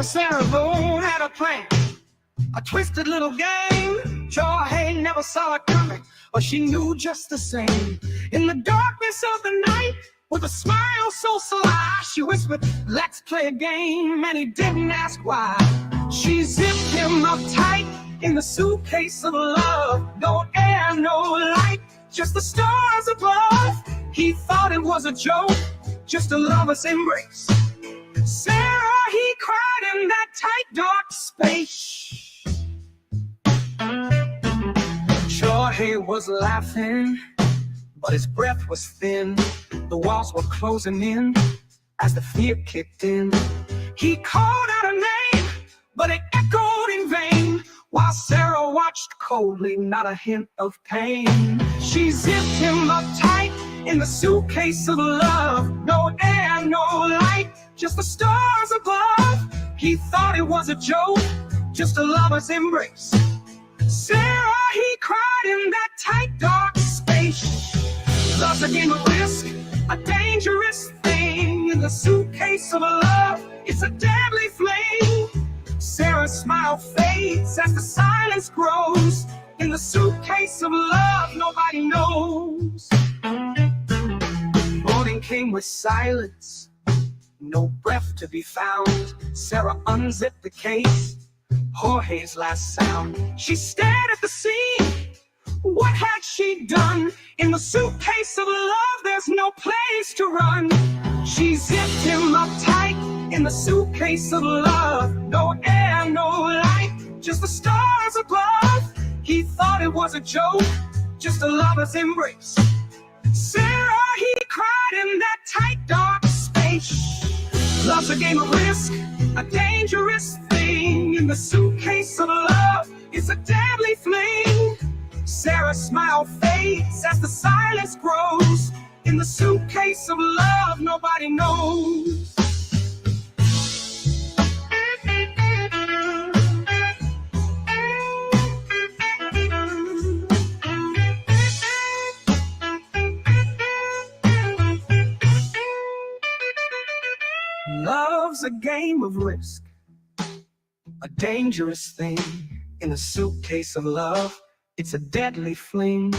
Sarah Boone had a plan, a twisted little game. Jorge never saw it coming, but she knew just the same. In the darkness of the night, with a smile so sly, she whispered, "Let's play a game," and he didn't ask why. She zipped him up tight in the suitcase of love. No air, no light, just the stars above. He thought it was a joke, just a lover's embrace. Sarah, he cried in that tight, dark space. Jorge was laughing, but his breath was thin. The walls were closing in as the fear kicked in. He called out her name, but it echoed in vain, while Sarah watched coldly, not a hint of pain. She zipped him up tight in the suitcase of love. No air, no light, just the stars above. He thought it was a joke, just a lover's embrace. Sarah, he cried in that tight, dark space. Love's a game of risk, a dangerous thing. In the suitcase of love, it's a deadly flame. Sarah's smile fades as the silence grows. In the suitcase of love, nobody knows. Morning came with silence, no breath to be found. Sarah unzipped the case, Jorge's last sound. She stared at the scene. What had she done? In the suitcase of love, there's no place to run. She zipped him up tight in the suitcase of love. No air, no light, just the stars above. He thought it was a joke, just a lover's embrace. Sarah, he cried in that tight, dark space. Love's a game of risk, a dangerous thing. In the suitcase of love, it's a deadly flame. Sarah's smile fades as the silence grows. In the suitcase of love, nobody knows. Love's a game of risk, a dangerous thing. In the suitcase of love, it's a deadly fling.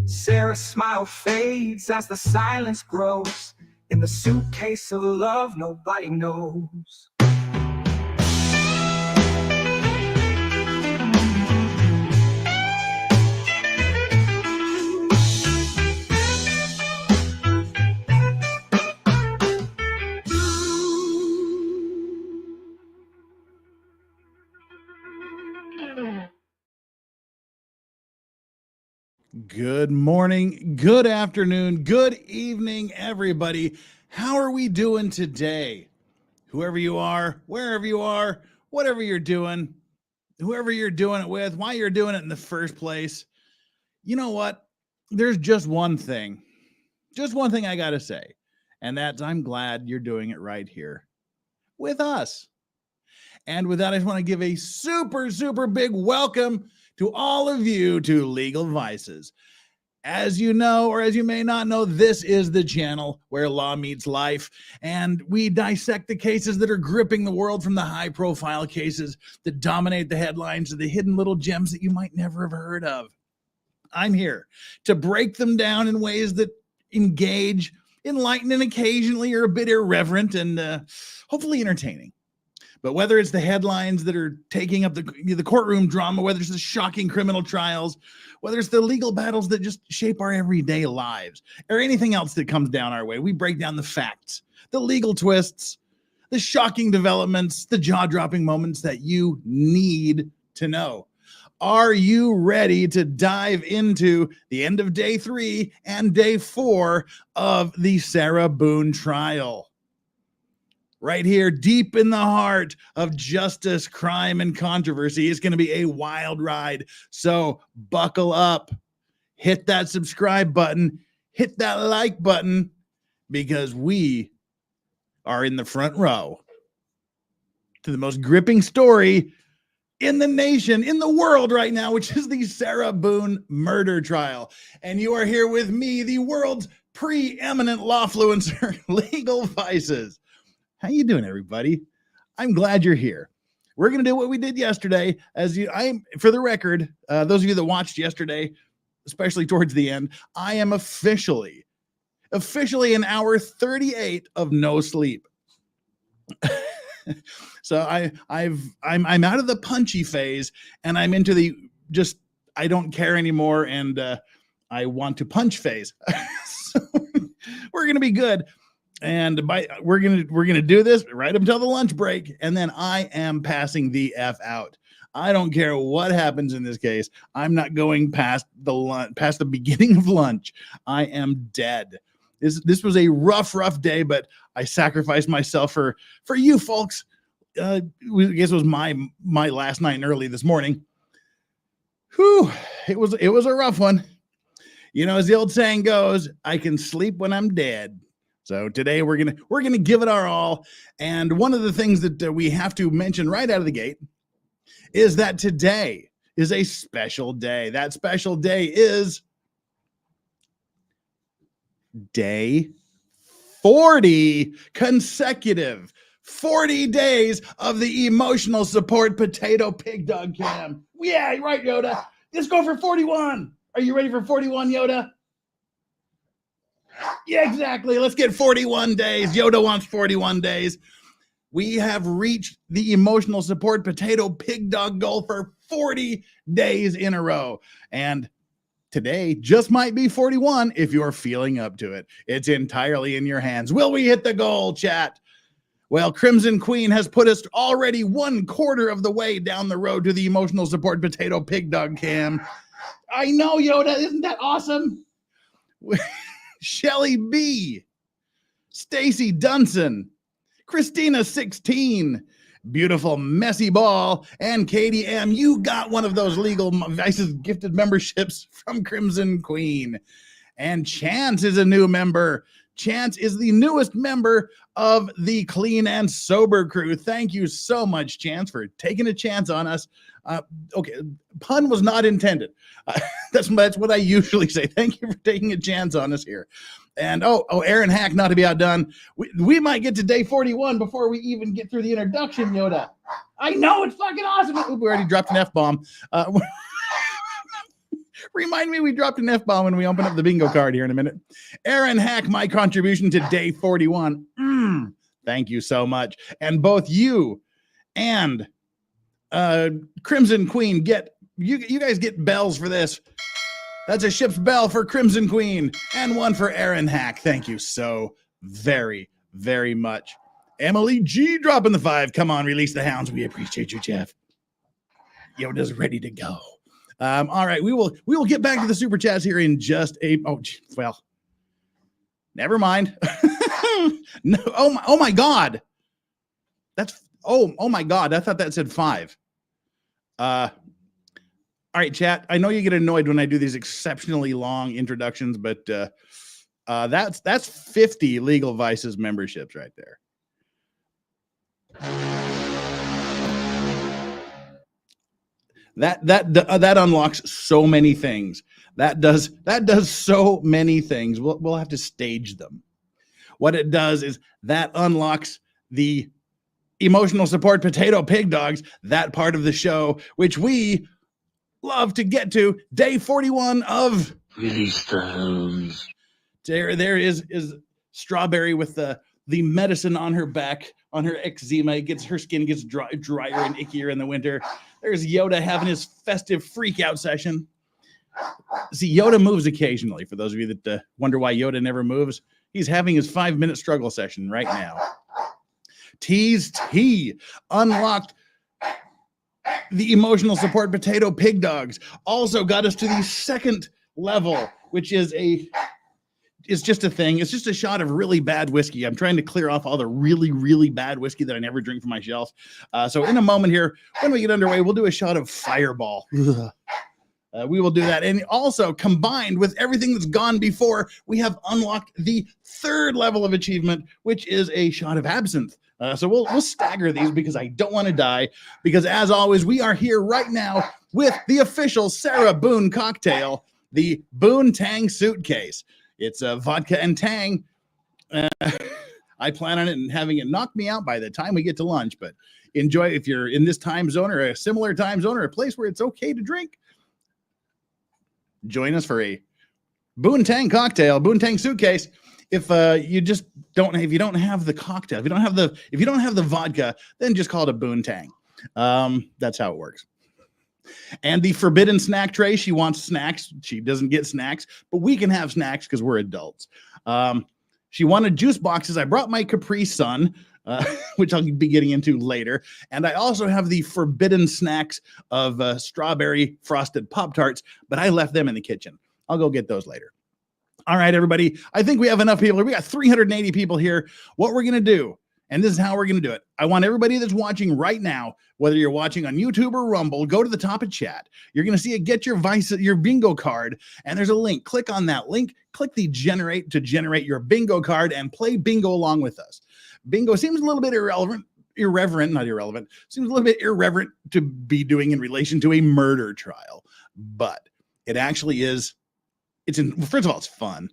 Sarah's smile fades as the silence grows. In the suitcase of love, nobody knows. Good morning, good afternoon, good evening, everybody. How are we doing today? Whoever you are, wherever you are, whatever you're doing, whoever you're doing it with, why you're doing it in the first place. You know what? There's just one thing I got to say, and that's I'm glad you're doing it right here with us. And with that, I just want to give a super, super big welcome to all of you to Legal Vices. As you know, or as you may not know, this is the channel where law meets life, and we dissect the cases that are gripping the world, from the high-profile cases that dominate the headlines to the hidden little gems that you might never have heard of. I'm here to break them down in ways that engage, enlighten, and occasionally are a bit irreverent and hopefully entertaining. But whether it's the headlines that are taking up the courtroom drama, whether it's the shocking criminal trials, whether it's the legal battles that just shape our everyday lives, or anything else that comes down our way, we break down the facts, the legal twists, the shocking developments, the jaw-dropping moments that you need to know. Are you ready to dive into the end of day 3 and day 4 of the Sarah Boone trial? Right here, deep in the heart of justice, crime, and controversy, is going to be a wild ride. So buckle up, hit that subscribe button, hit that like button, because we are in the front row to the most gripping story in the nation, in the world right now, which is the Sarah Boone murder trial. And you are here with me, the world's preeminent lawfluencer, Legal Vices. How you doing, everybody? I'm glad you're here. We're going to do what we did yesterday. For the record, those of you that watched yesterday, especially towards the end, I am officially in hour 38 of no sleep. So I'm out of the punchy phase and I'm into the just I don't care anymore and I want to punch phase. So we're gonna be good. And we're gonna do this right up until the lunch break, and then I am passing the F out. I don't care what happens in this case. I'm not going past the beginning of lunch. I am dead. This was a rough day, but I sacrificed myself for you folks. I guess it was my last night and early this morning. Whew, it was a rough one. You know, as the old saying goes, I can sleep when I'm dead. So today we're gonna give it our all. And one of the things that we have to mention right out of the gate is that today is a special day. That special day is day 40, consecutive 40 days of the emotional support potato pig dog cam. Yeah, right, Yoda. Let's go for 41. Are you ready for 41, Yoda? Yeah, exactly. Let's get 41 days. Yoda wants 41 days. We have reached the emotional support potato pig dog goal for 40 days in a row. And today just might be 41 if you're feeling up to it. It's entirely in your hands. Will we hit the goal, chat? Well, Crimson Queen has put us already 1/4 of the way down the road to the emotional support potato pig dog cam. I know, Yoda. Isn't that awesome? Shelly B, Stacy Dunson, Christina 16, Beautiful Messy Ball, and Katie M. You got one of those Legal Vices gifted memberships from Crimson Queen. And Chance is a new member. Chance is the newest member of the Clean and Sober crew. Thank you so much, Chance, for taking a chance on us. Okay, pun was not intended. That's what I usually say. Thank you for taking a chance on us here. And Aaron Hack, not to be outdone. We might get to day 41 before we even get through the introduction, Yoda. I know, it's fucking awesome. Ooh, we already dropped an F-bomb. Remind me we dropped an F-bomb when we open up the bingo card here in a minute. Aaron Hack, my contribution to day 41. Thank you so much. And both you and Crimson Queen you guys get bells for this. That's a ship's bell for Crimson Queen and one for Aaron Hack. Thank you so very, very much. Emily G dropping the 5. Come on, release the hounds. We appreciate you, Jeff. Yoda's ready to go. All right, we will get back to the super chats here in just never mind. No, oh my God. That's oh my God. I thought that said 5. All right, chat. I know you get annoyed when I do these exceptionally long introductions, but that's 50 Legal Vices memberships right there. That unlocks so many things. That does so many things. We'll have to stage them. What it does is that unlocks the emotional support potato pig dogs, that part of the show, which we love to get to. Day 41 of Release the Hounds. There is Strawberry with the medicine on her back, on her eczema. Her skin gets drier and ickier in the winter. There's Yoda having his festive freak out session. See, Yoda moves occasionally. For those of you that wonder why Yoda never moves, he's having his 5-minute struggle session right now. Tease T unlocked the emotional support potato pig dogs. Also got us to the second level, which is it's just a thing. It's just a shot of really bad whiskey. I'm trying to clear off all the really, really bad whiskey that I never drink from my shelf. So in a moment here, when we get underway, we'll do a shot of Fireball. We will do that. And also, combined with everything that's gone before, we have unlocked the third level of achievement, which is a shot of absinthe. So we'll stagger these because I don't want to die. Because as always, we are here right now with the official Sarah Boone cocktail, the Boone Tang Suitcase. It's vodka and tang. I I plan on it and having it knock me out by the time we get to lunch, but enjoy if you're in this time zone or a similar time zone or a place where it's okay to drink. Join us for a Boone Tang cocktail, Boone Tang Suitcase. If you just don't, if you don't have the cocktail, if you don't have the vodka, then just call it a Boone Tang. That's how it works. And the forbidden snack tray, she wants snacks. She doesn't get snacks, but we can have snacks because we're adults. She wanted juice boxes. I brought my Capri Sun, which I'll be getting into later. And I also have the forbidden snacks of strawberry frosted Pop-Tarts, but I left them in the kitchen. I'll go get those later. All right, everybody. I think we have enough people. We got 380 people here. What we're going to do, and this is how we're going to do it. I want everybody that's watching right now, whether you're watching on YouTube or Rumble, go to the top of chat. You're going to see it, get your bingo card, and there's a link. Click on that link. Click the generate to generate your bingo card and play bingo along with us. Bingo seems a little bit irreverent, seems a little bit irreverent to be doing in relation to a murder trial, but it actually is. First of all, it's fun,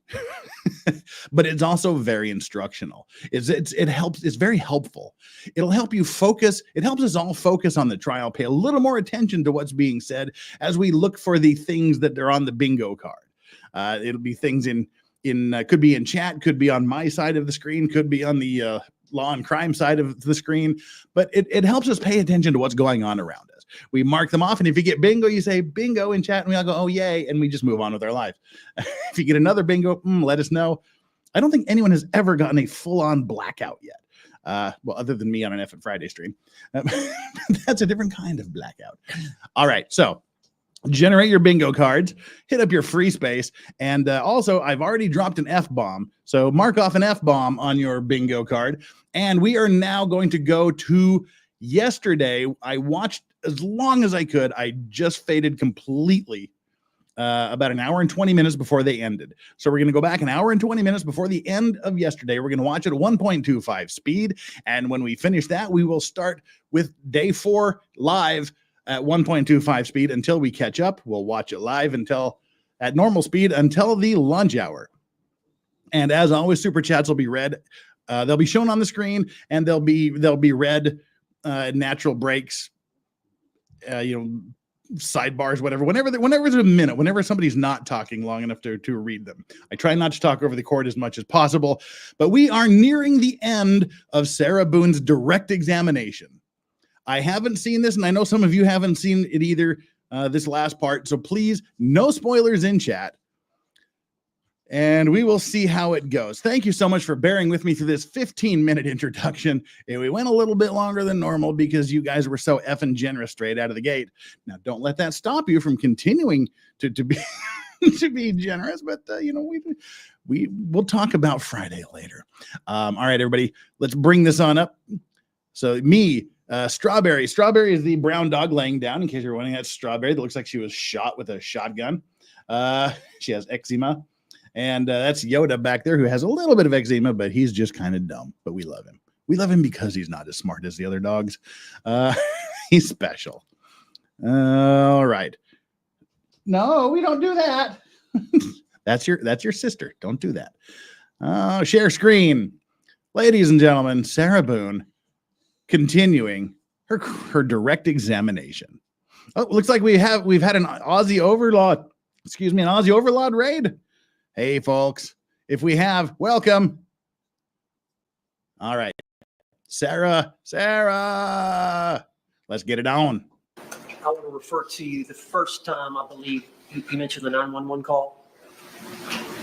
but it's also very instructional. It helps. It's very helpful. It'll help you focus. It helps us all focus on the trial, pay a little more attention to what's being said as we look for the things that are on the bingo card. It'll be things could be in chat, could be on my side of the screen, could be on the law and crime side of the screen, but it helps us pay attention to what's going on around us. We mark them off, and if you get bingo, you say bingo in chat, and we all go, oh, yay, and we just move on with our life. If you get another bingo, let us know. I don't think anyone has ever gotten a full-on blackout yet. Well, other than me on an F and Friday stream. That's a different kind of blackout. All right, so generate your bingo cards, hit up your free space, and also I've already dropped an F-bomb, so mark off an F-bomb on your bingo card, and we are now going to go to yesterday. I watched as long as I could. I just faded completely about an hour and 20 minutes before they ended. So we're going to go back an hour and 20 minutes before the end of yesterday. We're going to watch it at 1.25 speed, and when we finish that, we will start with day 4 live at 1.25 speed until we catch up. We'll watch it live at normal speed until the lunch hour. And as always, super chats will be read. They'll be shown on the screen, and they'll be read natural breaks, sidebars, whatever. Whenever there's a minute, whenever somebody's not talking long enough to read them. I try not to talk over the cord as much as possible, but we are nearing the end of Sarah Boone's direct examination. I haven't seen this, and I know some of you haven't seen it either, this last part. So please, no spoilers in chat. And we will see how it goes. Thank you so much for bearing with me through this 15-minute introduction. We went a little bit longer than normal because you guys were so effing generous straight out of the gate. Now, don't let that stop you from continuing to be to be generous. But we'll talk about Friday later. All right, everybody, let's bring this on up. So Strawberry. Strawberry is the brown dog laying down. In case you're wondering, that's Strawberry. That looks like she was shot with a shotgun. She has eczema. And that's Yoda back there, who has a little bit of eczema, but he's just kind of dumb. But we love him. We love him because he's not as smart as the other dogs. He's special. All right. No, we don't do that. That's your sister. Don't do that. Share screen. Ladies and gentlemen, Sarah Boone continuing her direct examination. Oh, looks like we've had an Aussie overlord. Excuse me, an Aussie overlord raid. Hey, folks, if we have, welcome. All right, Sarah, let's get it on. I want to refer to you the first time, I believe, you mentioned the 911 call.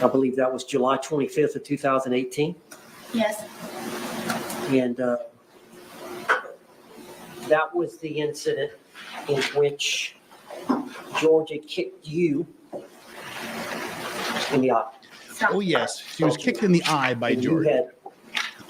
I believe that was July 25th of 2018. Yes. And that was the incident in which Georgia kicked you in the eye. Oh, yes. She was kicked in the eye by George. All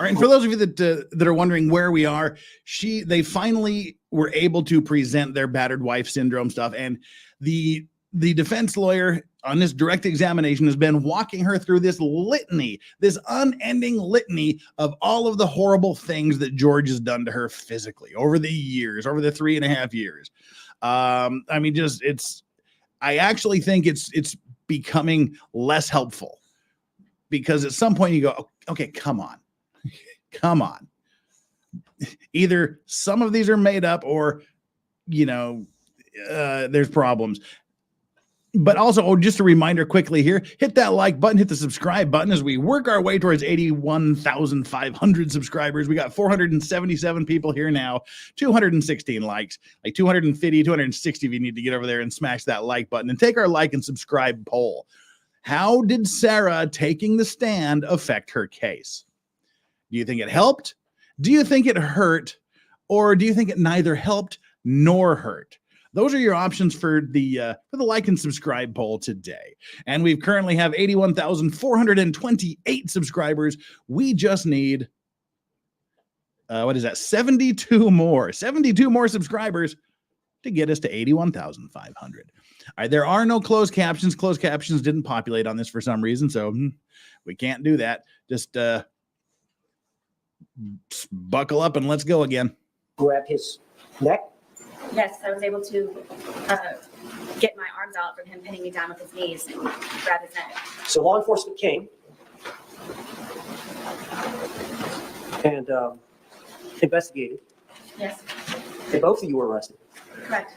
right. And for those of you that are wondering where we are, they finally were able to present their battered wife syndrome stuff. And the defense lawyer on this direct examination has been walking her through this litany, this unending litany of all of the horrible things that George has done to her physically over the years, over the 3.5 years. I actually think it's becoming less helpful, because at some point you go, okay, come on. Come on. Either some of these are made up or, there's problems. But also, just a reminder quickly here, hit that like button, hit the subscribe button as we work our way towards 81,500 subscribers. We got 477 people here now, 216 likes, like 250, 260 if you need to get over there and smash that like button and take our like and subscribe poll. How did Sarah taking the stand affect her case? Do you think it helped? Do you think it hurt? Or do you think it neither helped nor hurt? Those are your options for the like and subscribe poll today. And we currently have 81,428 subscribers. We just need, 72 more subscribers to get us to 81,500. All right, there are no closed captions. Closed captions didn't populate on this for some reason, so we can't do that. Just buckle up and let's go again. Grab his neck. Yes, I was able to get my arms out from him pinning me down with his knees and grab his neck. So law enforcement came and investigated. Yes, And both of you were arrested. correct.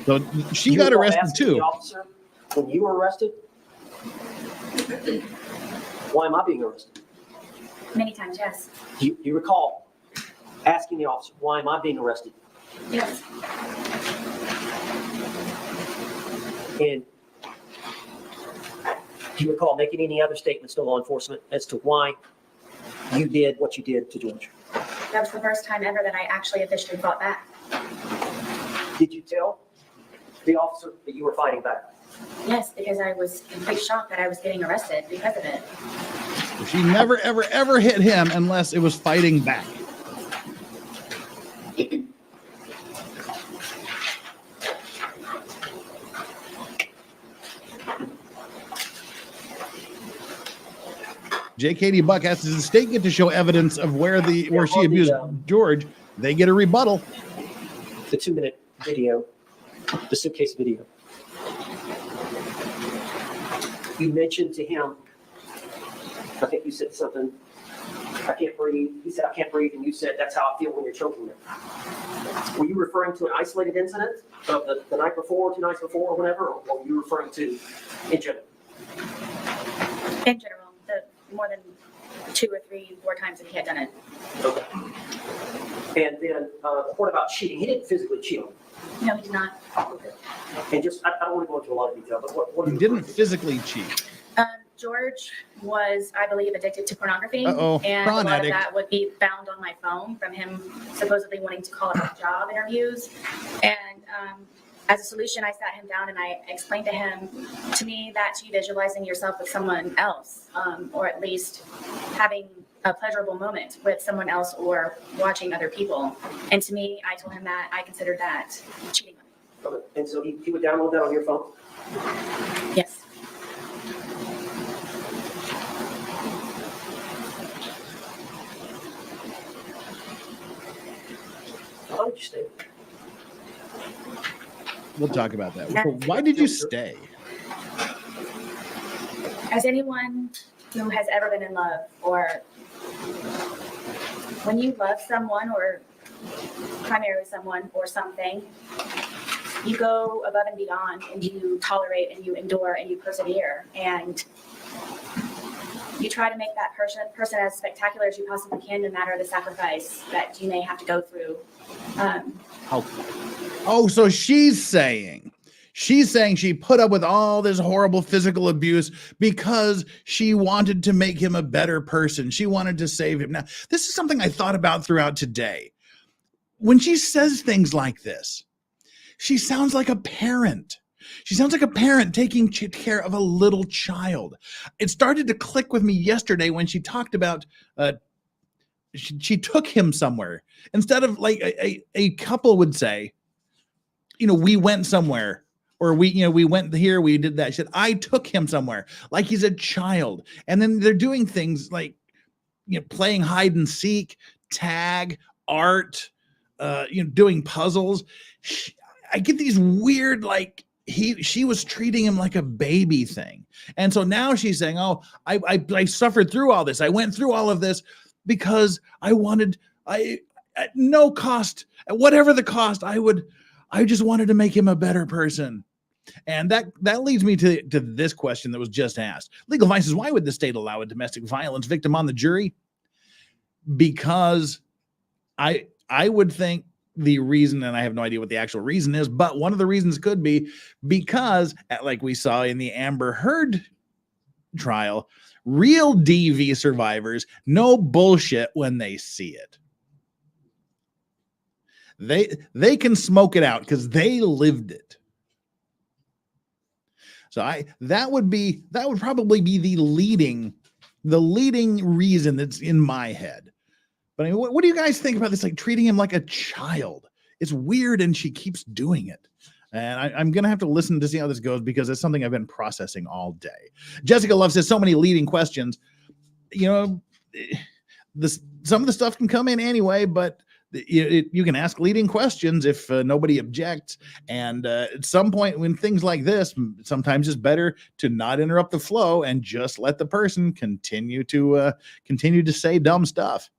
So she You got were arrested asking too. The officer, when you were arrested, why am I being arrested? Many times, yes. You recall asking the officer, why am I being arrested? Yes, And do you recall making any other statements to law enforcement as to why you did what you did to George? that was the first time ever that I actually officially fought back. Did you tell the officer that you were fighting back? Yes, because I was in complete shock that I was getting arrested because of it. She never, ever, ever hit him unless it was fighting back. JKD Buck asks, does the state get to show evidence of where she abused George? They get a rebuttal. The 2-minute video, the suitcase video. You mentioned to him, I think you said something, I can't breathe. He said, I can't breathe. And you said, that's how I feel when you're choking me. Were you referring to an isolated incident of the night before, 2 nights before, or whatever? Or were you referring to in general? In general, the more than 2 or 3, 4 times that he had done it. Okay. And then the part about cheating, he didn't physically cheat on you. No, he did not. Okay. And just, I don't want to go into a lot of detail, but what He didn't physically cheat. George was, I believe, addicted to pornography. Uh-oh, And prawn a lot addict. of that would be found on my phone from him supposedly wanting to call up job interviews. And as a solution, I sat him down and I explained to him, to me, that's you visualizing yourself with someone else, or at least having a pleasurable moment with someone else or watching other people. And to me, I told him that I considered that cheating on me. Okay. And so he would download that on your phone? Yes. Why did you stay? We'll talk about that. Why did you stay? As anyone who has ever been in love, or when you love someone or primarily someone or something, you go above and beyond and you tolerate and you endure and you persevere and you try to make that person as spectacular as you possibly can, no matter the sacrifice that you may have to go through. So she's saying she put up with all this horrible physical abuse because she wanted to make him a better person. She wanted to save him. Now, this is something I thought about throughout today. When she says things like this, she sounds like a parent. She sounds like a parent taking care of a little child. It started to click with me yesterday when she talked about she took him somewhere. Instead of like a couple would say, we went somewhere, or we went here, we did that. She said, I took him somewhere, like he's a child. And then they're doing things like, playing hide and seek, tag, art, doing puzzles. I get these weird, like, she was treating him like a baby thing. And so now she's saying, oh, I suffered through all this. I went through all of this because I wanted, at no cost, at whatever the cost, I just wanted to make him a better person. And that leads me to this question that was just asked. Legal Vices, why would the state allow a domestic violence victim on the jury? Because I would think the reason, and I have no idea what the actual reason is, but one of the reasons could be because, like we saw in the Amber Heard trial, real DV survivors know bullshit when they see it. They can smoke it out because they lived it. So that would probably be the leading reason that's in my head. But I mean, what do you guys think about this? Like treating him like a child. It's weird, and she keeps doing it. And I'm going to have to listen to see how this goes because it's something I've been processing all day. Jessica Love says so many leading questions. You know, some of the stuff can come in anyway, but you can ask leading questions if nobody objects. And at some point when things like this, sometimes it's better to not interrupt the flow and just let the person continue to say dumb stuff.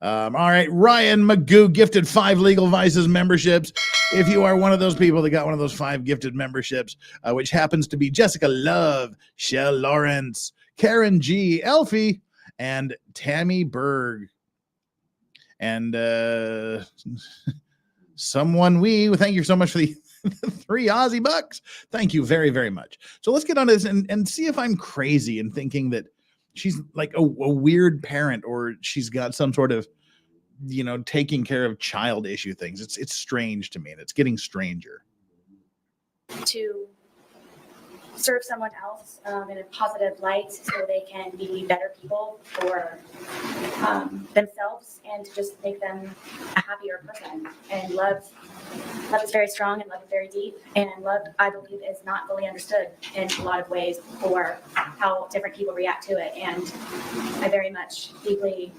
All right, Ryan Magoo gifted 5 Legal Vices memberships. If you are one of those people that got one of those 5 gifted memberships, which happens to be Jessica Love, Shell Lawrence, Karen G, Elfie, and Tammy Berg. And thank you so much for the 3 Aussie bucks. Thank you very, very much. So let's get on to this and see if I'm crazy in thinking that she's like a weird parent, or she's got some sort of, taking care of child issue things. It's strange to me, and it's getting stranger. To serve someone else in a positive light so they can be better people for themselves, and to just make them a happier person. And love is very strong, and love is very deep, and love, I believe, is not fully understood in a lot of ways for how different people react to it. And I very much deeply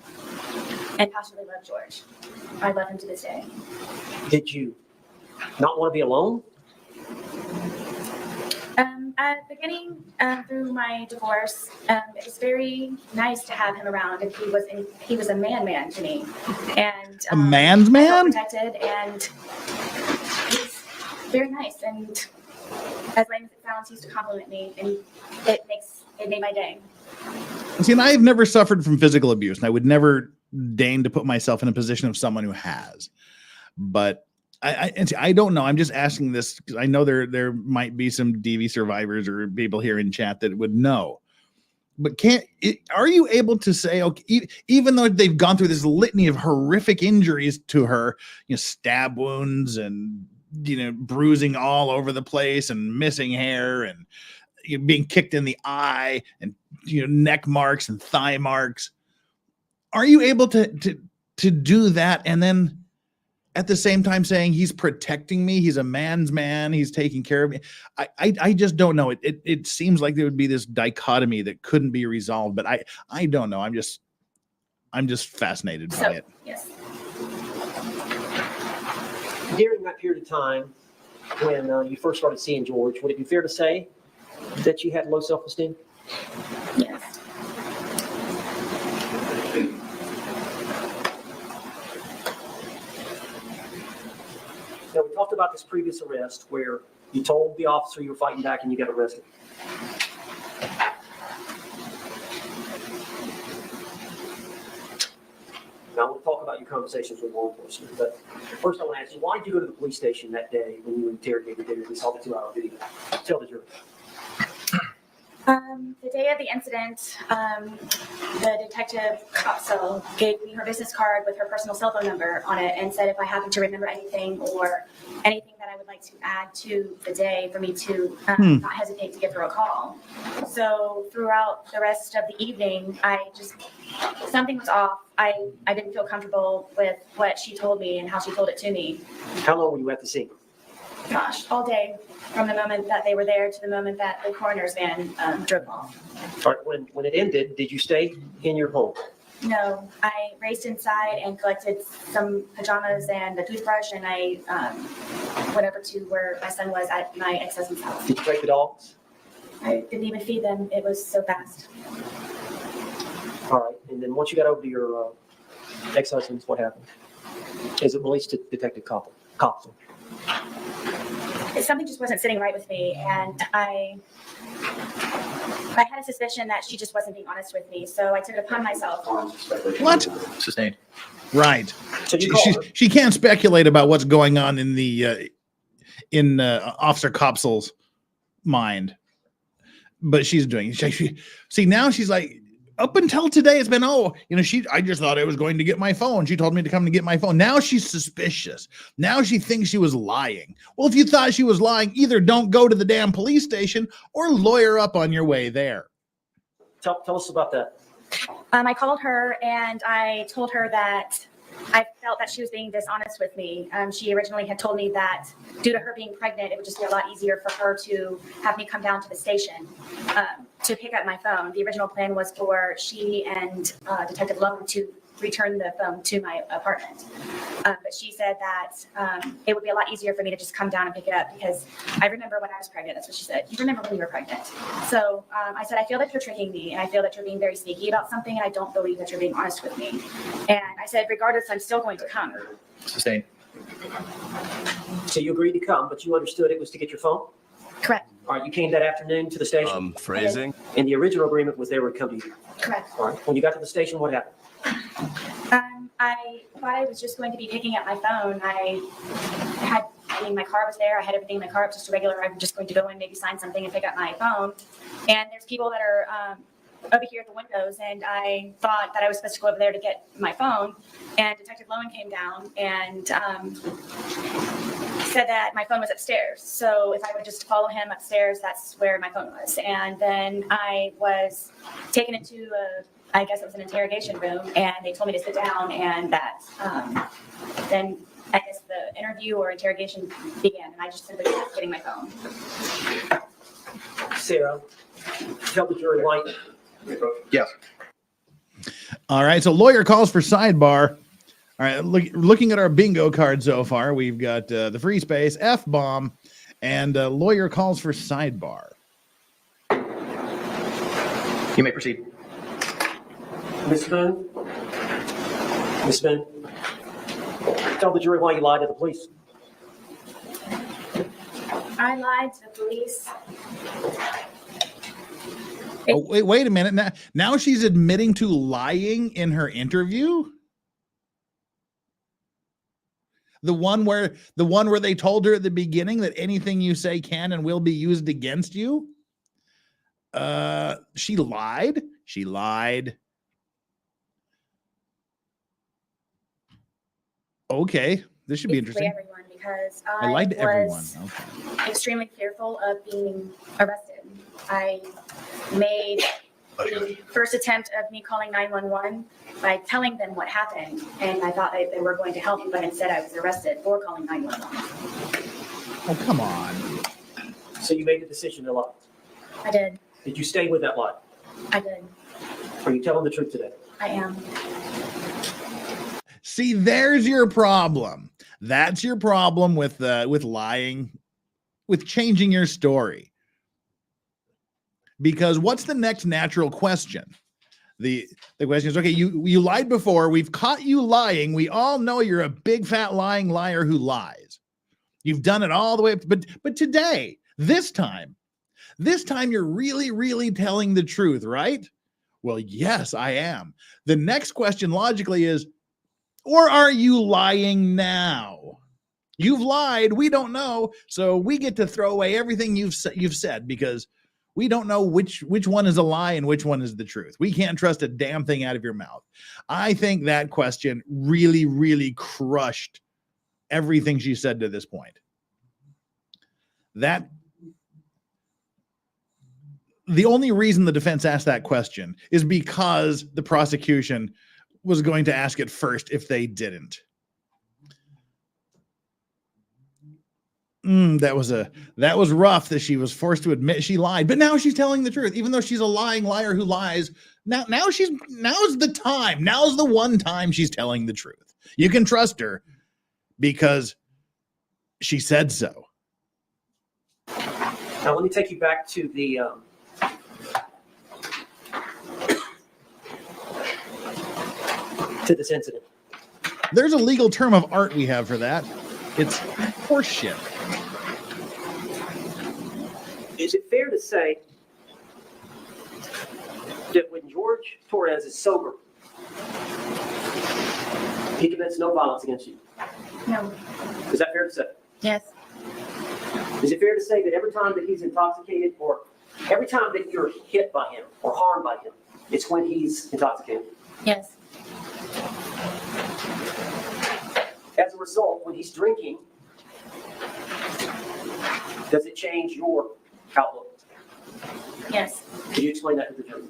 and passionately love George. I love him to this day. Did you not want to be alone? At the beginning, through my divorce, it was very nice to have him around, and he was a man to me, and a man's man, protected, and he's very nice. And as lame as it sounds, he used to compliment me, and it made my day. See, and I've never suffered from physical abuse, and I would never deign to put myself in a position of someone who has, but I don't know. I'm just asking this because I know there might be some DV survivors or people here in chat that would know. But are you able to say, okay, even though they've gone through this litany of horrific injuries to her, stab wounds and bruising all over the place and missing hair and being kicked in the eye and neck marks and thigh marks, are you able to do that and then at the same time saying he's protecting me, he's a man's man, he's taking care of me? I just don't know. It seems like there would be this dichotomy that couldn't be resolved, but I don't know. I'm just fascinated by it. Yes. During that period of time when you first started seeing George, would it be fair to say that you had low self-esteem? Yes. Now, we talked about this previous arrest where you told the officer you were fighting back and you got arrested. Now, I want to talk about your conversations with law enforcement, but first I want to ask you, why did you go to the police station that day when you interrogated David? We saw the 2-hour video. Tell the jury. The day of the incident, the detective Copsell gave me her business card with her personal cell phone number on it and said if I happened to remember anything or anything that I would like to add to the day for me to not hesitate to give her a call. So throughout the rest of the evening, something was off. I didn't feel comfortable with what she told me and how she told it to me. How long were you at the scene? Gosh, all day, from the moment that they were there to the moment that the coroner's van drove off. All right, when it ended, did you stay in your home? No, I raced inside and collected some pajamas and a toothbrush, and I went over to where my son was at my ex-husband's house. Did you take the dogs? I didn't even feed them. It was so fast. All right. And then once you got over to your ex-husband's, what happened? Is it released to Detective Copland? Something just wasn't sitting right with me, and I had a suspicion that she just wasn't being honest with me, so I took it upon myself. What? Sustained. Right. So you called her. She can't speculate about what's going on in the Officer Copsel's mind, but she's doing it. See, now she's like, up until today, it's been, I just thought I was going to get my phone. She told me to come to get my phone. Now she's suspicious. Now she thinks she was lying. Well, if you thought she was lying, either don't go to the damn police station or lawyer up on your way there. Tell us about that. I called her and I told her that I felt that she was being dishonest with me. She originally had told me that due to her being pregnant, it would just be a lot easier for her to have me come down to the station to pick up my phone. The original plan was for she and Detective Lowe to return the phone to my apartment. But she said that it would be a lot easier for me to just come down and pick it up because I remember when I was pregnant. That's what she said. You remember when you were pregnant. So I said, I feel that you're tricking me and I feel that you're being very sneaky about something and I don't believe that you're being honest with me. And I said, regardless, I'm still going to come. Sustained. So you agreed to come, but you understood it was to get your phone? Correct. All right, you came that afternoon to the station? Phrasing. And the original agreement was they would come to you? Correct. All right, when you got to the station, what happened? I thought I was just going to be picking up my phone. My car was there. I had everything in my car. It was just a regular. I'm just going to go in, maybe sign something and pick up my phone. And there's people that are over here at the windows, and I thought that I was supposed to go over there to get my phone. And Detective Lowen came down and said that my phone was upstairs. So if I would just follow him upstairs, that's where my phone was. And then I was taken into I guess it was an interrogation room, and they told me to sit down, and that then I guess the interview or interrogation began, and I just simply kept getting my phone. Sarah, tell the jury why. Yes. All right. So lawyer calls for sidebar. All right. Looking at our bingo card so far, we've got the free space, F-bomb, and lawyer calls for sidebar. You may proceed. Ms. Boone? Ms. Boone? Tell the jury why you lied to the police. I lied to the police. Oh, wait a minute. Now she's admitting to lying in her interview? The one where they told her at the beginning that anything you say can and will be used against you? She lied. She lied. Okay, this should be interesting. Everyone, because I lied to everyone. was Okay. extremely fearful of being arrested. I made the first attempt of me calling 911 by telling them what happened, and I thought they were going to help me, but instead I was arrested for calling 911. Oh, come on. So you made the decision to lie. I did. Did you stay with that lie? I did. Are you telling the truth today? I am. See, there's your problem. That's your problem with lying, with changing your story. Because what's the next natural question? The question is, okay, you lied before. We've caught you lying. We all know you're a big fat lying liar who lies. You've done it all the way up, but today, this time you're really, really telling the truth, right? Well, yes, I am. The next question logically is, or are you lying now? You've lied. We don't know. So we get to throw away everything you've said because we don't know which one is a lie and which one is the truth. We can't trust a damn thing out of your mouth. I think that question really, really crushed everything she said to this point. The only reason the defense asked that question is because the prosecution was going to ask it first if they didn't. That was rough that she was forced to admit she lied, but now she's telling the truth, even though she's a lying liar who lies Now's the time. Now's the one time she's telling the truth. You can trust her because she said so. Now, let me take you back to the this incident. There's a legal term of art we have for that. It's horseshit. Is it fair to say that when George Torres is sober, he commits no violence against you? No. Is that fair to say? Yes. Is it fair to say that every time that he's intoxicated, or every time that you're hit by him or harmed by him, it's when he's intoxicated? Yes. As a result, when he's drinking, does it change your outlook? Yes. Could you explain that to the jury?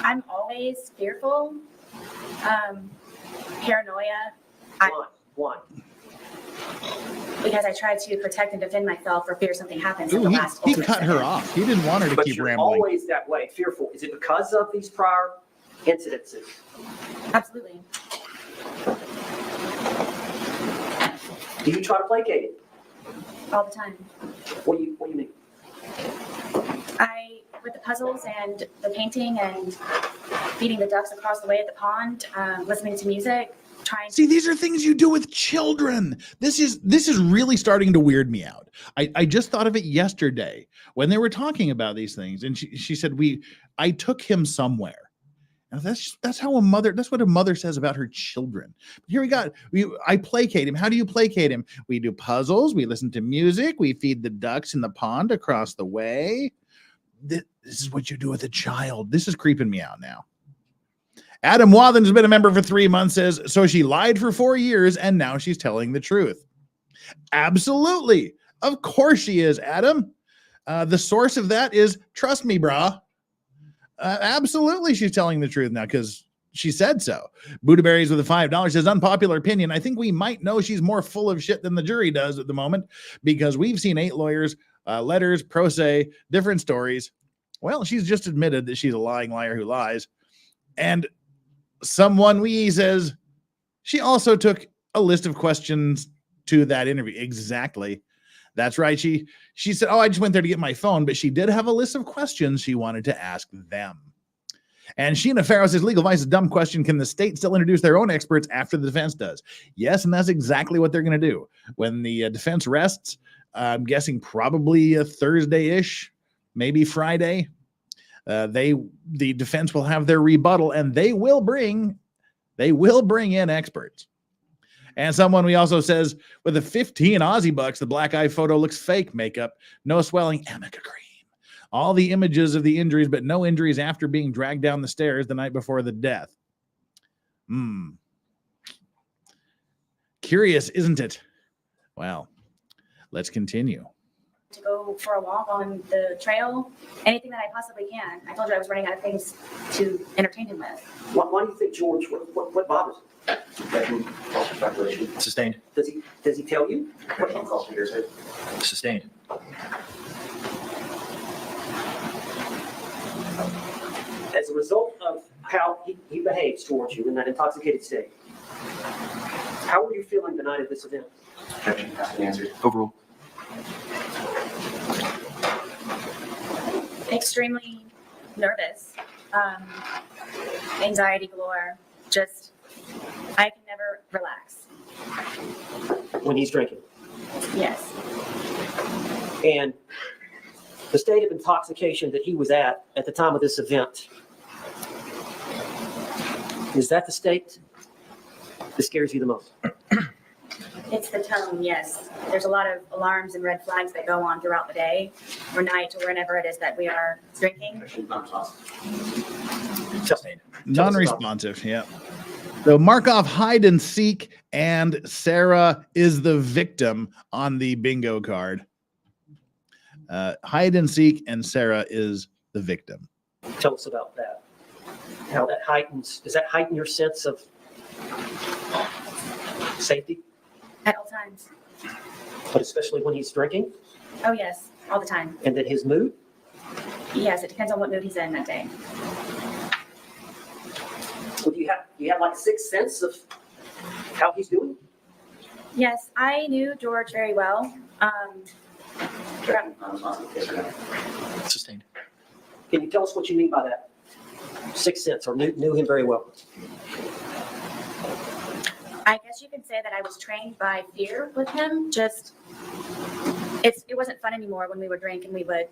I'm always fearful, paranoia. Why? Because I try to protect and defend myself for fear something happens. Ooh, at the he last he ultimate cut her second. off. He didn't want her to But keep you're rambling. always that way, fearful. Is it because of these prior incidences? Absolutely. Do you try to placate it? All the time. What do you mean? With the puzzles and the painting and feeding the ducks across the way at the pond, listening to music, trying to. See, these are things you do with children. This is really starting to weird me out. I just thought of it yesterday when they were talking about these things, and she said I took him somewhere. And that's how that's what a mother says about her children. Here I placate him. How do you placate him? We do puzzles, we listen to music, we feed the ducks in the pond across the way. This is what you do with a child. This is creeping me out now. Adam Wathen's been a member for 3 months, says, so she lied for 4 years and now she's telling the truth. Absolutely. Of course she is, Adam. The source of that is, trust me, brah. Absolutely she's telling the truth now because she said so. Buddha Berries with a $5 says, unpopular opinion. I think we might know she's more full of shit than the jury does at the moment because we've seen 8 lawyers, letters, pro se, different stories. Well, she's just admitted that she's a lying liar who lies. And someone says she also took a list of questions to that interview. Exactly. That's right. She said, I just went there to get my phone, but she did have a list of questions she wanted to ask them. And Sheena Farrow says, legal advice is a dumb question. Can the state still introduce their own experts after the defense does? Yes, and that's exactly what they're going to do. When the defense rests, I'm guessing probably a Thursday-ish, maybe Friday, the defense will have their rebuttal, and they will bring in experts. And someone we also says, with a 15 Aussie bucks, the black eye photo looks fake makeup, no swelling, Amica cream. All the images of the injuries, but no injuries after being dragged down the stairs the night before the death. Curious, isn't it? Well, let's continue. To go for a walk on the trail, anything that I possibly can. I told you I was running out of things to entertain him with. Why do you think George, what bothers him? Sustained. Does he tell you? Sustained. As a result of how he behaves towards you in that intoxicated state, how were you feeling the night of this event? Overruled. Extremely nervous, anxiety galore. Just, I can never relax. When he's drinking. Yes. And the state of intoxication that he was at the time of this event, is that the state that scares you the most? It's the tone, yes. There's a lot of alarms and red flags that go on throughout the day or night or whenever it is that we are drinking. Sustained. Non-responsive, yeah. So mark off hide and seek, and Sarah is the victim on the bingo card. Hide and seek, and Sarah is the victim. Tell us about that. How that does that heighten your sense of safety? At all times. But especially when he's drinking? Oh, yes. All the time. And then his mood? Yes, it depends on what mood he's in that day. Well, do you have like a sixth sense of how he's doing? Yes, I knew George very well. Sustained. Can you tell us what you mean by that? Sixth sense, or knew him very well? I guess you can say that I was trained by fear with him. Just, it wasn't fun anymore when we would drink and we would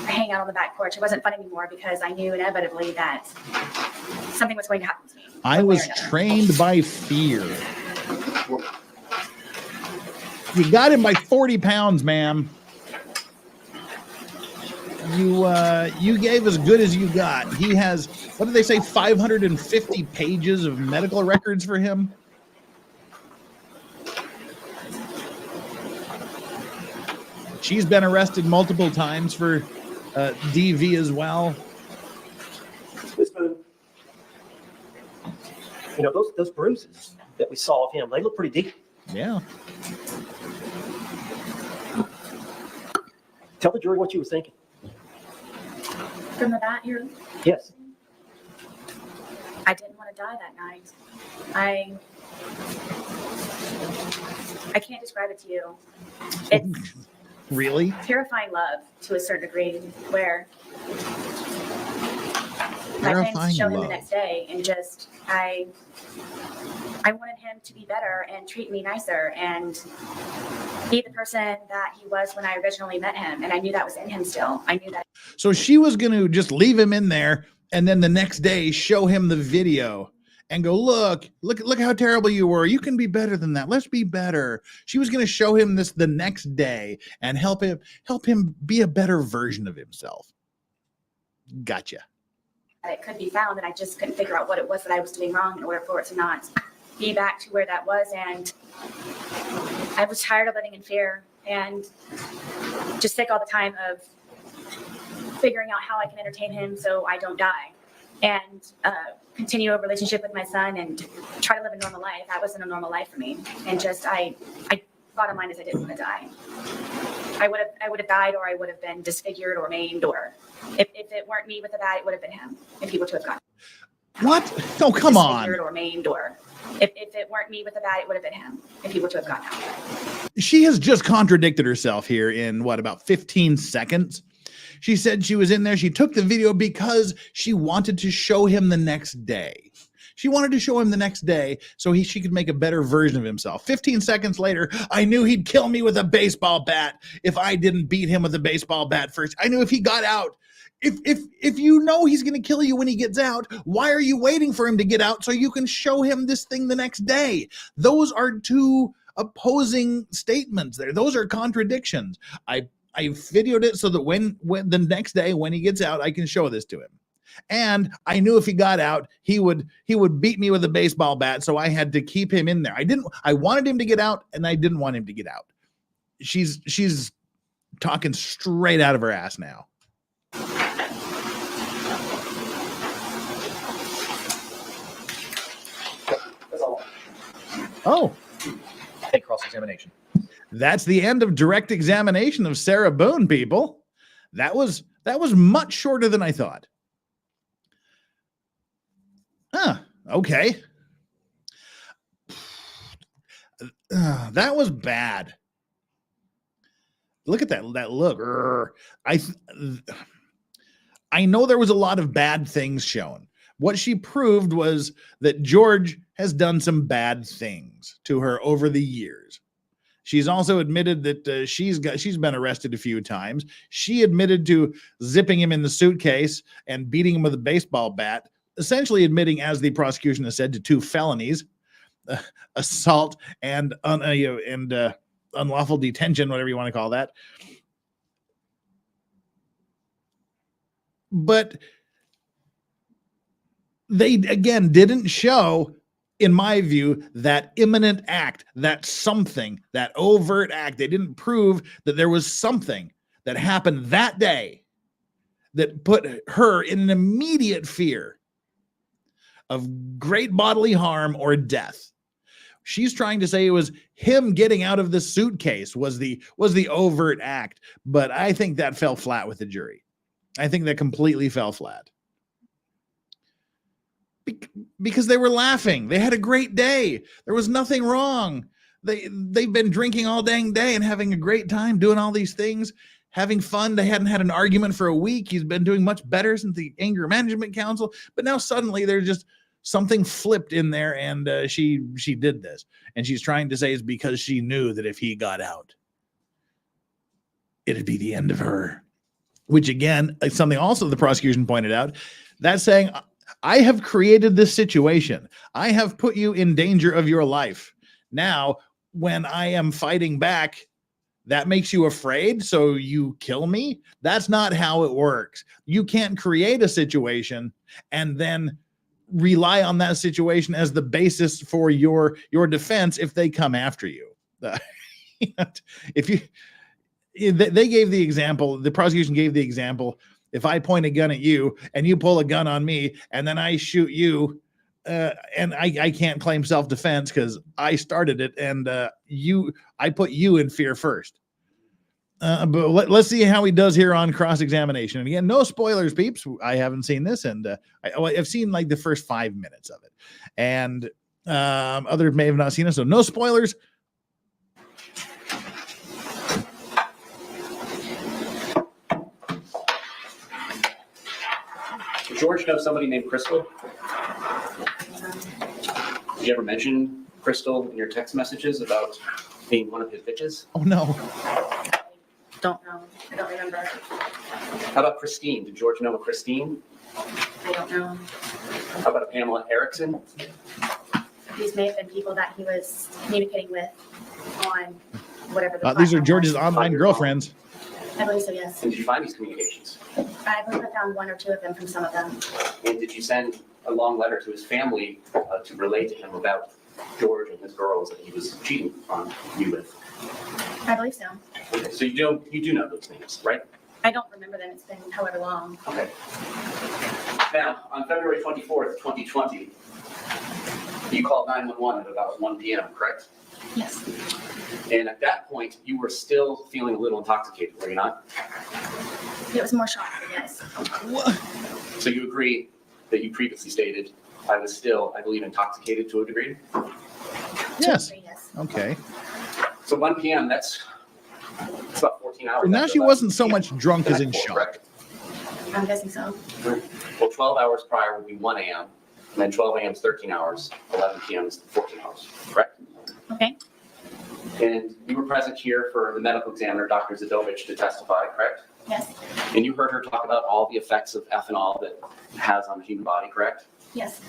hang out on the back porch. It wasn't fun anymore because I knew inevitably that something was going to happen to me. I was trained by fear. You got him by 40 pounds, ma'am. You gave as good as you got. He has, what did they say, 550 pages of medical records for him? She's been arrested multiple times for DV as well. Miss Boone, you know, those bruises that we saw of him, they look pretty deep. Yeah. Tell the jury what you were thinking. From the bat, Yes. I didn't want to die that night. I can't describe it to you. It's Really? terrifying love to a certain degree, where my plans to show him the next day, and just I wanted him to be better and treat me nicer and be the person that he was when I originally met him, and I knew that was in him still. I knew that. So she was going to just leave him in there and then the next day show him the video and go, look how terrible you were. You can be better than that. Let's be better. She was going to show him this the next day and help him be a better version of himself. Gotcha. It could be found, and I just couldn't figure out what it was that I was doing wrong in order for it to not be back to where that was. And I was tired of living in fear and just sick all the time of figuring out how I can entertain him so I don't die, and continue a relationship with my son and try to live a normal life. That wasn't a normal life for me. And just, I bottom line is I didn't want to die. I would have died, or I would have been disfigured or maimed, or if it weren't me with the bat, it would have been him if he were to have gotten What? Oh, come on. disfigured or maimed, or if it weren't me with the bat, it would have been him if he were to have gotten out. She has just contradicted herself here in about 15 seconds. She said she was in there. She took the video because she wanted to show him the next day. She wanted to show him the next day so she could make a better version of himself. 15 seconds later, I knew he'd kill me with a baseball bat if I didn't beat him with a baseball bat first. I knew if he got out, if you know he's going to kill you when he gets out, why are you waiting for him to get out so you can show him this thing the next day? Those are two opposing statements there. Those are contradictions. I videoed it so that when the next day when he gets out, I can show this to him. And I knew if he got out, he would beat me with a baseball bat, so I had to keep him in there. I wanted him to get out, and I didn't want him to get out. She's talking straight out of her ass now. That's all. Oh, Hey, cross-examination. that's the end of direct examination of Sarah Boone, people. That was much shorter than I thought. Huh, okay. That was bad. Look at that look. I know there was a lot of bad things shown. What she proved was that George has done some bad things to her over the years. She's also admitted that she's been arrested a few times. She admitted to zipping him in the suitcase and beating him with a baseball bat, essentially admitting, as the prosecution has said, to 2 felonies, assault and unlawful detention, whatever you want to call that. But they, again, didn't show, in my view, that imminent act, that something, that overt act. They didn't prove that there was something that happened that day that put her in an immediate fear of great bodily harm or death. She's trying to say it was him getting out of the suitcase was the overt act, but I think that fell flat with the jury. I think that completely fell flat. Because they were laughing. They had a great day. There was nothing wrong. They've been drinking all dang day and having a great time doing all these things, having fun. They hadn't had an argument for a week. He's been doing much better since the anger management council. But now suddenly there's just something flipped in there, and she did this. And she's trying to say it's because she knew that if he got out, it'd be the end of her. Which again, something also the prosecution pointed out, that's saying, I have created this situation. I have put you in danger of your life. Now, when I am fighting back, that makes you afraid, so you kill me? That's not how it works. You can't create a situation and then rely on that situation as the basis for your defense if they come after you. If you... They gave the example, the prosecution gave the example, if I point a gun at you and you pull a gun on me and then I shoot you, and I can't claim self-defense because I started it, and I put you in fear first. But let's see how he does here on cross-examination. And again, no spoilers, peeps. I haven't seen this, and I've seen like the first 5 minutes of it. And others may have not seen it, so no spoilers. Did George know somebody named Crystal? Did you ever mention Crystal in your text messages about being one of his bitches? Oh, no. Don't know. I don't remember. How about Christine? Did George know a Christine? I don't know. How about a Pamela Erickson? These may have been people that he was communicating with on whatever the These are platform George's was. online girlfriends. I believe so, yes. And did you find these communications? I believe I found one or two of them from some of them. And did you send a long letter to his family to relate to him about George and his girls that he was cheating on you with? I believe so. Okay, so you do know those names, right? I don't remember them. It's been however long. Okay. Now, on February 24th, 2020, you called 911 at about 1 p.m., correct? Yes. And at that point, you were still feeling a little intoxicated, were you not? It was more shocking, yes. What? So you agree that you previously stated, I was still, I believe, intoxicated to a degree? Yes. Yes. Okay. So 1 p.m., that's about 14 hours. Now after she 11 wasn't so p.m. much drunk as in Correct? shock. I'm guessing so. Well, 12 hours prior would be 1 a.m., and then 12 a.m. is 13 hours, 11 p.m. is 14 hours, correct? Okay. And you were present here for the medical examiner, Dr. Zadovich, to testify, correct? Yes. And you heard her talk about all the effects of ethanol that it has on the human body, correct? Yes.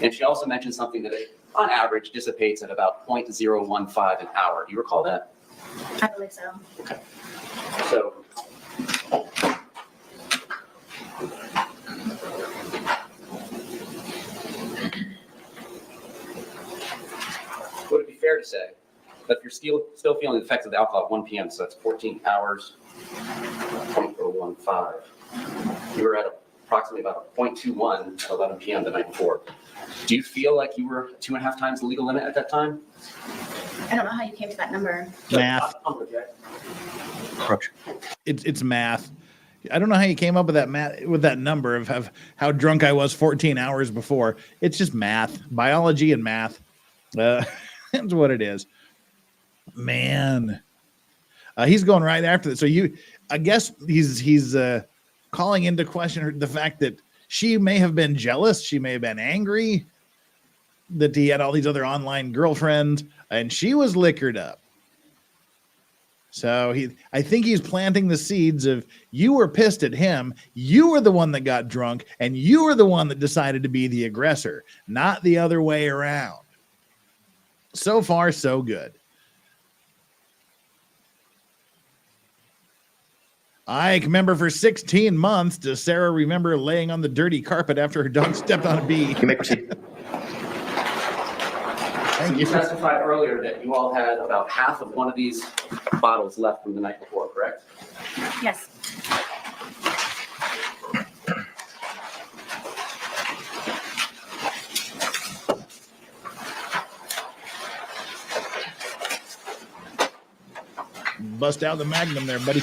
And she also mentioned something that it, on average, dissipates at about 0.015 an hour. Do you recall that? I believe so. Okay. So, would it be fair to say that if you're still feeling the effects of the alcohol at 1 p.m., so that's 14 hours, 0.015, you were at approximately about 0.21 at 11 p.m. the night before. Do you feel like you were 2.5 times the legal limit at that time? I don't know how you came to that number. Math. I'm with you. It's math. I don't know how you came up with that math, with that number of how drunk I was 14 hours before. It's just math, biology and math. That's what it is. Man, he's going right after this. So I guess he's calling into question the fact that she may have been jealous. She may have been angry that he had all these other online girlfriends and she was liquored up. So I think he's planting the seeds of, you were pissed at him. You were the one that got drunk and you were the one that decided to be the aggressor, not the other way around. So far, so good. I can remember for 16 months. Does Sarah remember laying on the dirty carpet after her dog stepped on a bee? You may proceed. Thank You you. testified earlier that you all had about half of one of these bottles left from the night before, correct? Yes. Bust out the Magnum there, buddy.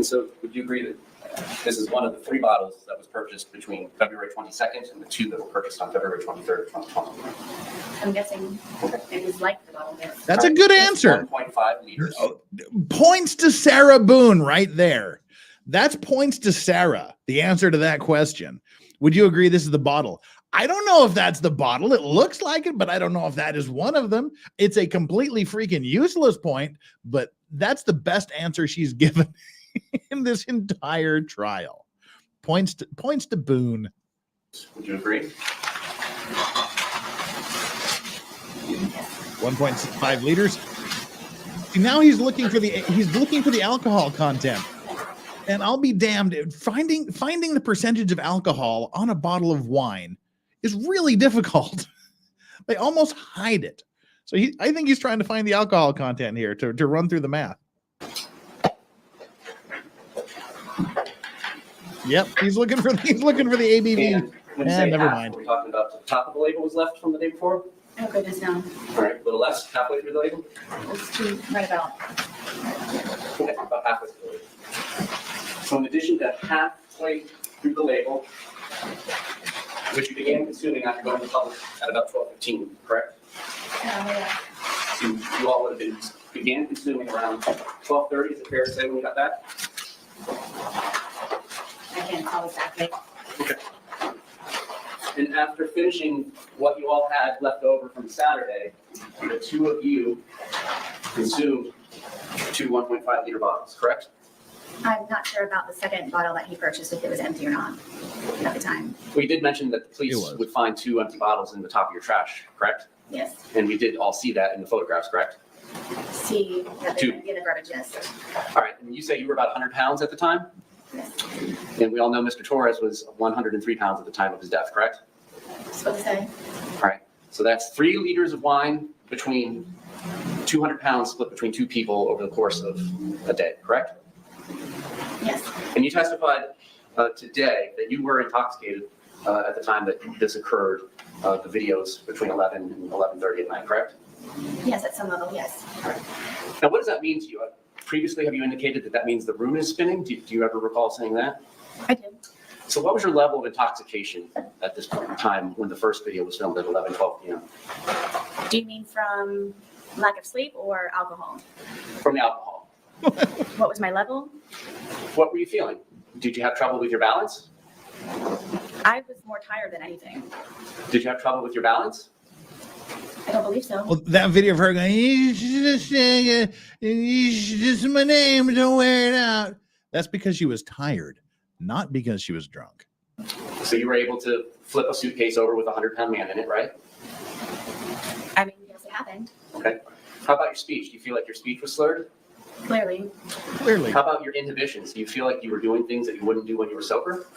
And so would you agree that this is one of the 3 bottles that was purchased between February 22nd and the 2 that were purchased on February 23rd, 2020? I'm guessing it was like the bottle. Yes. That's a good answer. 1.5 liters. Points to Sarah Boone right there. That's points to Sarah, the answer to that question. Would you agree this is the bottle? I don't know if that's the bottle. It looks like it, but I don't know if that is one of them. It's a completely freaking useless point, but that's the best answer she's given in this entire trial. Points to Boone. Would you agree? 1.5 liters. See, now he's looking for the alcohol content. And I'll be damned, finding the percentage of alcohol on a bottle of wine is really difficult. They almost hide it. So I think he's trying to find the alcohol content here to run through the math. Yep, he's looking for the ABV. And when you say never half, mind. we're talking about the top of the label was left from the day before? Oh goodness, no. All right, a little less, halfway through the label? It's too right about. Okay, about halfway through the label. So in addition to halfway through the label, which you began consuming after going to public at about 12:15, correct? Yeah. So you all would have began consuming around 12:30, is it fair to say when you got back? I can't tell exactly. Okay. And after finishing what you all had left over from Saturday, the 2 of you consumed 2 1.5 liter bottles, correct? I'm not sure about the second bottle that he purchased, if it was empty or not at the time. We did mention that the It police was. would find 2 empty bottles in the top of your trash, correct? Yes. And we did all see that in the photographs, correct? See that Two. they didn't get a garbage list. All right, and you say you were about 100 pounds at the time? Yes. And we all know Mr. Torres was 103 pounds at the time of his death, correct? Supposed to say. All right, so that's 3 liters of wine between 200 pounds split between 2 people over the course of a day, correct? Yes. And you testified today that you were intoxicated at the time that this occurred, the videos between 11 and 11:30 at night, correct? Yes, at some level, yes. Now, what does that mean to you? Previously, have you indicated that that means the room is spinning? Do you ever recall saying that? I did. So what was your level of intoxication at this point in time when the first video was filmed at 11:12 p.m.? Do you mean from lack of sleep or alcohol? From the alcohol. What was my level? What were you feeling? Did you have trouble with your balance? I was more tired than anything. Did you have trouble with your balance? I don't believe so. Well, that video of her going, "You should just say, you should just my name, don't wear it out." That's because she was tired, not because she was drunk. So you were able to flip a suitcase over with a 100-pound man in it, right? I mean, yes, it happened. Okay. How about your speech? Do you feel like your speech was slurred? Clearly, Clearly. How about your inhibitions? Do you feel like you were doing things that you wouldn't do when you were sober?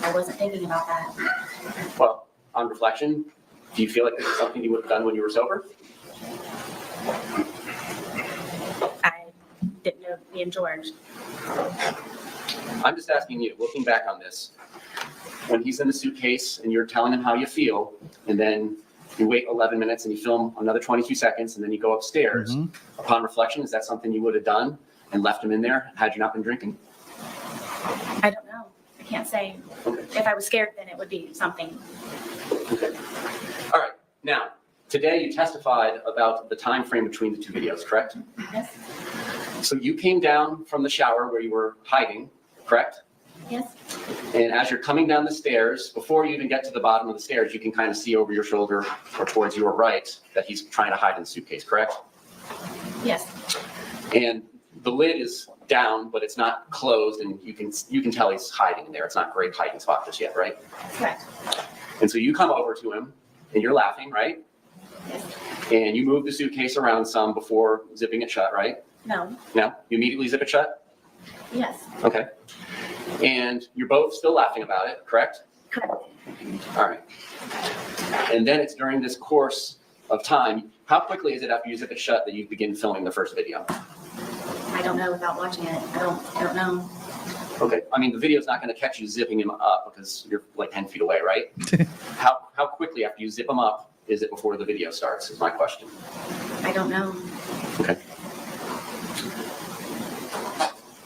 I wasn't thinking about that. Well, on reflection, do you feel like this is something you would have done when you were sober? I didn't know me and George. I'm just asking you, looking back on this, when he's in the suitcase and you're telling him how you feel, and then you wait 11 minutes and you film another 22 seconds, and then you go upstairs. Mhm. Upon reflection, is that something you would have done and left him in there had you not been drinking? I don't know. I can't say. Okay. If I was scared, then it would be something. Okay. All right. Now, today you testified about the time frame between the 2 videos, correct? Yes. So you came down from the shower where you were hiding, correct? Yes. And as you're coming down the stairs, before you even get to the bottom of the stairs, you can kind of see over your shoulder or towards your right that he's trying to hide in the suitcase, correct? Yes. And the lid is down, but it's not closed, and you can tell he's hiding in there. It's not a great hiding spot just yet, right? Correct. And so you come over to him, and you're laughing, right? Yes. And you move the suitcase around some before zipping it shut, right? No. No? You immediately zip it shut? Yes. Okay. And you're both still laughing about it, correct? Correct. All right. And then it's during this course of time, how quickly is it after you zip it shut that you begin filming the first video? I don't know without watching it. I don't know. Okay. I mean, the video's not going to catch you zipping him up because you're like 10 feet away, right? How quickly after you zip him up is it before the video starts, is my question. I don't know. Okay.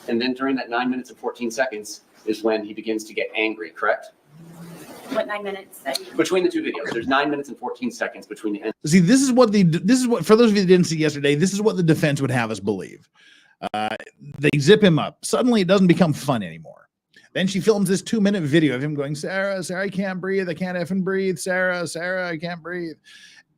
And then during that 9 minutes and 14 seconds is when he begins to get angry, correct? What 9 minutes? Between the two videos, there's 9 minutes and 14 seconds between the end. See, this is what for those of you that didn't see yesterday, this is what the defense would have us believe. They zip him up. Suddenly it doesn't become fun anymore. Then she films this 2-minute video of him going, Sarah, I can't breathe. I can't effing breathe. Sarah, I can't breathe.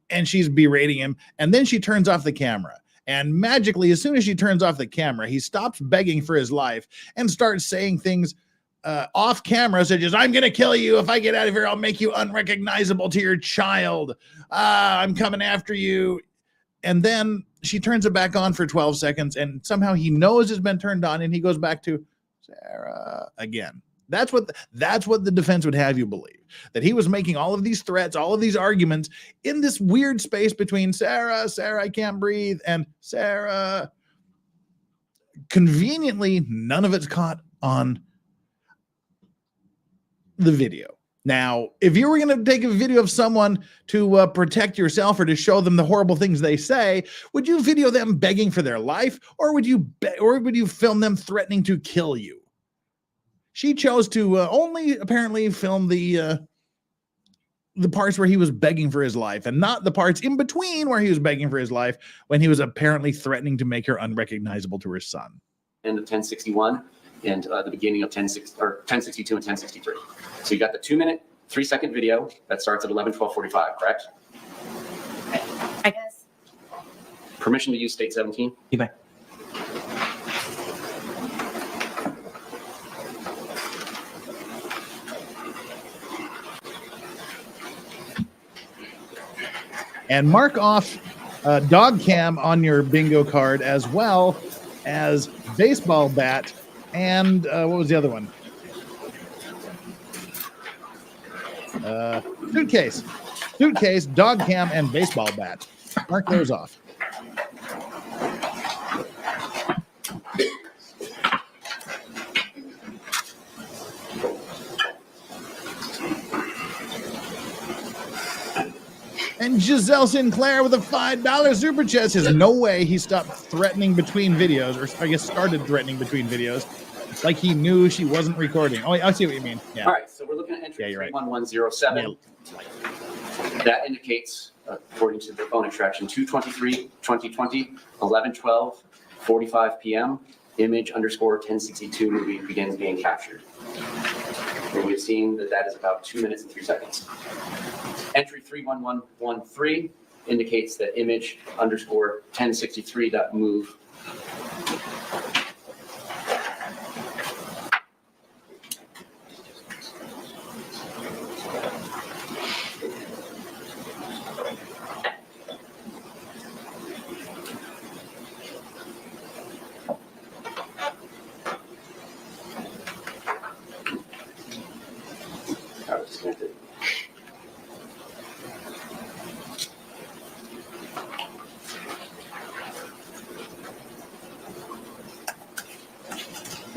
And she's berating him. And then she turns off the camera. And magically, as soon as she turns off the camera, he stops begging for his life and starts saying things off camera, such as, I'm going to kill you. If I get out of here, I'll make you unrecognizable to your child. I'm coming after you. And then she turns it back on for 12 seconds, and somehow he knows it's been turned on, and he goes back to Sarah again. That's what the defense would have you believe, that he was making all of these threats, all of these arguments in this weird space between Sarah, I can't breathe, and Sarah. Conveniently, none of it's caught on the video. Now, if you were going to take a video of someone to protect yourself or to show them the horrible things they say, would you video them begging for their life, or would you film them threatening to kill you? She chose to only apparently film the parts where he was begging for his life, and not the parts in between where he was begging for his life when he was apparently threatening to make her unrecognizable to her son. End of 1061 and the beginning of 1062 and 1063. So you got the 2-minute, 3-second video that starts at 11:12:45, correct? I guess. Permission to use state 17? You may. And mark off dog cam on your bingo card, as well as baseball bat and what was the other one? Suitcase, dog cam, and baseball bat. Mark those off. And Giselle Sinclair with a $5 super chat says, no way he stopped threatening between videos, or I guess started threatening between videos, like he knew she wasn't recording. Oh, I see what you mean. Yeah. All right, so we're looking at entry you're right. 31107. Yeah. That indicates, according to the phone extraction, 2/23/2020, 11:12:45 p.m. Image underscore 1062 movie begins being captured. And we've seen that is about 2 minutes and 3 seconds. Entry 31113 indicates that image underscore 1063.move.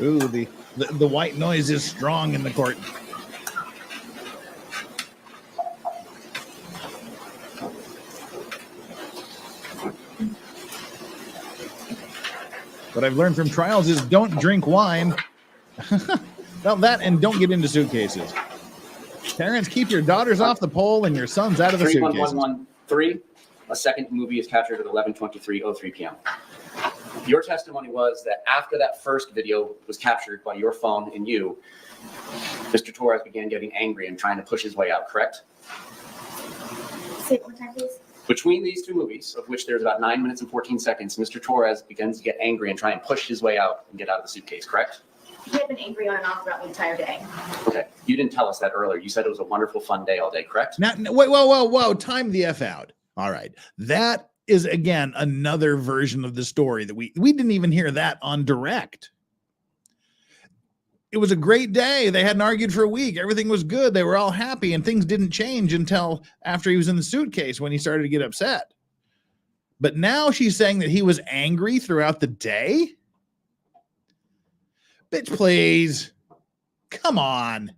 Ooh, the white noise is strong in the court. What I've learned from trials is don't drink wine. Well, that, and don't get into suitcases. Parents, keep your daughters off the pole and your sons out of the suitcases. 31113, a second movie is captured at 11:23:03 p.m. Your testimony was that after that first video was captured by your phone and you, Mr. Torres began getting angry and trying to push his way out, correct? Say it one time, please. Between these two movies, of which there's about 9 minutes and 14 seconds, Mr. Torres begins to get angry and try and push his way out and get out of the suitcase, correct? He had been angry on and off throughout the entire day. Okay. You didn't tell us that earlier. You said it was a wonderful, fun day all day, correct? Now, wait, whoa. Time the F out. All right. That is, again, another version of the story that we didn't even hear that on direct. It was a great day. They hadn't argued for a week. Everything was good. They were all happy, and things didn't change until after he was in the suitcase when he started to get upset. But now she's saying that he was angry throughout the day? Bitch, please. Come on.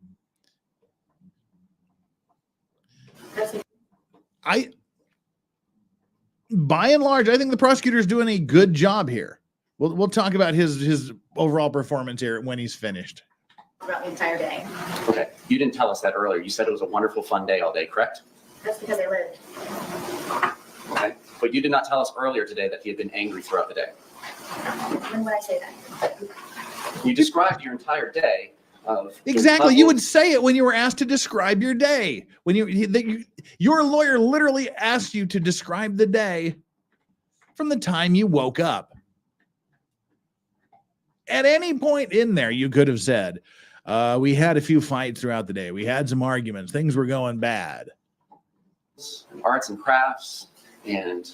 By and large, I think the prosecutor is doing a good job here. We'll talk about his overall performance here when he's finished. throughout the entire day. Okay, you didn't tell us that earlier. You said it was a wonderful, fun day all day, correct? That's because I lived. Okay, but you did not tell us earlier today that he had been angry throughout the day. When would I say that? You described your entire day of Exactly. You would say it when you were asked to describe your day. When your lawyer literally asked you to describe the day from the time you woke up. At any point in there, you could have said, we had a few fights throughout the day. We had some arguments. Things were going bad. arts and crafts and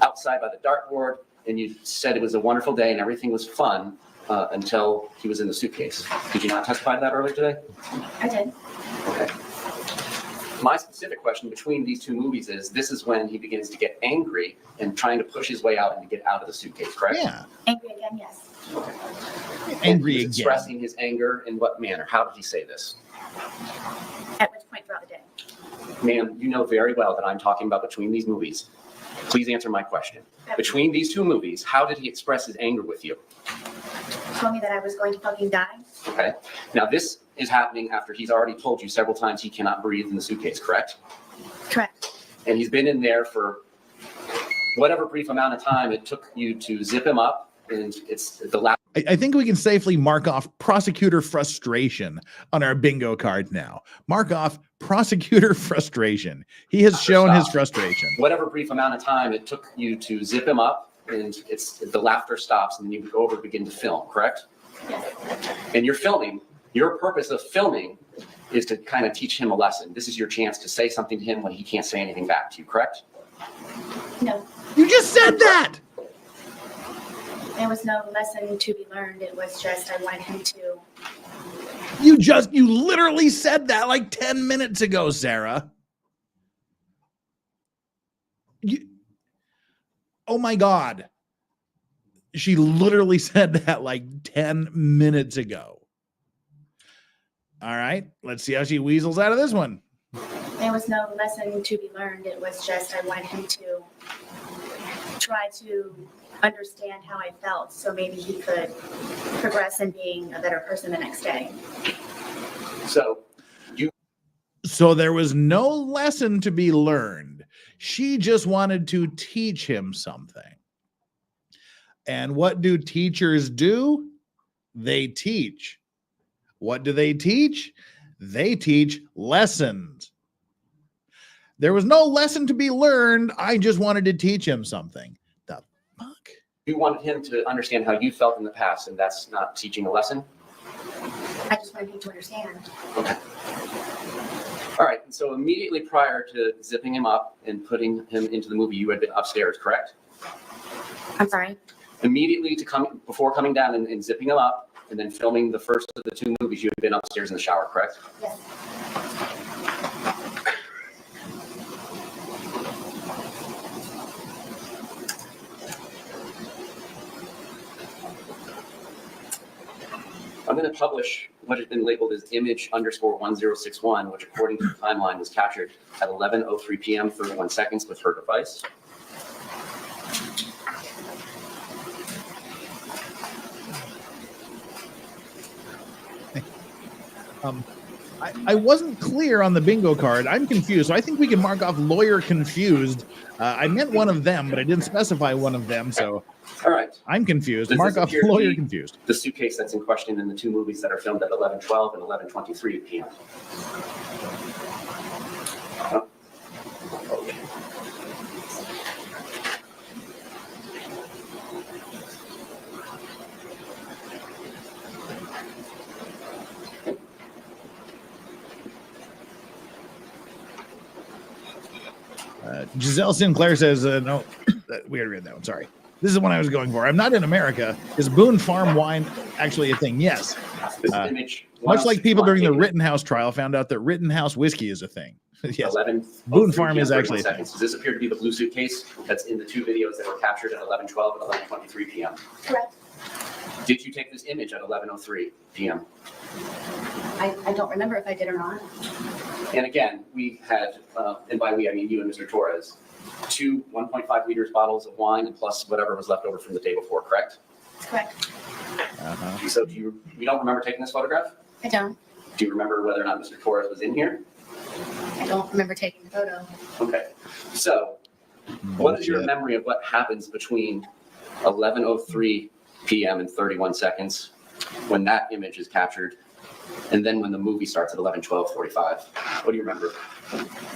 outside by the dartboard, and you said it was a wonderful day and everything was fun until he was in the suitcase. Did you not testify to that earlier today? I did. Okay. My specific question between these two movies is, this is when he begins to get angry and trying to push his way out and to get out of the suitcase, correct? Yeah. Angry again, yes. Angry He again. was expressing his anger in what manner? How did he say this? At which point throughout the day? Ma'am, you know very well that I'm talking about between these movies. Please answer my question. Between these two movies, how did he express his anger with you? He told me that I was going to fucking die. Okay. Now this is happening after he's already told you several times he cannot breathe in the suitcase, correct? Correct. And he's been in there for whatever brief amount of time it took you to zip him up, and it's the last. I think we can safely mark off prosecutor frustration on our bingo card now. Mark off prosecutor frustration. He has shown his frustration. Whatever brief amount of time it took you to zip him up, and it's the laughter stops, and then you go over and begin to film, correct? Yes. And you're filming. Your purpose of filming is to kind of teach him a lesson. This is your chance to say something to him when he can't say anything back to you, correct? No. You just said that. There was no lesson to be learned. It was just I wanted him to. You literally said that like 10 minutes ago, Sarah. Oh my God. She literally said that like 10 minutes ago. All right, let's see how she weasels out of this one. There was no lesson to be learned. It was just I wanted him to try to understand how I felt, so maybe he could progress in being a better person the next day. So there was no lesson to be learned. She just wanted to teach him something. And what do teachers do? They teach. What do they teach? They teach lessons. There was no lesson to be learned. I just wanted to teach him something. The fuck? You wanted him to understand how you felt in the past, and that's not teaching a lesson? I just wanted him to understand. Okay. All right, and so immediately prior to zipping him up and putting him into the movie, you had been upstairs, correct? I'm sorry. Immediately before coming down and zipping him up and then filming the first of the two movies, you had been upstairs in the shower, correct? Yes. I'm going to publish what has been labeled as image_1061, which according to the timeline was captured at 11:03 p.m. 31 seconds with her device. I wasn't clear on the bingo card. I'm confused. So I think we can mark off lawyer confused. I meant one of them, but I didn't specify one of them. So All right. I'm confused. Does Mark this off appear to lawyer be confused. The suitcase that's in question in the two movies that are filmed at 11:12 and 11:23 p.m. Oh. Okay. Giselle Sinclair says, no, we already read that one. Sorry. This is the one I was going for. I'm not in America. Is Boone Farm wine actually a thing? Yes. This image, Much like people during the taken at Rittenhouse trial found out that Rittenhouse whiskey is a thing. Yes. 11:03 Boone Farm is p.m. actually a thing. seconds. Does this appear to be the blue suitcase that's in the two videos that were captured at 11:12 and 11:23 p.m.? Correct. Did you take this image at 11:03 p.m.? I don't remember if I did or not. And again, we had, and by we I mean you and Mr. Torres, two 1.5 liters bottles of wine and plus whatever was left over from the day before, correct? That's correct. So you don't remember taking this photograph? I don't. Do you remember whether or not Mr. Torres was in here? I don't remember taking the photo. Okay. So what is your memory of what happens between 11:03 p.m. and 31 seconds when that image is captured, and then when the movie starts at 11:12:45? What do you remember?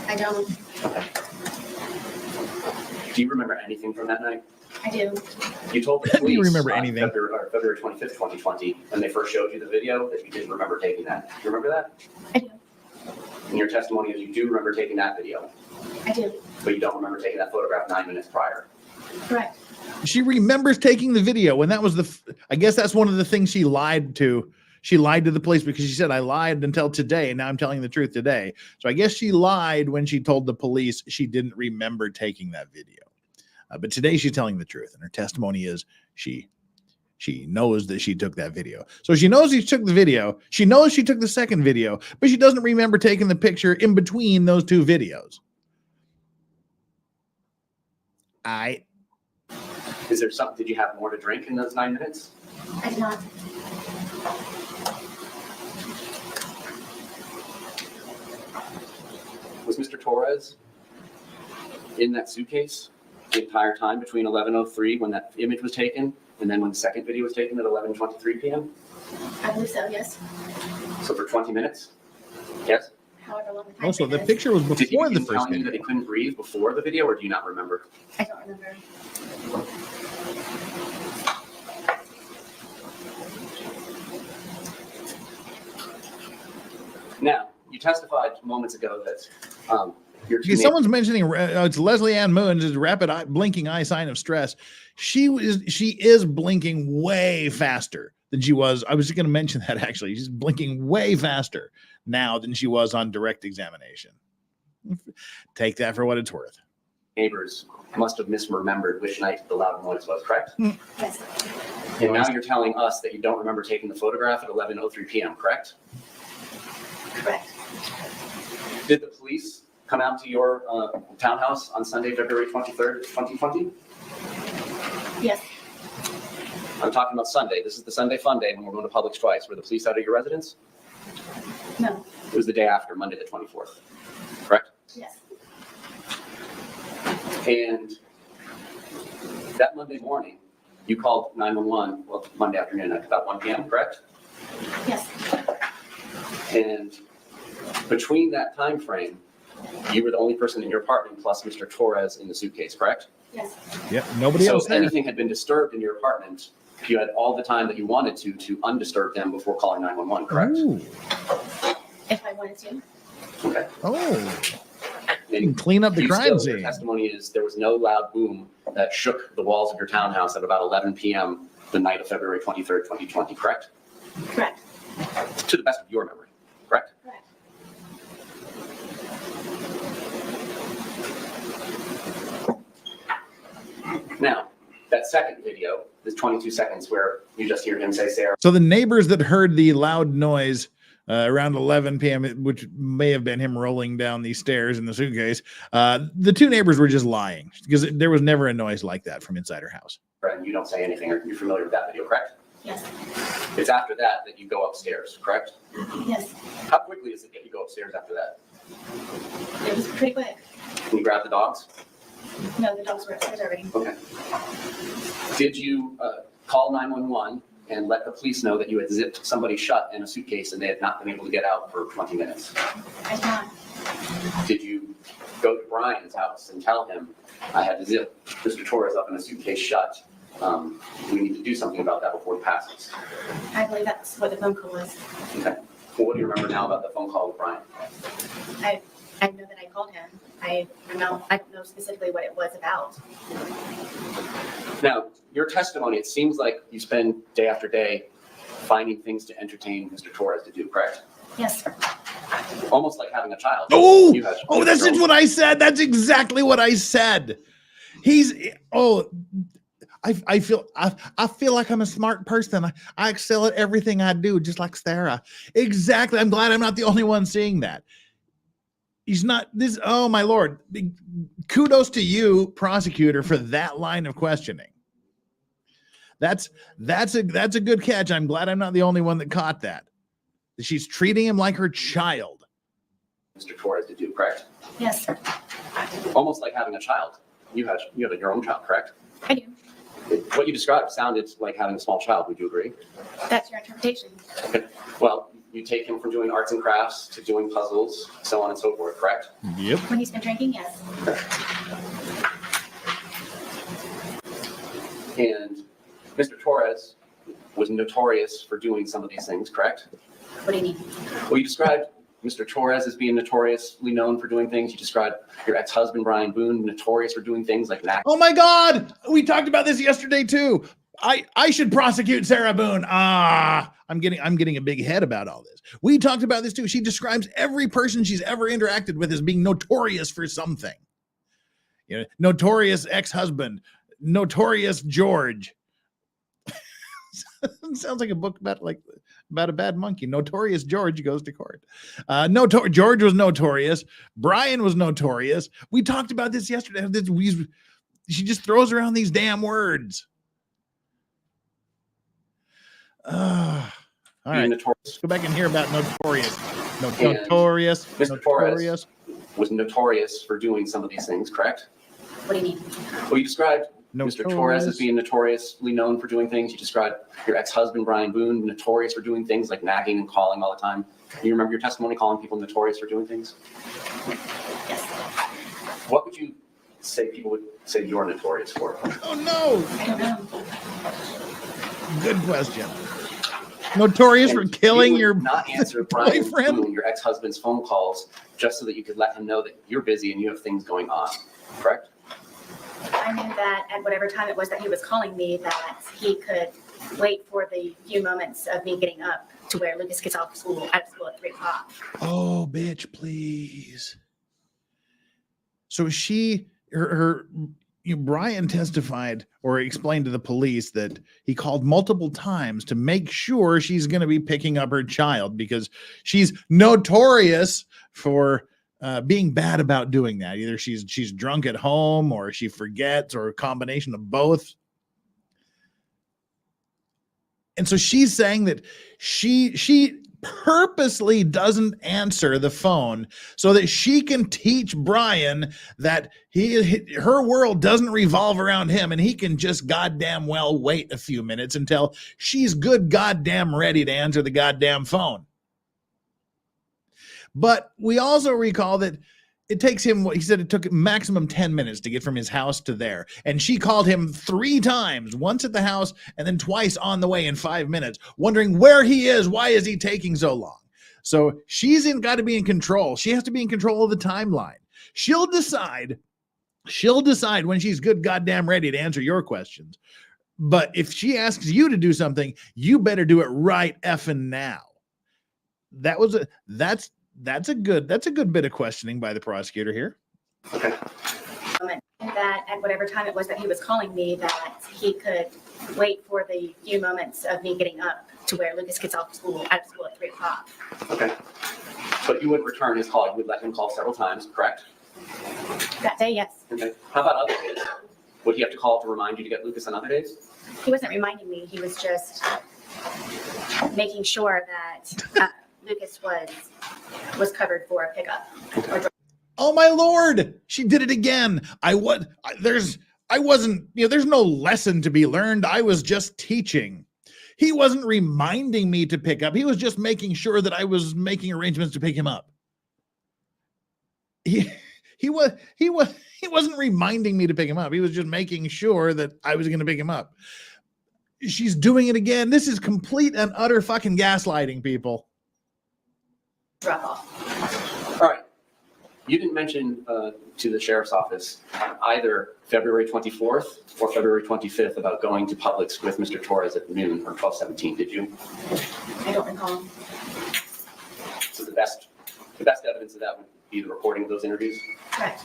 I don't. Okay. Do you remember anything from that night? I do. You told the Do police you remember on anything? February 25th, 2020, when they first showed you the video, that you didn't remember taking that. Do you remember that? I do. And your testimony is you do remember taking that video, I do. but you don't remember taking that photograph 9 minutes prior. Correct. She remembers taking the video, and that was I guess that's one of the things she lied to. She lied to the police because she said, I lied until today, and now I'm telling the truth today. So I guess she lied when she told the police she didn't remember taking that video. But today she's telling the truth, and her testimony is she knows that she took that video. So she knows she took the video. She knows she took the second video, but she doesn't remember taking the picture in between those two videos. Is there something, did you have more to drink in those 9 minutes? I did not. Was Mr. Torres in that suitcase the entire time between 11:03 when that image was taken and then when the second video was taken at 11:23 p.m.? I believe so, yes. So for 20 minutes? Yes? However long the time Also, frame the is. picture was Did he before the begin first telling you video. that he couldn't breathe before the video, or do you not remember? I don't remember. Now, you testified moments ago that your two Okay, someone's mentioning it's Leslie Ann Moon's rapid blinking eye sign of stress. She is blinking way faster than she was. I was just going to mention that actually. She's blinking way faster now than she was on direct examination. Take that for what it's worth. neighbors must have misremembered which night the loud noise was, correct? Yes. And now you're telling us that you don't remember taking the photograph at 11:03 p.m., correct? Correct. Did the police come out to your townhouse on Sunday, February 23rd, 2020? Yes. I'm talking about Sunday. This is the Sunday fun day when we're going to Publix twice. Were the police out at your residence? No. It was the day after, Monday the 24th, correct? Yes. And that Monday morning, you called 911, well, Monday afternoon at about 1 p.m., correct? Yes. And between that time frame, you were the only person in your apartment plus Mr. Torres in the suitcase, correct? Yes. Yep, nobody So else if there. anything had been disturbed in your apartment, you had all the time that you wanted to undisturb them before calling 911, correct? Ooh. If I wanted to. Okay. Oh, you And can clean up the you crime your scene. testimony is there was no loud boom that shook the walls of your townhouse at about 11 p.m. the night of February 23rd, 2020, correct? Correct. To the best of your memory, correct? Correct. Now, that second video, this 22 seconds where you just hear him say, Sarah, So the neighbors that heard the loud noise around 11 p.m., which may have been him rolling down these stairs in the suitcase, the two neighbors were just lying because there was never a noise like that from inside her house. and you don't say anything, or you're familiar with that video, correct? Yes. It's after that that you go upstairs, correct? Yes. How quickly is it that you go upstairs after that? It was pretty quick. Can you grab the dogs? No, the dogs were upstairs already. Okay. Did you call 911 and let the police know that you had zipped somebody shut in a suitcase and they had not been able to get out for 20 minutes? I did not. Did you go to Brian's house and tell him, I had to zip Mr. Torres up in a suitcase shut? We need to do something about that before he passes. I believe that's what the phone call was. Okay. Well, what do you remember now about the phone call with Brian? I know that I called him. I don't know specifically what it was about. Now, your testimony, it seems like you spend day after day finding things to entertain Mr. Torres to do, correct? Yes. Almost like having a child. Oh, You have- that's just what I said. That's exactly what I said. I feel like I'm a smart person. I excel at everything I do, just like Sarah. Exactly. I'm glad I'm not the only one seeing that. He's not this. Oh my Lord. Kudos to you, prosecutor, for that line of questioning. That's a good catch. I'm glad I'm not the only one that caught that. She's treating him like her child. Mr. Torres did do, correct? Yes, Almost like having a child. You have your own child, correct? I do. What you described sounded like having a small child. Would you agree? That's your interpretation. Okay. Well, you take him from doing arts and crafts to doing puzzles, so on and so forth, correct? Yep. When he's been drinking, yes. And Mr. Torres was notorious for doing some of these things, correct? What do you mean? Well, you described Mr. Torres as being notoriously known for doing things. You described your ex-husband, Brian Boone, notorious for doing things like that. Oh my God. We talked about this yesterday too. I should prosecute Sarah Boone. I'm getting a big head about all this. We talked about this too. She describes every person she's ever interacted with as being notorious for something. You know, notorious ex-husband, notorious George. Sounds like a book about a bad monkey. Notorious George goes to court. George was notorious. Brian was notorious. We talked about this yesterday. She just throws around these damn words. All right. Let's go back and hear about notorious. Notorious. Mr. Torres was notorious for doing some of these things, correct? What do you mean? Well, you described Mr. Torres as being notoriously known for doing things. You described your ex-husband, Brian Boone, notorious for doing things like nagging and calling all the time. You remember your testimony calling people notorious for doing things? Yes. What would you say people would say you're notorious for? Oh, no. I don't know. Good question. Notorious for killing your not answer Brian boyfriend? Boone, your ex-husband's phone calls, just so that you could let him know that you're busy and you have things going on, correct? I knew that at whatever time it was that he was calling me, that he could wait for the few moments of me getting up to where Lucas gets out of school at 3 o'clock. Oh, bitch, please. So Brian testified or explained to the police that he called multiple times to make sure she's going to be picking up her child because she's notorious for being bad about doing that. Either she's drunk at home or she forgets or a combination of both. And so she's saying that she purposely doesn't answer the phone so that she can teach Brian that her world doesn't revolve around him and he can just goddamn well wait a few minutes until she's good goddamn ready to answer the goddamn phone. But we also recall that it takes him, he said it took maximum 10 minutes to get from his house to there. And she called him 3 times, once at the house and then twice on the way in 5 minutes, wondering where he is. Why is he taking so long? So she's got to be in control. She has to be in control of the timeline. She'll decide when she's good goddamn ready to answer your questions. But if she asks you to do something, you better do it right effing now. That's a good bit of questioning by the prosecutor here. Okay. That at whatever time it was that he was calling me, that he could wait for the few moments of me getting up to where Lucas gets out of school at 3 o'clock. Okay. But you would return his call. You would let him call several times, correct? That day, yes. Okay. How about other days? Would he have to call to remind you to get Lucas on other days? He wasn't reminding me. He was just making sure that Lucas was covered for a pickup. Oh my Lord, she did it again. There's no lesson to be learned. I was just teaching. He wasn't reminding me to pick up. He was just making sure that I was making arrangements to pick him up. He wasn't reminding me to pick him up. He was just making sure that I was going to pick him up. She's doing it again. This is complete and utter fucking gaslighting, people. Drop off. All right. You didn't mention to the sheriff's office either February 24th or February 25th about going to Publix with Mr. Torres at noon or 12:17, did you? I don't recall. So the best evidence of that would be the recording of those interviews? Correct.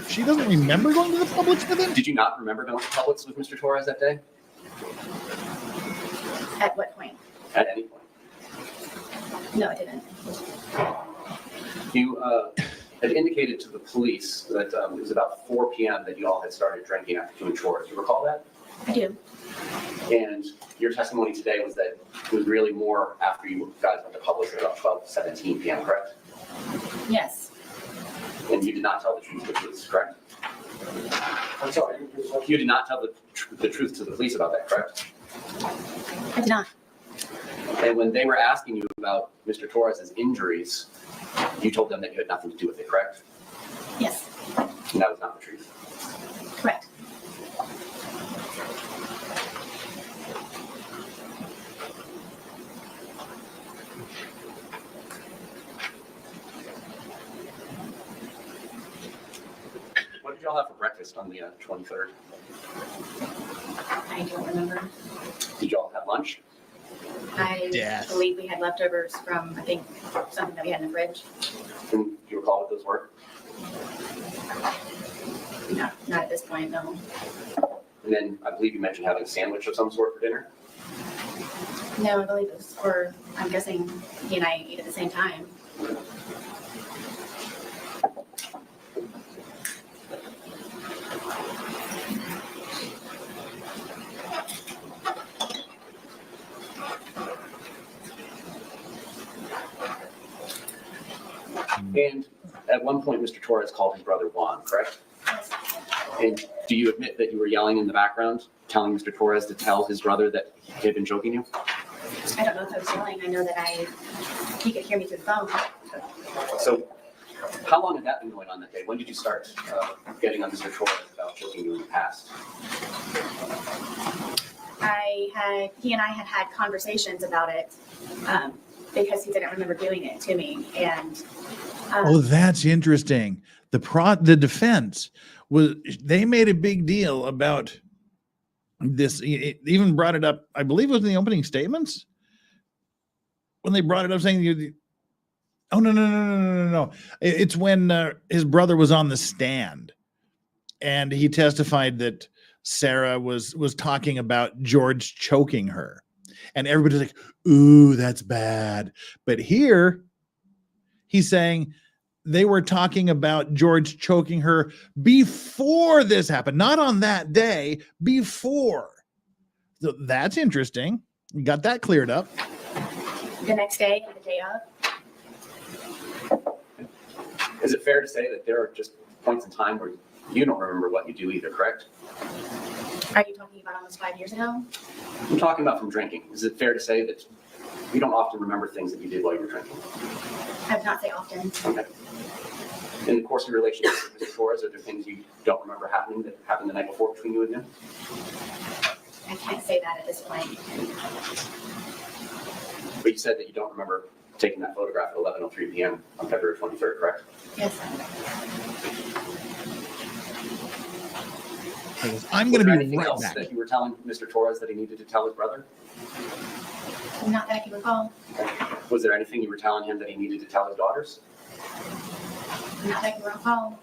She doesn't remember going to the Publix with him? Did you not remember going to Publix with Mr. Torres that day? At what point? At any point? No, I didn't. had indicated to the police that it was about 4 p.m. that you all had started drinking after doing chores. Do you recall that? I do. And your testimony today was that it was really more after you guys went to Publix at about 12:17 p.m., correct? Yes. And you did not tell the truth to the police, correct? I'm sorry. You did not tell the truth to the police about that, correct? I did not. And when they were asking you about Mr. Torres's injuries, you told them that you had nothing to do with it, correct? Yes. And that was not the truth. Correct. What did y'all have for breakfast on the 23rd? I don't remember. Did y'all have lunch? I Yes. believe we had leftovers from, I think, something that we had in the fridge. And do you recall what those were? Not at this point, no. And then I believe you mentioned having a sandwich of some sort for dinner. No, I believe it was for, I'm guessing he and I ate at the same time. And at one point, Mr. Torres called his brother Juan, correct? Yes. And do you admit that you were yelling in the background, telling Mr. Torres to tell his brother that he had been choking you? I don't know if I was yelling. I know that he could hear me through the phone. So how long had that been going on that day? When did you start getting on Mr. Torres about choking you in the past? He and I had had conversations about it because he didn't remember doing it to me. And Oh, that's interesting. The defense was, they made a big deal about this. It even brought it up, I believe it was in the opening statements when they brought it up saying, oh, no. It's when his brother was on the stand and he testified that Sarah was talking about George choking her. And everybody's like, ooh, that's bad. But here he's saying they were talking about George choking her before this happened, not on that day, before. So that's interesting. You got that cleared up. the next day and the day of. Is it fair to say that there are just points in time where you don't remember what you do either, correct? Are you talking about almost 5 years ago? I'm talking about from drinking. Is it fair to say that you don't often remember things that you did while you were drinking? I would not say often. Okay. In the course of your relationship with Mr. Torres, are there things you don't remember happening that happened the night before between you and him? I can't say that at this point. But you said that you don't remember taking that photograph at 11:03 p.m. on February 23rd, correct? Yes. I'm Was going there to be anything right else back. that you were telling Mr. Torres that he needed to tell his brother? Not that I can recall. Was there anything you were telling him that he needed to tell his daughters? Not that I can recall.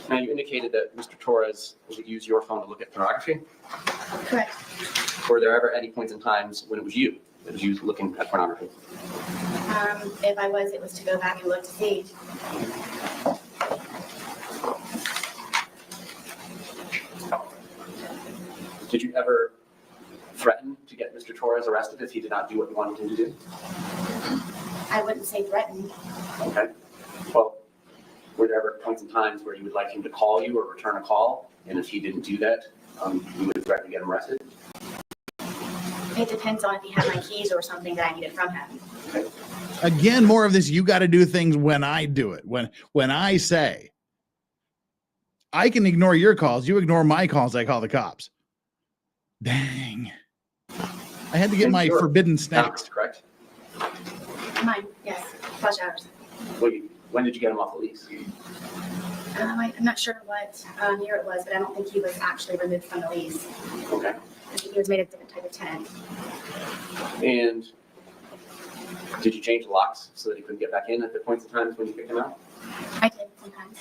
Now, you indicated that Mr. Torres would use your phone to look at pornography. Correct. Were there ever any points in times when it was you that was you looking at pornography? If I was, it was to go back and look to see. Did you ever threaten to get Mr. Torres arrested if he did not do what you wanted him to do? I wouldn't say threatened. Okay. Well, were there ever points in times where you would like him to call you or return a call? And if he didn't do that, you would threaten to get him arrested? It depends on if he had my keys or something that I needed from him. Okay. Again, more of this, you got to do things when I do it. When I say, I can ignore your calls, you ignore my calls, I call the cops. Dang. I had to get And my your forbidden hours, snacks. correct? Mine, yes. Flush hours. When did you get him off the lease? I'm not sure what year it was, but I don't think he was actually removed from the lease. Okay. He was made a different type of tenant. And did you change the locks so that he couldn't get back in at the points of times when you kicked him out? I did sometimes.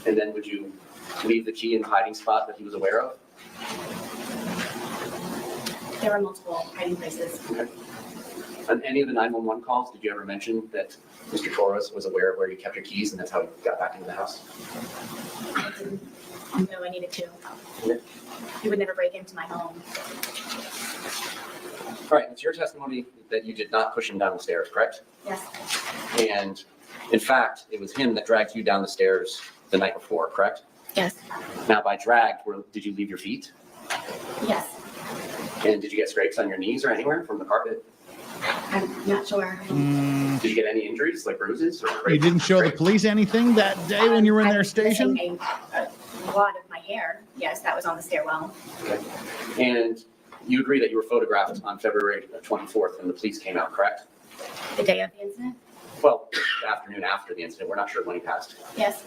And then would you leave the key in the hiding spot that he was aware of? There were multiple hiding places. Okay. On any of the 911 calls, did you ever mention that Mr. Torres was aware of where you kept your keys and that's how you got back into the house? I didn't know I needed to. Yeah. He would never break into my home. All right, it's your testimony that you did not push him down the stairs, correct? Yes. And in fact, it was him that dragged you down the stairs the night before, correct? Yes. Now, by dragged, did you leave your feet? Yes. And did you get scrapes on your knees or anywhere from the carpet? I'm not sure. Did you get any injuries, like bruises? Or You didn't show the police anything that day when you were in their station? A lot of my hair. Yes, that was on the stairwell. Okay. And you agree that you were photographed on February 24th when the police came out, correct? The day of the incident? Well, the afternoon after the incident. We're not sure when he passed. Yes.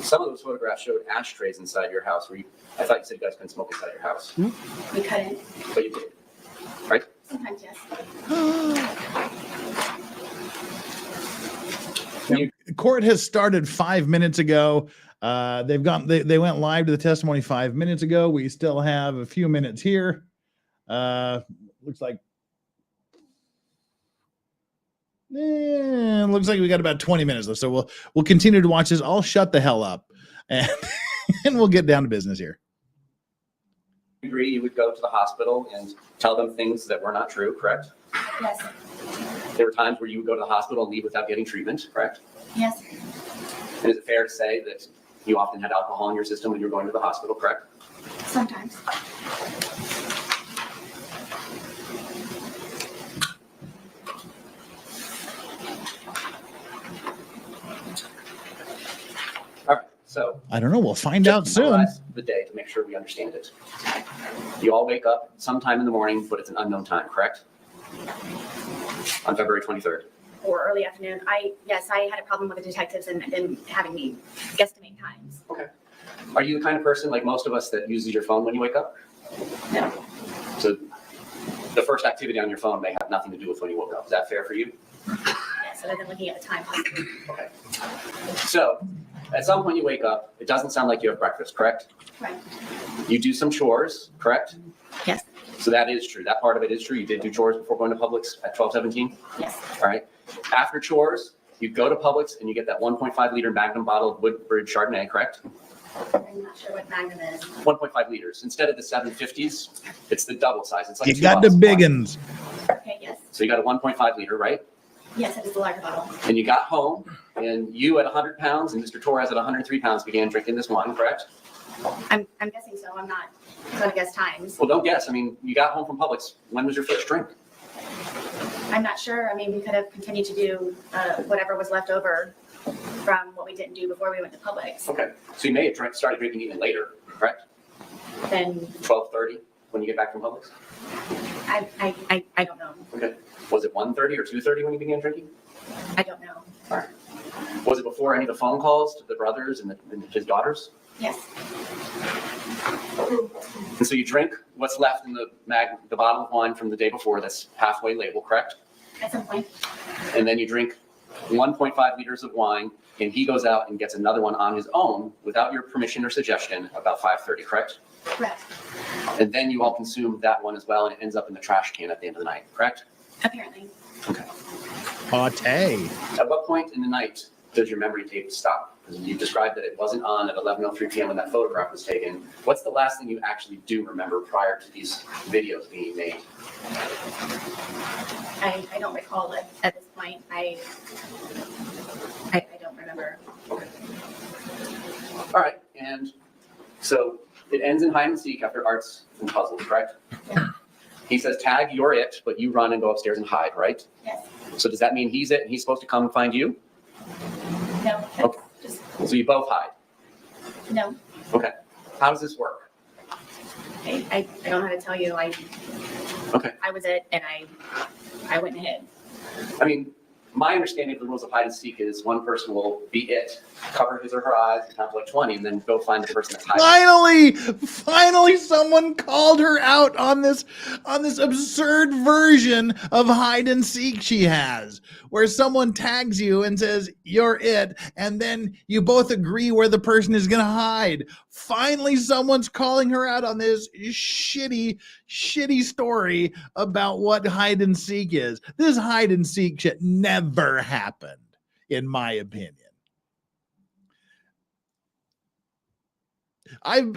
Some of those photographs showed ashtrays inside your house. I thought you said you guys couldn't smoke inside your house, We couldn't. but you did, right? Sometimes, yes. Court has started 5 minutes ago. They went live to the testimony 5 minutes ago. We still have a few minutes here. Looks like we got about 20 minutes left. So we'll continue to watch this. I'll shut the hell up and and we'll get down to business here. You agree you would go to the hospital and tell them things that were not true, correct? Yes. There were times where you would go to the hospital and leave without getting treatment, correct? Yes. And is it fair to say that you often had alcohol in your system when you were going to the hospital, correct? Sometimes. All right, so I don't know. We'll find out just soon. summarize the day to make sure we understand it. You all wake up sometime in the morning, but it's an unknown time, correct? On February 23rd. Or early afternoon. I had a problem with the detectives and having me guesstimate times. Okay. Are you the kind of person like most of us that uses your phone when you wake up? No. So the first activity on your phone may have nothing to do with when you woke up. Is that fair for you? Yes, other than looking at the time. Okay. So at some point you wake up, it doesn't sound like you have breakfast, correct? Right. You do some chores, correct? Yes. So that is true. That part of it is true. You did do chores before going to Publix at 12:17? Yes. All right. After chores, you go to Publix and you get that 1.5 liter Magnum bottle of Woodbridge Chardonnay, correct? I'm not sure what Magnum is. 1.5 liters. Instead of the 750s, it's the double size. It's like You 2 got the bottles of big wine. uns. Okay, yes. So you got a 1.5 liter, right? Yes, it is the larger bottle. And you got home and you at 100 pounds and Mr. Torres at 103 pounds began drinking this wine, correct? I'm guessing so. I'm not going to guess times. Well, don't guess. I mean, you got home from Publix. When was your first drink? I'm not sure. I mean, we could have continued to do whatever was left over from what we didn't do before we went to Publix. Okay. So you may have started drinking even later, correct? Then 12:30 when you get back from Publix? I don't know. Okay. Was it 1:30 or 2:30 when you began drinking? I don't know. All right. Was it before any of the phone calls to the brothers and his daughters? Yes. And so you drink what's left in the bottle of wine from the day before that's halfway label, correct? At some point. And then you drink 1.5 liters of wine, and he goes out and gets another one on his own without your permission or suggestion about 5:30, correct? Correct. And then you all consume that one as well, and it ends up in the trash can at the end of the night, correct? Apparently. Okay. Pate. At what point in the night does your memory tape stop? Because you described that it wasn't on at 11:03 p.m. when that photograph was taken. What's the last thing you actually do remember prior to these videos being made? I don't recall it at this point. I don't remember. Okay. All right, and so it ends in hide and seek after arts and puzzles, correct? Yeah. He says, tag, you're it, but you run and go upstairs and hide, right? Yes. So does that mean he's it and he's supposed to come and find you? No. That's Okay. just So you both hide. no. Okay. How does this work? I don't know how to tell you. Okay. I was it, and I went and hid. I mean, My understanding of the rules of hide and seek is one person will be it, cover his or her eyes, count to like 20, and then go find the person that's hiding. Finally, someone called her out on this absurd version of hide and seek she has, where someone tags you and says you're it, and then you both agree where the person is going to hide. Finally, someone's calling her out on this shitty story about what hide and seek is. This hide and seek shit never happened, in my opinion. I've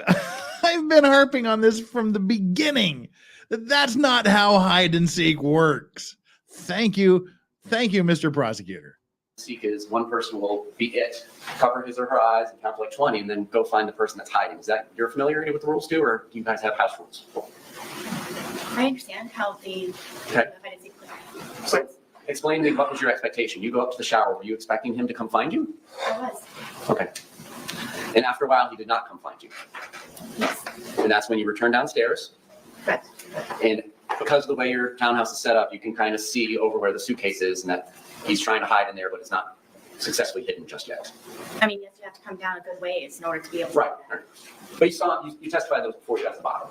been harping on this from the beginning. That's not how hide and seek works. Thank you, Mr. Prosecutor. Seek is one person will be it, cover his or her eyes, and count to like 20, and then go find the person that's hiding. Is that your familiarity with the rules too, or do you guys have house rules? I understand how the Okay. hide and seek works. So explain to me, what was your expectation? You go up to the shower. Were you expecting him to come find you? I was. Okay. And after a while, he did not come find you. Yes. And that's when you return downstairs. Correct. And because of the way your townhouse is set up, you can kind of see over where the suitcase is and that he's trying to hide in there, but it's not successfully hidden just yet. I mean, yes, you have to come down a good ways in order to be able to. Right. But you testified those before you got to the bottom.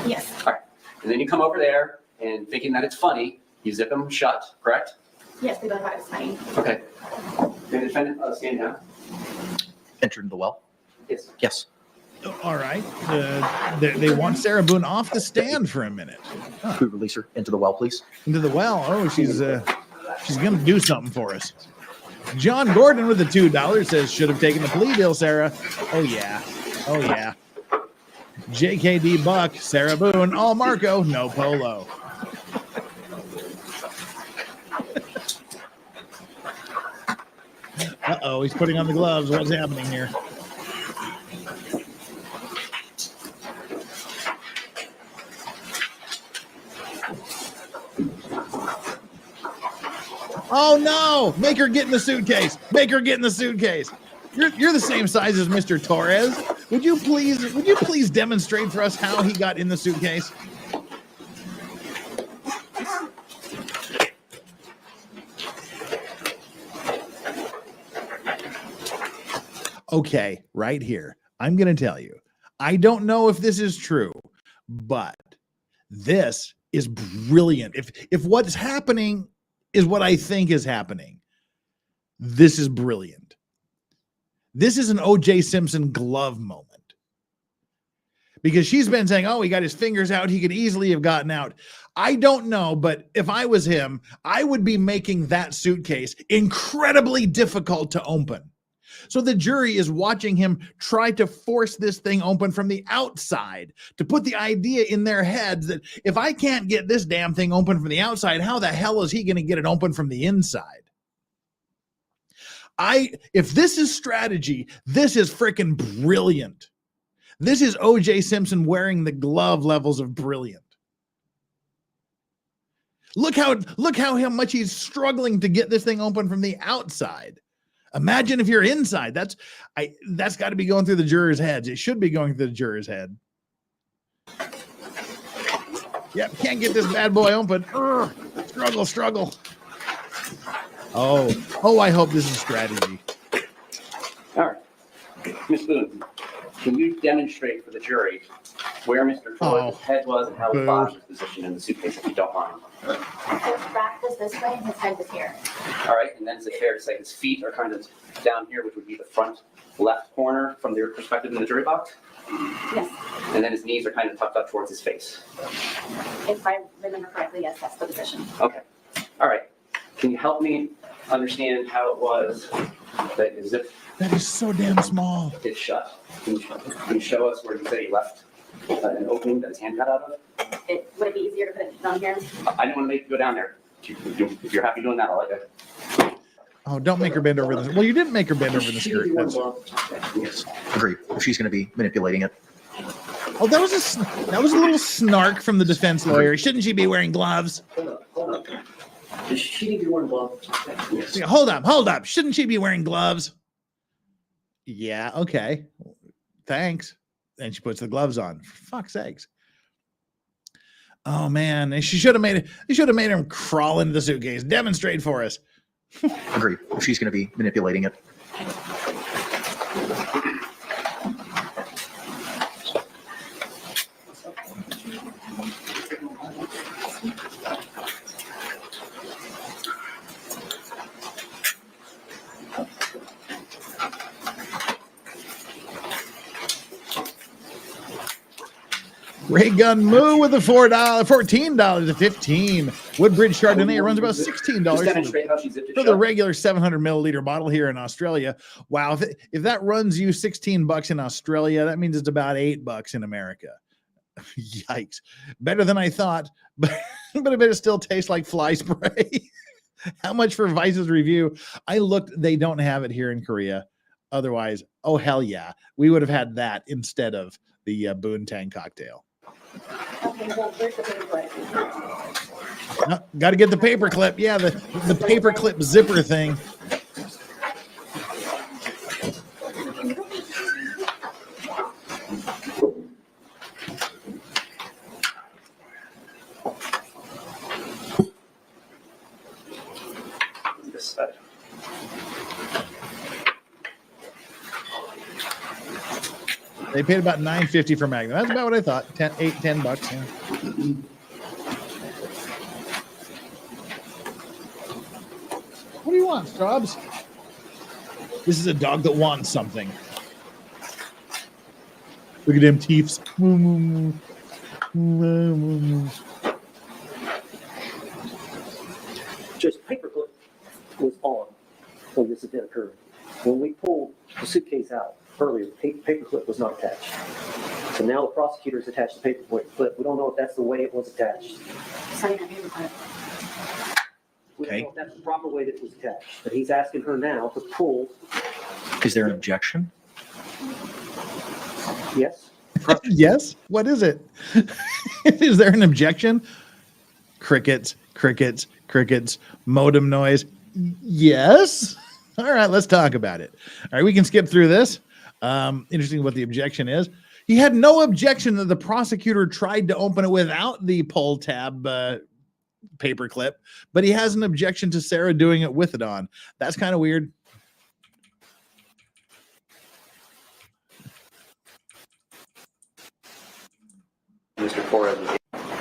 Yes. All right. And then you come over there and thinking that it's funny, you zip him shut, correct? Yes, we both thought it was funny. Okay. Can the defendant stand down? Entered the well? Yes. Yes. All right. They want Sarah Boone off the stand for a minute. Could we release her into the well, please? Into the well. Oh, she's going to do something for us. John Gordon with the $2 says, should have taken the plea deal, Sarah. Oh, yeah. Oh, yeah. JKD Buck, Sarah Boone, all Marco, no polo. Uh-oh, he's putting on the gloves. What's happening here? Oh no! Make her get in the suitcase. Make her get in the suitcase. You're the same size as Mr. Torres. Would you please demonstrate for us how he got in the suitcase? Okay, right here. I'm going to tell you. I don't know if this is true, but this is brilliant. If what's happening is what I think is happening, this is brilliant. This is an O.J. Simpson glove moment. Because she's been saying, oh, he got his fingers out. He could easily have gotten out. I don't know, but if I was him, I would be making that suitcase incredibly difficult to open. So the jury is watching him try to force this thing open from the outside, to put the idea in their heads that if I can't get this damn thing open from the outside, how the hell is he going to get it open from the inside? If this is strategy, this is freaking brilliant. This is O.J. Simpson wearing the glove levels of brilliant. Look how much he's struggling to get this thing open from the outside. Imagine if you're inside. That's got to be going through the jurors' heads. It should be going through the jurors' head. Yep, can't get this bad boy open. Urgh, struggle. Oh, I hope this is strategy. All right. Ms. Boone, can you demonstrate for the jury where Mr. Torres' head was and how his body was positioned in the suitcase, if you don't mind? His back was this way and his head was here. All right, and then is it fair to say his feet are kind of down here, which would be the front left corner from their perspective in the jury box? Yes. And then his knees are kind of tucked up towards his face. If I remember correctly, yes, that's the position. Okay. All right. Can you help me understand how it was that his zip That is so damn small. is shut? Can you show us where you said he left an opening that his hand got out of? Would it be easier to put it down here? I didn't want to make you go down there. If you're happy doing that, I'll let you. Oh, don't make her bend over the. Well, you didn't make her bend over the skirt. Yes. Agreed. If she's going to be manipulating it. Oh, that was a little snark from the defense lawyer. Shouldn't she be wearing gloves? Hold up. Does she need to be wearing gloves? Yes. Yeah, hold up. Shouldn't she be wearing gloves? Yeah, okay. Thanks. And she puts the gloves on. For fuck's sakes. Oh man, and she should have made it. They should have made him crawl into the suitcase. Demonstrate for us. Agreed. If she's going to be manipulating it. Ray Gun Moo with the $14 to 15. Woodbridge Chardonnay runs about $16 Just demonstrate how she zipped it for the shut. regular 700 milliliter bottle here in Australia. Wow, if that runs you $16 in Australia, that means it's about $8 in America. Yikes! Better than I thought, but I bet it still tastes like fly spray. How much for Vice's review? I looked; they don't have it here in Korea. Otherwise, oh hell yeah, we would have had that instead of the Boone Tang cocktail. Okay, well, where's the paper? Got to get the paper clip. Yeah, the paper clip zipper thing. This side. They paid about $9.50 for Magnum. That's about what I thought. $10. Yeah. What do you want, Straubs? This is a dog that wants something. Look at them teeths. Just paperclip was on when this event occurred. When we pulled the suitcase out earlier, the paperclip was not attached. So now the prosecutors attached the paperclip. We don't know if that's the way it was attached. Sorry, not paper. We don't know if that's the proper way that it was attached. But he's asking her now to pull. Is there an objection? Yes. Yes? What is it? Is there an objection? Crickets, crickets, crickets, modem noise. Yes. All right, let's talk about it. All right, we can skip through this. Interesting what the objection is. He had no objection that the prosecutor tried to open it without the pull tab paperclip, but he has an objection to Sarah doing it with it on. That's kind of weird. Mr. Torres,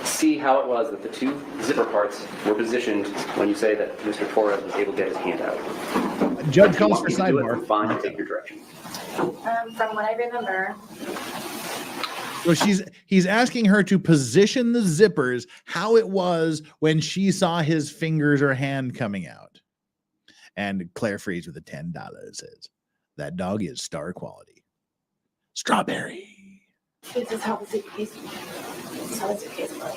see how it was that the two zipper parts were positioned when you say that Mr. Torres was able to get his hand out. Judge calls for If you want me to do it, sidebar. fine, I'll take your direction. From what I remember, So he's asking her to position the zippers how it was when she saw his fingers or hand coming out. And Claire Freeze with a $10 says, that dog is star quality. Strawberry. this is how the suitcase. This is how the suitcase was.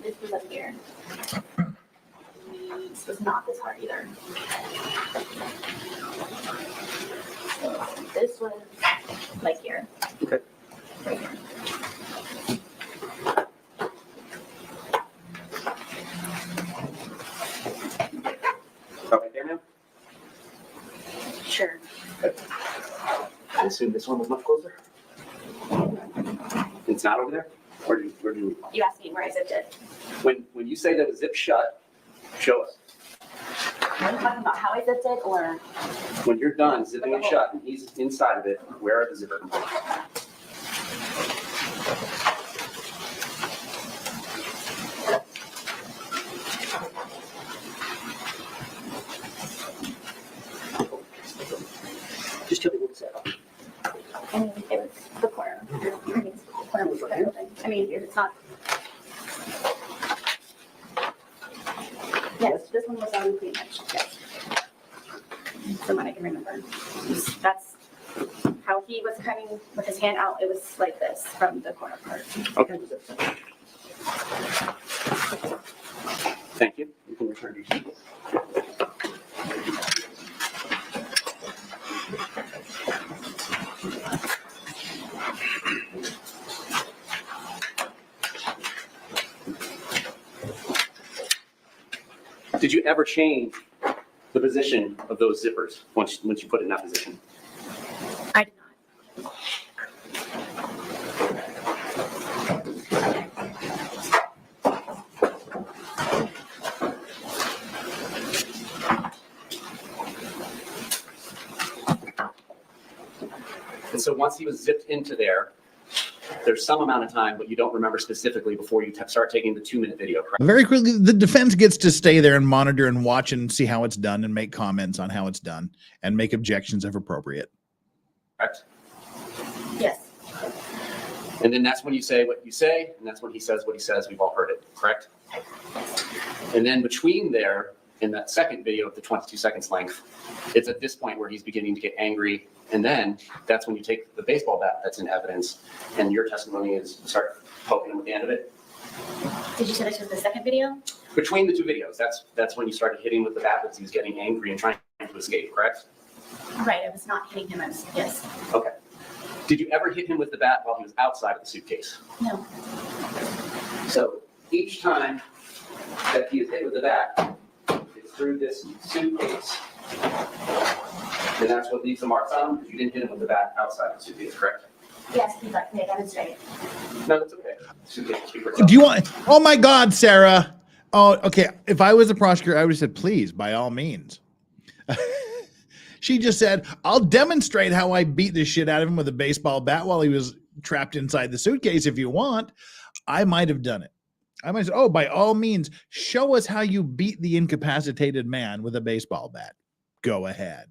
This was up here. This was not this hard either. This was like here. Okay. Right here. Right there now? Sure. I assume this one was much closer? It's not over there? Where do you? You asked me where I zipped it. When you say that it was zipped shut, show us. Are you talking about how I zipped it or? When you're done zipping it shut and he's inside of it, where are the zipper components? Just tell me what's that. I mean, it was the corner. I mean, it's the corner was the building. I mean, it's not. Yes, this one was on pretty much, yes. From what I can remember. That's how he was coming with his hand out. It was like this from the corner part. Okay. Thank you. You can return your seat. Did you ever change the position of those zippers once you put it in that position? so once he was zipped into there, there's some amount of time, but you don't remember specifically before you start taking the 2-minute video, correct? Very quickly, the defense gets to stay there and monitor and watch and see how it's done and make comments on how it's done and make objections if appropriate. Correct? Yes. And then that's when you say what you say, and that's when he says what he says. We've all heard it, correct? And then between there, in that second video of the 22 seconds length, it's at this point where he's beginning to get angry. And then that's when you take the baseball bat that's in evidence, and your testimony is you start poking him at the end of it. Did you say this was the second video? Between the 2 videos, that's when you started hitting with the bat because he was getting angry and trying to escape, correct? Right, I was not hitting him. Yes. Okay. Did you ever hit him with the bat while he was outside of the suitcase? No. So each time that he is hit with the bat, it's through this suitcase. And that's what leaves the marks on him, because you didn't hit him with the bat outside the suitcase, correct? Yes, please let me demonstrate. No, that's okay. Suitcase will speak for Do itself. you want? Oh my God, Sarah. Oh, okay. If I was a prosecutor, I would have said, please, by all means. She just said, I'll demonstrate how I beat the shit out of him with a baseball bat while he was trapped inside the suitcase if you want. I might have done it. I might say, oh, by all means, show us how you beat the incapacitated man with a baseball bat. Go ahead.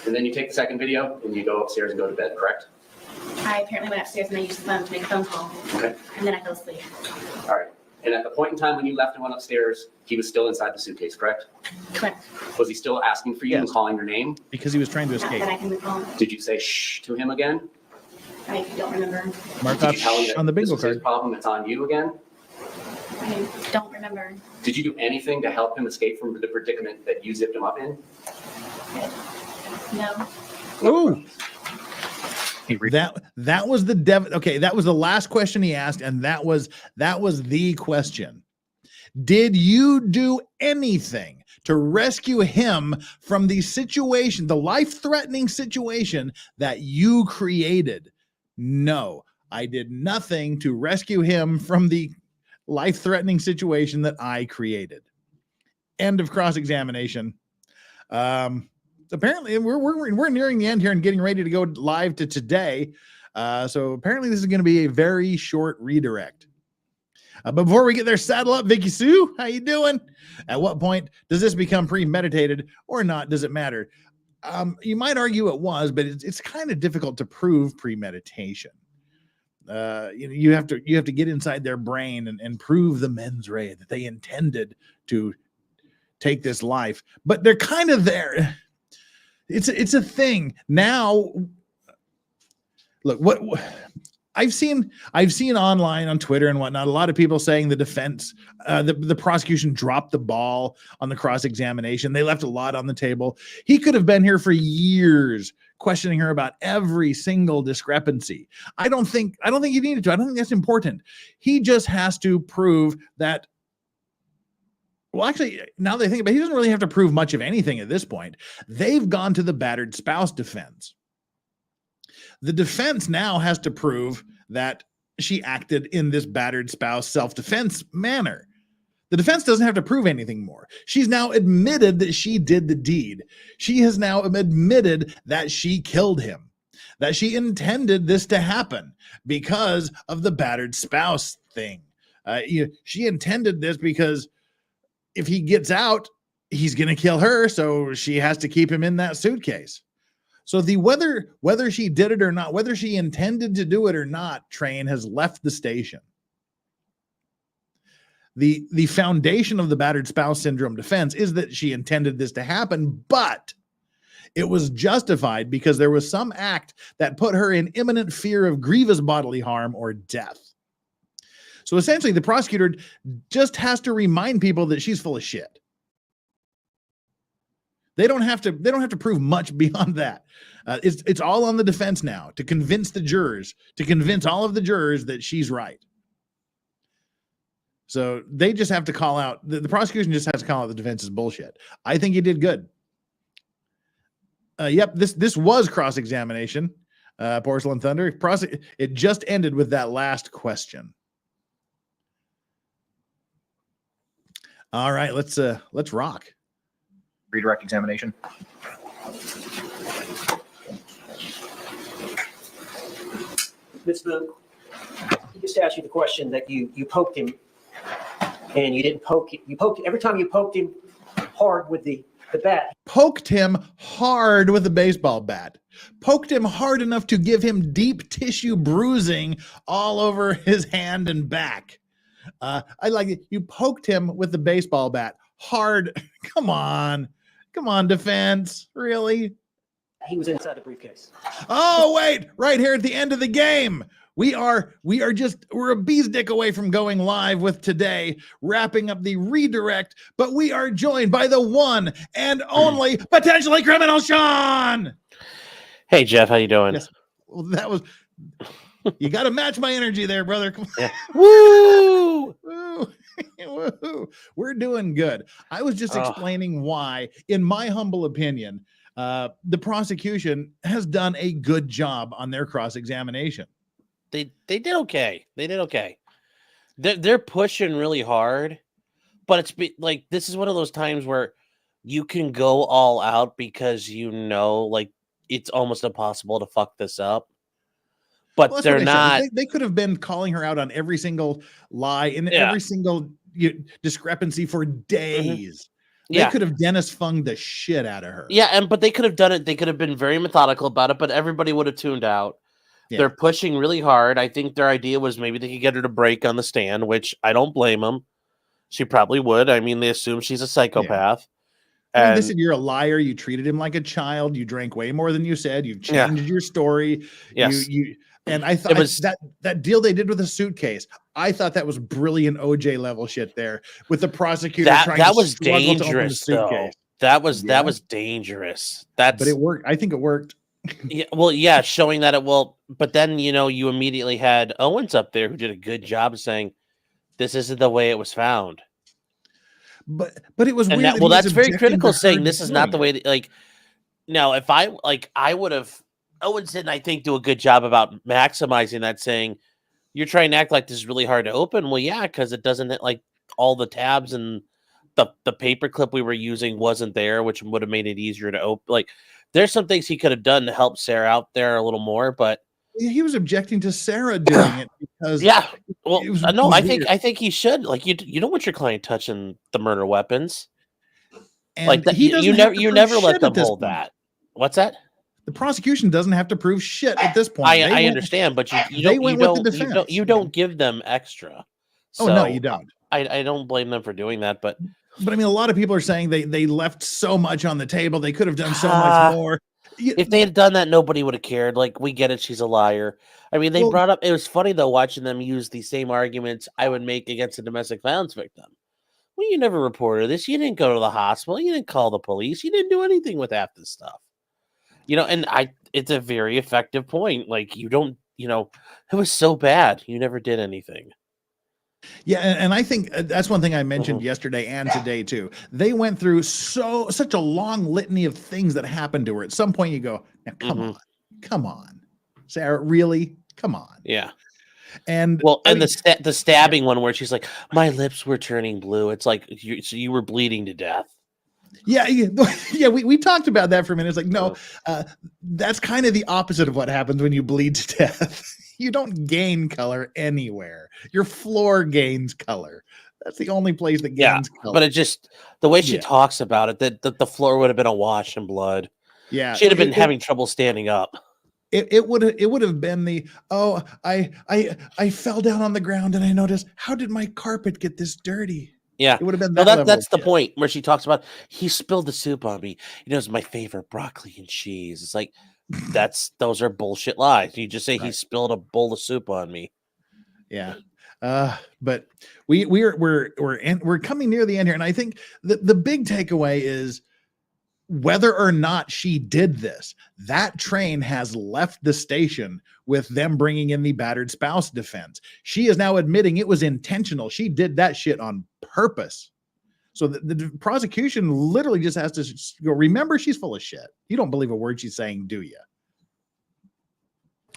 And then you take the second video and you go upstairs and go to bed, correct? I apparently went upstairs and I used the phone to make a phone call. Okay. And then I fell asleep. All right. And at the point in time when you left and went upstairs, he was still inside the suitcase, correct? Correct. Was he still asking for you and Yes. calling your name? Because he was trying to Not escape. that I can recall. Did you say shh to him again? I don't remember. Mark Did off you tell him that on the this bingo was his card. problem, it's on you again? I don't remember. Did you do anything to help him escape from the predicament that you zipped him up in? No. Ooh. That was the okay, that was the last question he asked, and that was the question. Did you do anything to rescue him from the situation, the life-threatening situation that you created? No, I did nothing to rescue him from the life-threatening situation that I created. End of cross-examination. Apparently we're nearing the end here and getting ready to go live to today. So apparently this is going to be a very short redirect. But before we get there, saddle up, Vicky Sue. How you doing? At what point does this become premeditated or not? Does it matter? You might argue it was, but it's kind of difficult to prove premeditation. You have to get inside their brain and prove the mens rea that they intended to take this life, but they're kind of there. It's a thing now. Look, what I've seen online on Twitter and whatnot, a lot of people saying the defense, the prosecution dropped the ball on the cross-examination. They left a lot on the table. He could have been here for years questioning her about every single discrepancy. I don't think he needed to. I don't think that's important. He just has to prove that. Well, actually, now that I think about it, he doesn't really have to prove much of anything at this point. They've gone to the battered spouse defense. The defense now has to prove that she acted in this battered spouse self-defense manner. The defense doesn't have to prove anything more. She's now admitted that she did the deed. She has now admitted that she killed him, that she intended this to happen because of the battered spouse thing. She intended this because if he gets out, he's going to kill her, so she has to keep him in that suitcase. So the whether she did it or not, whether she intended to do it or not, train has left the station. The foundation of the battered spouse syndrome defense is that she intended this to happen, but it was justified because there was some act that put her in imminent fear of grievous bodily harm or death. So essentially, the prosecutor just has to remind people that she's full of shit. They don't have to prove much beyond that. It's all on the defense now to convince the jurors, to convince all of the jurors that she's right. So they just have to call out, the prosecution just has to call out the defense's bullshit. I think he did good. Yep, this was cross-examination, Porcelain Thunder. It just ended with that last question. All right, let's rock. redirect examination. Ms. Boone, he just asked you the question that you poked him, and you didn't poke him. You poked every time you poked him hard with the bat. Poked him hard with a baseball bat. Poked him hard enough to give him deep tissue bruising all over his hand and back. I like it. You poked him with the baseball bat hard. Come on, defense. Really? He was inside the briefcase. Oh, wait, right here at the end of the game. We're a bee's dick away from going live with today, wrapping up the redirect, but we are joined by the one and only potentially criminal Sean. Hey, Jeff, how you doing? Yes. Well, that was, you got to match my energy there, brother. Come on. Yeah. Woo! Woo. Woo. We're doing good. I was just explaining why, in my humble opinion, the prosecution has done a good job on their cross-examination. They did okay. They're pushing really hard, but it's like this is one of those times where you can go all out because like it's almost impossible to fuck this up. But Well, they're not. They could have been calling her out on every single lie and every single discrepancy for days. They could have Dennis Fung the shit out of her. Yeah, but they could have done it. They could have been very methodical about it, but everybody would have tuned out. Yeah. They're pushing really hard. I think their idea was maybe they could get her to break on the stand, which I don't blame them. She probably would. I mean, they assume she's a psychopath. Yeah. I mean, they said you're a liar. You treated him like a child. You drank way more than you said. You've changed your story. Yes. And I thought that deal they did with the suitcase, I thought that was brilliant OJ level shit there with the prosecutor trying to was struggle dangerous, to open the suitcase. Though. That was dangerous. But it worked. I think it worked. Yeah, well, yeah, showing that it will, but then you immediately had Owens up there who did a good job of saying this isn't the way it was found. But it was weird. That's very critical, saying this is not the way that, now if I would have Owens didn't, I think, do a good job about maximizing that, saying you're trying to act like this is really hard to open. Well, yeah, because it doesn't, like, all the tabs and the paper clip we were using wasn't there, which would have made it easier to open. Like, there's some things he could have done to help Sarah out there a little more, but he was objecting to Sarah doing it because I think he should. Like, you don't want your client touching the murder weapons. And like that, you never let them hold that. What's that? The prosecution doesn't have to prove shit at this point. I understand, but you don't give them extra. So no, you don't. I don't blame them for doing that, but I mean, a lot of people are saying they left so much on the table. They could have done so much more. If they had done that, nobody would have cared. Like, we get it. She's a liar. I mean, they brought up, it was funny though, watching them use the same arguments I would make against a domestic violence victim. Well, you never reported this. You didn't go to the hospital. You didn't call the police. You didn't do anything with half this stuff. And it's a very effective point. Like, you don't, it was so bad. You never did anything. Yeah, and I think that's one thing I mentioned yesterday and today too. They went through such a long litany of things that happened to her. At some point you go, now come on, Sarah, really? Come on. Yeah. And the stabbing one where she's like, my lips were turning blue. It's like, you were bleeding to death. Yeah. We talked about that for a minute. It's like, no, that's kind of the opposite of what happens when you bleed to death. You don't gain color anywhere. Your floor gains color. That's the only place that gains color. But it just, the way she talks about it, that the floor would have been awash in blood. Yeah. She'd have been having trouble standing up. It would have been I fell down on the ground and I noticed, how did my carpet get this dirty? Yeah. It would have been that's the point where she talks about, he spilled the soup on me. It's my favorite broccoli and cheese. It's like, those are bullshit lies. You just say he spilled a bowl of soup on me. Yeah. But we're coming near the end here. And I think the big takeaway is whether or not she did this, that train has left the station with them bringing in the battered spouse defense. She is now admitting it was intentional. She did that shit on purpose. So the prosecution literally just has to go, remember, she's full of shit. You don't believe a word she's saying, do you?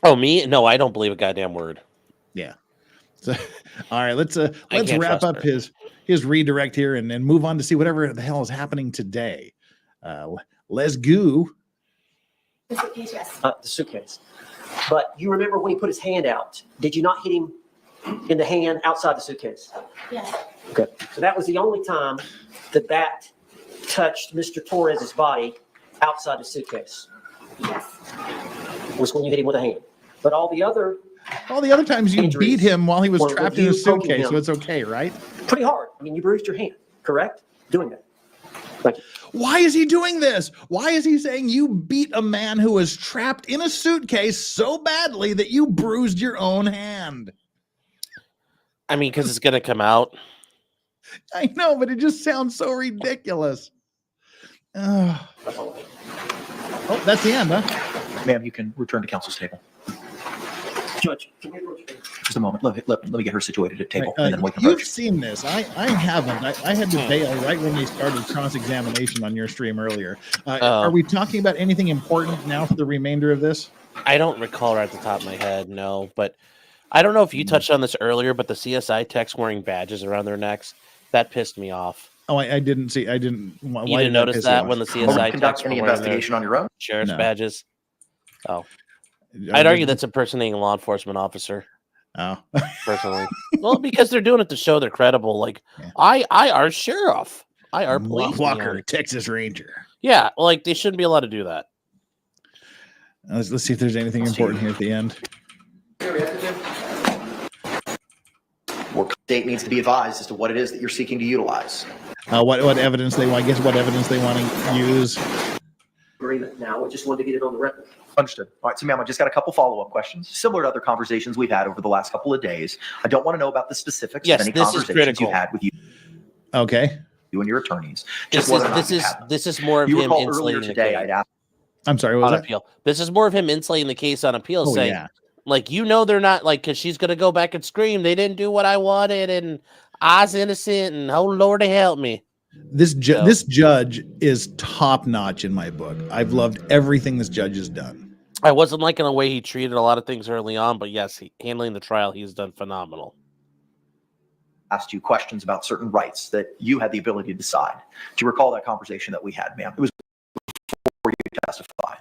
Oh, me? No, I don't believe a goddamn word. Yeah. So, all right, let's wrap up his redirect here and move on to see whatever the hell is happening today. Let's go. The suitcase, yes. The suitcase. But you remember when he put his hand out, did you not hit him in the hand outside the suitcase? Yes. Okay. So that was the only time the bat touched Mr. Torres's body outside the suitcase, Yes. was when you hit him with a hand. But all the other, times you Injuries beat him while he was were trapped with in a you poking suitcase, him. so it's okay, right? pretty hard. I mean, you bruised your hand, correct? Doing that. Thank you. Why is he doing this? Why is he saying you beat a man who was trapped in a suitcase so badly that you bruised your own hand? I mean, because it's going to come out. I know, but it just sounds so ridiculous. Oh, that's the end, huh? Ma'am, you can return to counsel's table. Judge, can we approach you? Just a moment. Let me get her situated at table, Right, and then we can you've approach. seen this. I haven't. I had to bail right when we started cross-examination on your stream earlier. Are we talking about anything important now for the remainder of this? I don't recall right at the top of my head, no. But I don't know if you touched on this earlier, but the CSI techs wearing badges around their necks, that pissed me off. Oh, I didn't see. I didn't. Why You didn't notice that when the Will you CSI conduct techs were any wearing their investigation on your own? sheriff's No. badges? Oh, I'd argue that's impersonating a law enforcement officer. Oh, Personally, well, because they're doing it to show they're credible. Like, Yeah. I are sheriff, I are police Walker, Texas Ranger. Yeah, well, like they shouldn't be allowed to do that. Let's see if there's anything important here at the end. Work state needs to be advised as to what it is that you're seeking to utilize. What evidence they want? I guess what evidence they want to use. Agreement now. I just wanted to get it on the record. Understood. All right, so ma'am, I just got a couple follow-up questions, similar to other conversations we've had over the last couple of days. I don't want to know about the specifics Yes, of any this is conversations critical. you had with Okay. you and your attorneys. This Just whether or not is you had them. this is more of You him recall earlier insulating the today, case I'd asked. I'm sorry. What on was that? appeal. This is more of him insulating the case on appeal, Oh, saying, yeah. like, you know, they're not like, because she's gonna go back and scream, they didn't do what I wanted, and I was innocent, and oh Lord, help me. This So- this judge is top notch in my book. I've loved everything this judge has done. I wasn't liking the way he treated a lot of things early on, but yes, handling the trial, he's done phenomenal. Asked you questions about certain rights that you had the ability to decide. Do you recall that conversation that we had, ma'am? It was before you testified.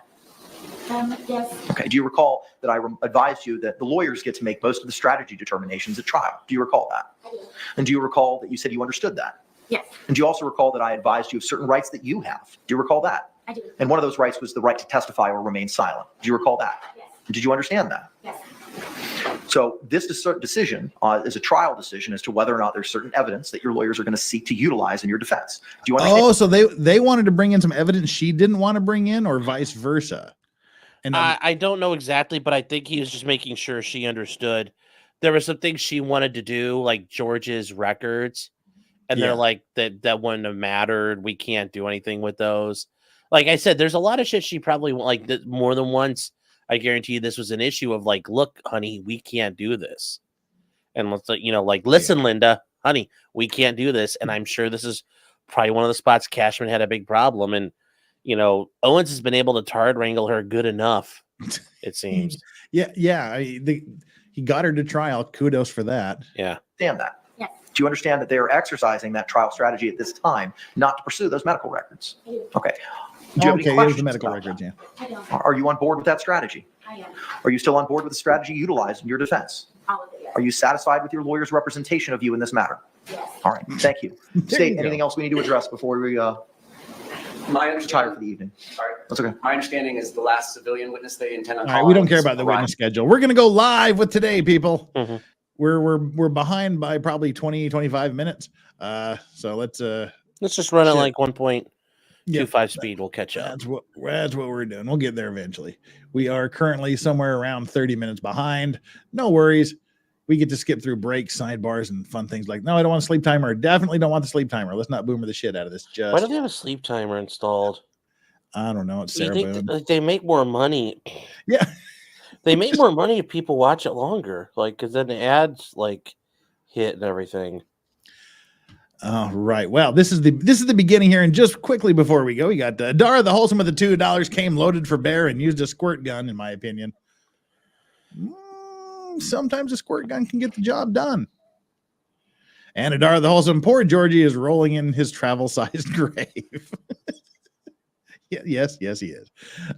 Yes. Okay. Do you recall that I advised you that the lawyers get to make most of the strategy determinations at trial? Do you recall that? I do. And do you recall that you said you understood that? Yes, And do you also recall that I advised you of certain rights that you have? Do you recall that? I do. And one of those rights was the right to testify or remain silent. Do you recall that? Yes. Did you understand that? Yes. So this decision is a trial decision as to whether or not there's certain evidence that your lawyers are going to seek to utilize in your defense. Do you understand? Oh, so they wanted to bring in some evidence she didn't want to bring in, or vice versa. And I don't know exactly, but I think he was just making sure she understood. There were some things she wanted to do, like George's records, and Yeah. they're like, that wouldn't have mattered. We can't do anything with those. Like I said, there's a lot of shit she probably like more than once. I guarantee you this was an issue of like, look, honey, we can't do this. And let's, like, listen, Linda, honey, we can't do this. And I'm sure this is probably one of the spots Cashman had a big problem. And, Owens has been able to tard wrangle her good enough, it seems. yeah. He got her to trial. Kudos for that. Yeah. Understand that? Yes. Do you understand that they are exercising that trial strategy at this time not to pursue those medical records? I do. Okay. Do you have any Okay, here's questions the medical about records. that? Yeah. I don't. Are you on board with that strategy? I am. Are you still on board with the strategy utilized in your defense? All of it, yes. Are you satisfied with your lawyer's representation of you in this matter? Yes. All right. Thank you. There State, you go. anything else we need to address before we My retire understanding, for the evening? sorry, That's okay. my understanding is the last civilian witness they intend on All right, we don't calling care is about the Ryan. witness schedule. We're gonna go live with today, people. Mhm. We're behind by probably 20-25 minutes. So let's Let's just run at Shit. like 1.25 yeah, speed. We'll catch up. that's what we're doing. We'll get there eventually. We are currently somewhere around 30 minutes behind. No worries. We get to skip through breaks, sidebars, and fun things like. No, I don't want a sleep timer. Definitely don't want the sleep timer. Let's not boomer the shit out of this. Why Just don't they have a sleep timer installed? I don't know. It's You Sarah think Boone. like, they make more money? Yeah. They make more money if people watch it longer, like because then the ads like hit and everything. All right. Well, this is the beginning here, and just quickly before we go, we got Dara the Wholesome with the $2 came loaded for bear and used a squirt gun. In my opinion, sometimes a squirt gun can get the job done. And Adara the Wholesome, poor Georgie is rolling in his travel-sized grave. Yes, he is.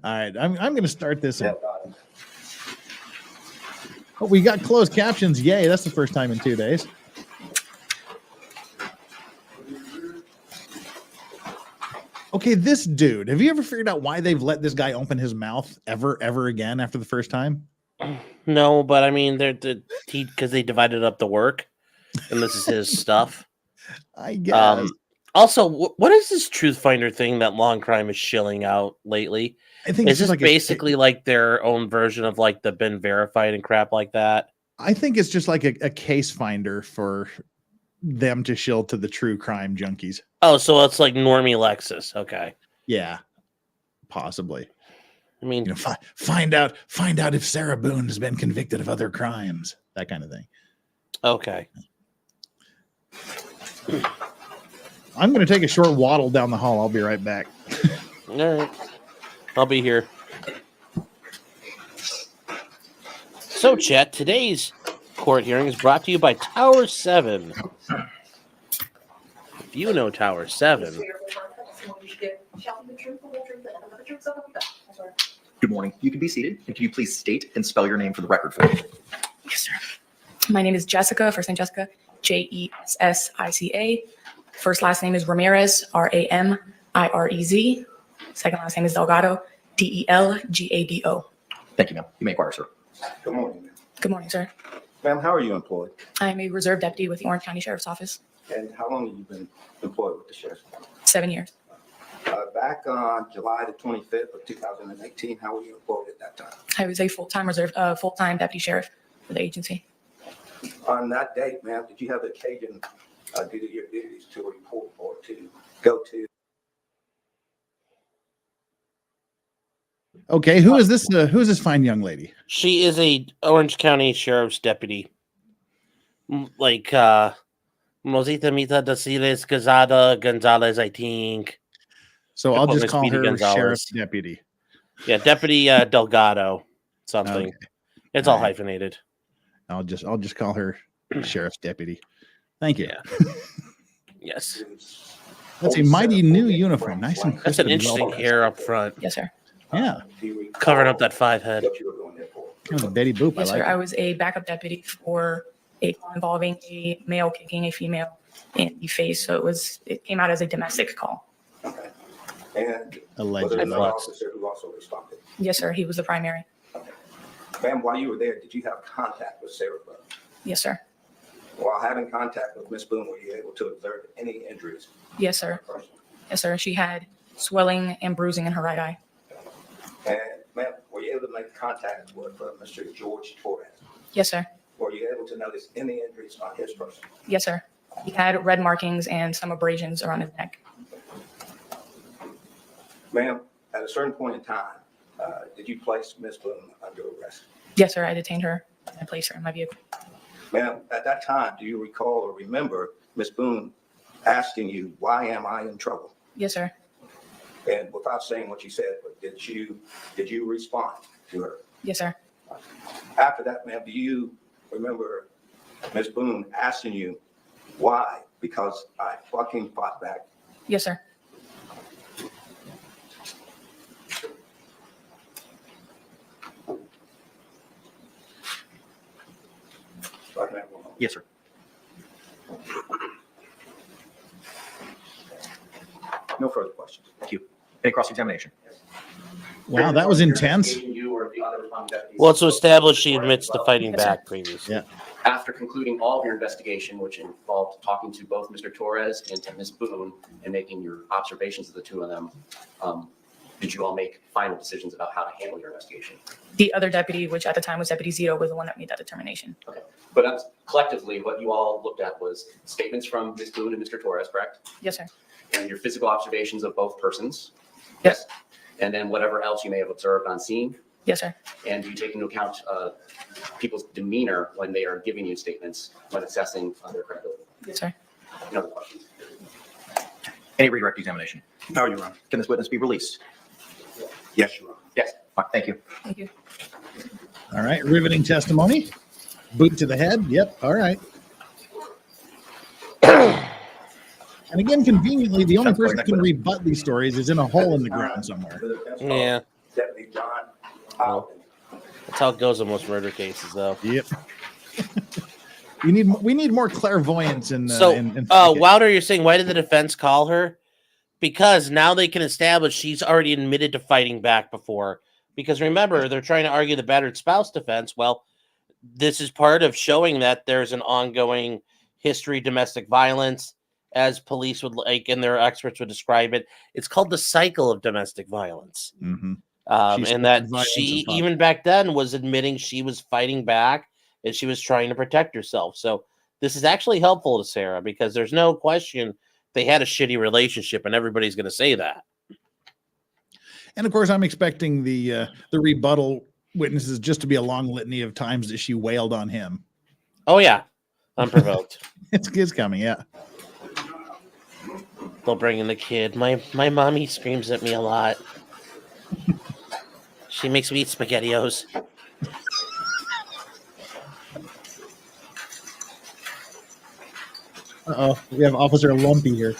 All right, I'm going to start this. Oh, we got closed captions. Yay, that's the first time in 2 days. Okay, this dude, have you ever figured out why they've let this guy open his mouth ever again after the first time? No, but I mean, because they divided up the work, and this is his stuff. I guess. Also, what is this Truth Finder thing that Long Crime is shilling out lately? I think Is this like basically like their own version of like the been verified and crap like that? I think it's just like a case finder for them to shill to the true crime junkies. Oh, so it's like Normie Lexus. Okay. Yeah, possibly. I mean, you know, find out if Sarah Boone has been convicted of other crimes, that kind of thing. Okay. I'm going to take a short waddle down the hall. I'll be right back. All right. I'll be here. So, chat, today's court hearing is brought to you by Tower 7. If you know Tower 7. Good morning. You can be seated. And can you please state and spell your name for the record for me? Yes, sir. My name is Jessica, first name Jessica, Jessica. First last name is Ramirez, Ramirez. Second last name is Delgado, Delgado. Thank you, ma'am. You may inquire, sir. Good morning, ma'am. Good morning, sir. Ma'am, how are you employed? I'm a reserve deputy with the Orange County Sheriff's Office. And how long have you been employed with the sheriff's department? 7 years. Back on July the 25th of 2018, how were you employed at that time? I was a full-time deputy sheriff for the agency. On that date, ma'am, did you have occasion due to your duties to report or to go to? Okay, who is this? Who is this fine young lady? She is a Orange County Sheriff's deputy. Like, Mosita Mita Dasiles Gonzalez, I think. So I'll just call her Gonzalez. sheriff's deputy. Yeah, Deputy Delgado something. Okay. It's all hyphenated. I'll just call her sheriff's deputy. Thank you. Yeah. Yes. That's a mighty new uniform. Nice and crisp. That's an and interesting well- hair up front. Yes, sir. Yeah. Do you recall Covering up that 5 head. what you were going there for? Oh, Betty Boop. Yes, I like sir. I it. was a backup deputy for a call involving a male kicking a female in the face. So it came out as a domestic call. Okay. And was Allegedly. there another officer who also responded? Yes, sir. He was the primary. Okay. Ma'am, while you were there, did you have contact with Sarah Boone? Yes, sir. While having contact with Ms. Boone, were you able to observe any injuries? Yes, sir. Person? Yes, sir. She had swelling and bruising in her right eye. And ma'am, were you able to make contact with Mr. George Torres? Yes, sir. Were you able to notice any injuries on his person? Yes, sir. He had red markings and some abrasions around his neck. Ma'am, at a certain point in time, did you place Ms. Boone under arrest? Yes, sir. I detained her and placed her in my vehicle. Ma'am, at that time, do you recall or remember Ms. Boone asking you, why am I in trouble? Yes, sir. And without saying what you said, but did you respond to her? Yes, sir. After that, ma'am, do you remember Ms. Boone asking you, why? Because I fucking fought back. Yes, sir. So I can have one moment. Yes, sir. No further questions. Thank you. Any cross-examination? Wow, that was intense. You or the other responding deputies- Well, to establish she admits to fighting Yes, sir. back previously. Yeah. After concluding all of your investigation, which involved talking to both Mr. Torres and to Ms. Boone and making your observations of the two of them, did you all make final decisions about how to handle your investigation? The other deputy, which at the time was Deputy Zito, was the one that made that determination. But collectively, what you all looked at was statements from Ms. Boone and Mr. Torres, correct? Yes, sir. And your physical observations of both persons? Yes. And then whatever else you may have observed on scene? Yes, sir. And do you take into account people's demeanor when they are giving you statements, when assessing their credibility? Yes, sir. Any other questions? Any redirect examination? No, Your Honor. Can this witness be released? Yes, Your Honor. Yes. Fine, thank you. Thank you. All right, riveting testimony. Boot to the head. Yep. All right. And again, conveniently, the only That's person who correct. can rebut these stories is in a hole in the ground somewhere. Yeah. Deputy John Well, that's how it goes in most murder cases, though. Yep. we need more clairvoyance in. So, in Wilder, you're saying why did the defense call her? Because now they can establish she's already admitted to fighting back before. Because remember, they're trying to argue the battered spouse defense. Well, this is part of showing that there's an ongoing history of domestic violence, as police would like, and their experts would describe it. It's called the cycle of domestic violence. Mm-hmm. And that she, even back then, was admitting she was fighting back and she was trying to protect herself. So this is actually helpful to Sarah because there's no question they had a shitty relationship, and everybody's going to say that. And of course, I'm expecting the rebuttal witnesses just to be a long litany of times that she wailed on him. Oh yeah, unprovoked. it's coming, yeah. They'll bring in the kid. My mommy screams at me a lot. She makes me eat SpaghettiOs. Uh-oh, we have Officer Lumpy here.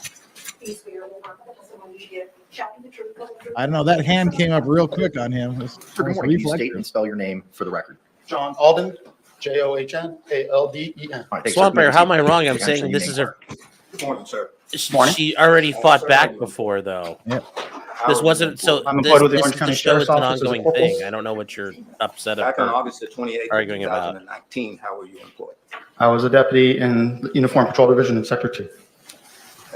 I don't know, that hand came up real quick on him. Sir, good morning. Can you state and spell your name for the record? John Alden, John All right, thanks, Swamp sir. Bear, how am I wrong? I'm Actually, saying you this may is her. Good morning, sir. She already fought back before, though. Yep. This wasn't so. I'm This, employed with the this Orange is County to show Sheriff's it's an Office as a ongoing corporal. thing. I don't know what you're upset Back on about. August the 28th, Arguing about. 2019, how were you employed? I was a deputy in the Uniform Patrol Division in Sector 2.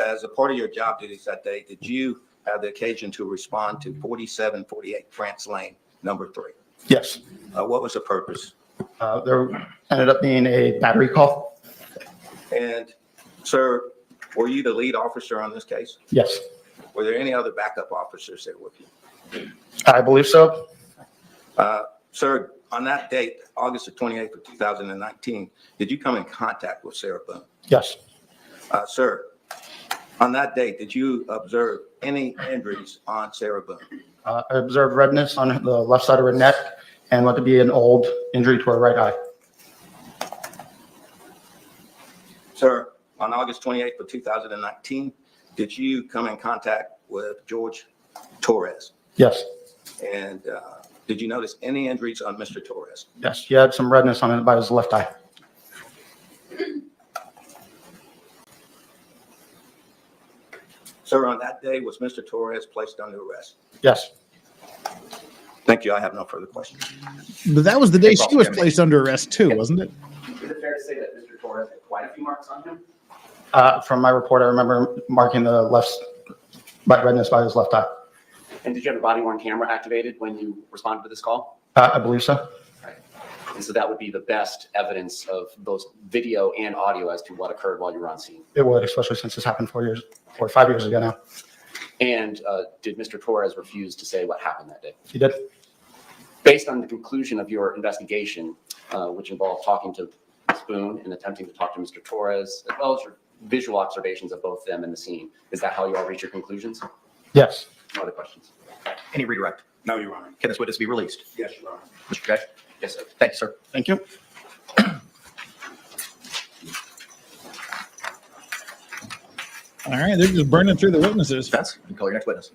As a part of your job duties that day, did you have the occasion to respond to 4748 France Lane, number 3? Yes. What was the purpose? There ended up being a battery call. And, sir, were you the lead officer on this case? Yes. Were there any other backup officers there with you? I believe so. Sir, on that date, August the 28th of 2019, did you come in contact with Sarah Boone? Yes. Sir, on that date, did you observe any injuries on Sarah Boone? I observed redness on the left side of her neck and what to be an old injury to her right eye. Sir, on August 28th of 2019, did you come in contact with George Torres? Yes. And did you notice any injuries on Mr. Torres? Yes. He had some redness on it by his left eye. Sir, on that day, was Mr. Torres placed under arrest? Yes. Thank you. I have no further questions. But that was the day she was placed under arrest too, wasn't it? Is it fair to say that Mr. Torres had quite a few marks on him? From my report, I remember marking the left redness by his left eye. And did you have a body worn camera activated when you responded to this call? I believe so. Right. And so that would be the best evidence of both video and audio as to what occurred while you were on scene. It would, especially since this happened 4 or 5 years ago now. And did Mr. Torres refuse to say what happened that day? He did. Based on the conclusion of your investigation, which involved talking to Ms. Boone and attempting to talk to Mr. Torres, as well as your visual observations of both them in the scene, is that how you all reach your conclusions? Yes. No other questions? Any redirect? No, Your Honor. Can this witness be released? Yes, Your Honor. Mr. Judge? Yes, sir. Thank you, sir. Thank you. All right, they're just burning through the witnesses. Defense, you can call your next witness.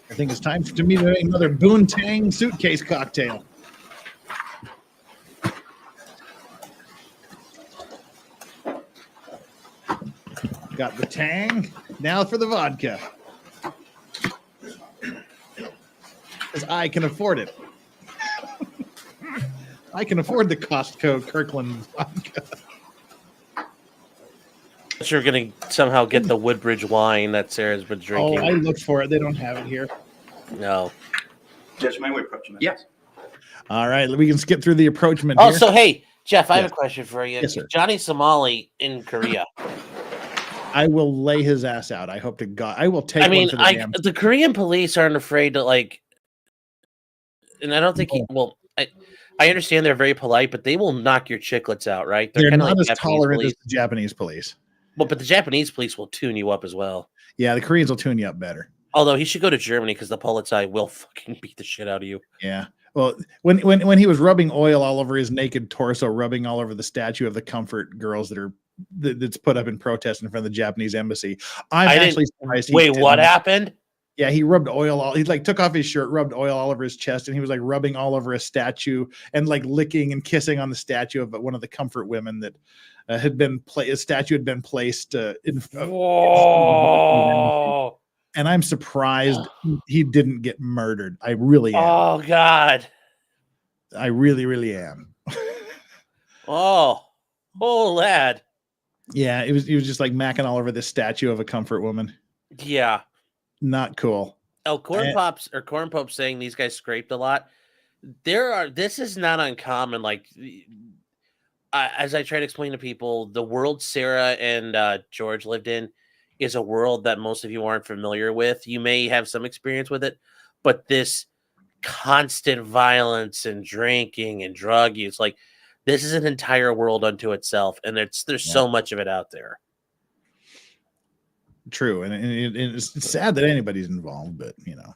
I think it's time to me to make another Boone Tang suitcase cocktail. Got the Tang. Now for the vodka. Because I can afford it. I can afford the Costco Kirkland vodka. You're going to somehow get the Woodbridge wine that Sarah's been drinking. Oh, I looked for it. They don't have it here. No. Judge, may we approach him? Yes. All right, we can skip through the approachment Oh, here. so hey, Jeff, I have Yes. a question for you. Yes, sir. Johnny Somali in Korea. I will lay his ass out. I hope to God. I will take I mean, one for the damn. the Korean police aren't afraid to and I don't think I understand they're very polite, but they will knock your chiclets out, right? They're kinda not as Japanese tolerant police. as the Japanese police. Well, but the Japanese police will tune you up as well. Yeah, the Koreans will tune you up better. Although he should go to Germany because the Polizei will fucking beat the shit out of you. Yeah. Well, when he was rubbing oil all over his naked torso, rubbing all over the statue of the comfort girls that are that's put up in protest in front of the Japanese embassy. I'm I actually didn't. surprised. He Wait, what didn't. happened? Yeah, he rubbed oil. He like took off his shirt, rubbed oil all over his chest, and he was like rubbing all over a statue and like licking and kissing on the statue of one of the comfort women that had been a statue had been placed in. Whoa! And I'm surprised he didn't get murdered. I really am. Oh God! I really, really am. Oh lad. Yeah, he was just like macking all over this statue of a comfort woman. Yeah. Not cool. Oh, Corn Pope saying these guys scraped a lot. This is not uncommon. Like, as I try to explain to people, the world Sarah and George lived in is a world that most of you aren't familiar with. You may have some experience with it, but this constant violence and drinking and drug use, like, this is an entire world unto itself, and there's so much of it out there. True, and it's sad that anybody's involved, but you know.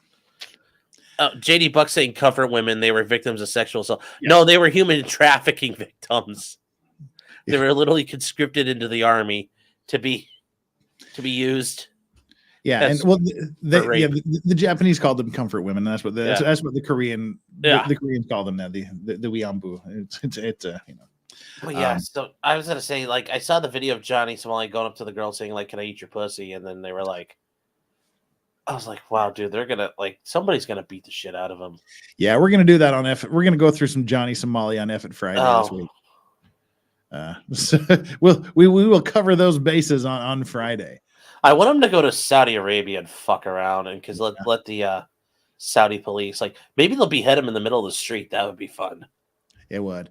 JD Buck saying comfort women, they were victims of sexual assault. Yeah. No, they were human trafficking victims. They were literally conscripted into the army to be used. Yeah, and well, the Japanese called them comfort women. That's what that's what the Koreans call them now. The Weeambu. It's you know. Well, yeah. So I was gonna say, like, I saw the video of Johnny Somali going up to the girl saying, like, "Can I eat your pussy?" And then they were like, I was like, "Wow, dude, they're gonna somebody's gonna beat the shit out of him." Yeah, we're gonna do that on F. We're gonna go through some Johnny Somali on F at Friday this week. So we will cover those bases on Friday. I want them to go to Saudi Arabia and fuck around, and because let the Saudi police, like, maybe they'll behead him in the middle of the street. That would be fun. It would.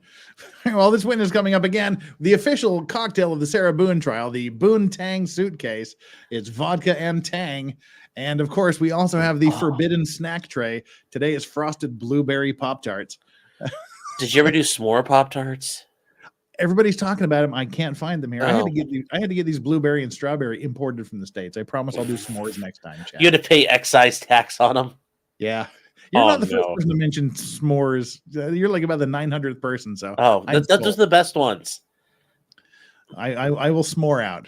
Well, this witness coming up again. The official cocktail of the Sarah Boone trial, the Boone Tang Suitcase. It's vodka and Tang. And of course, we also have the forbidden snack tray. Today is frosted blueberry Pop-Tarts. Did you ever do s'more Pop-Tarts? Everybody's talking about them. I can't find them here. I had to get these blueberry and strawberry imported from the States. I promise I'll do s'mores next time, Chad. You had to pay excise tax on them? Yeah. You're not the first person to mention s'mores. You're like about the 900th person. So that's just the best ones. I will s'more out.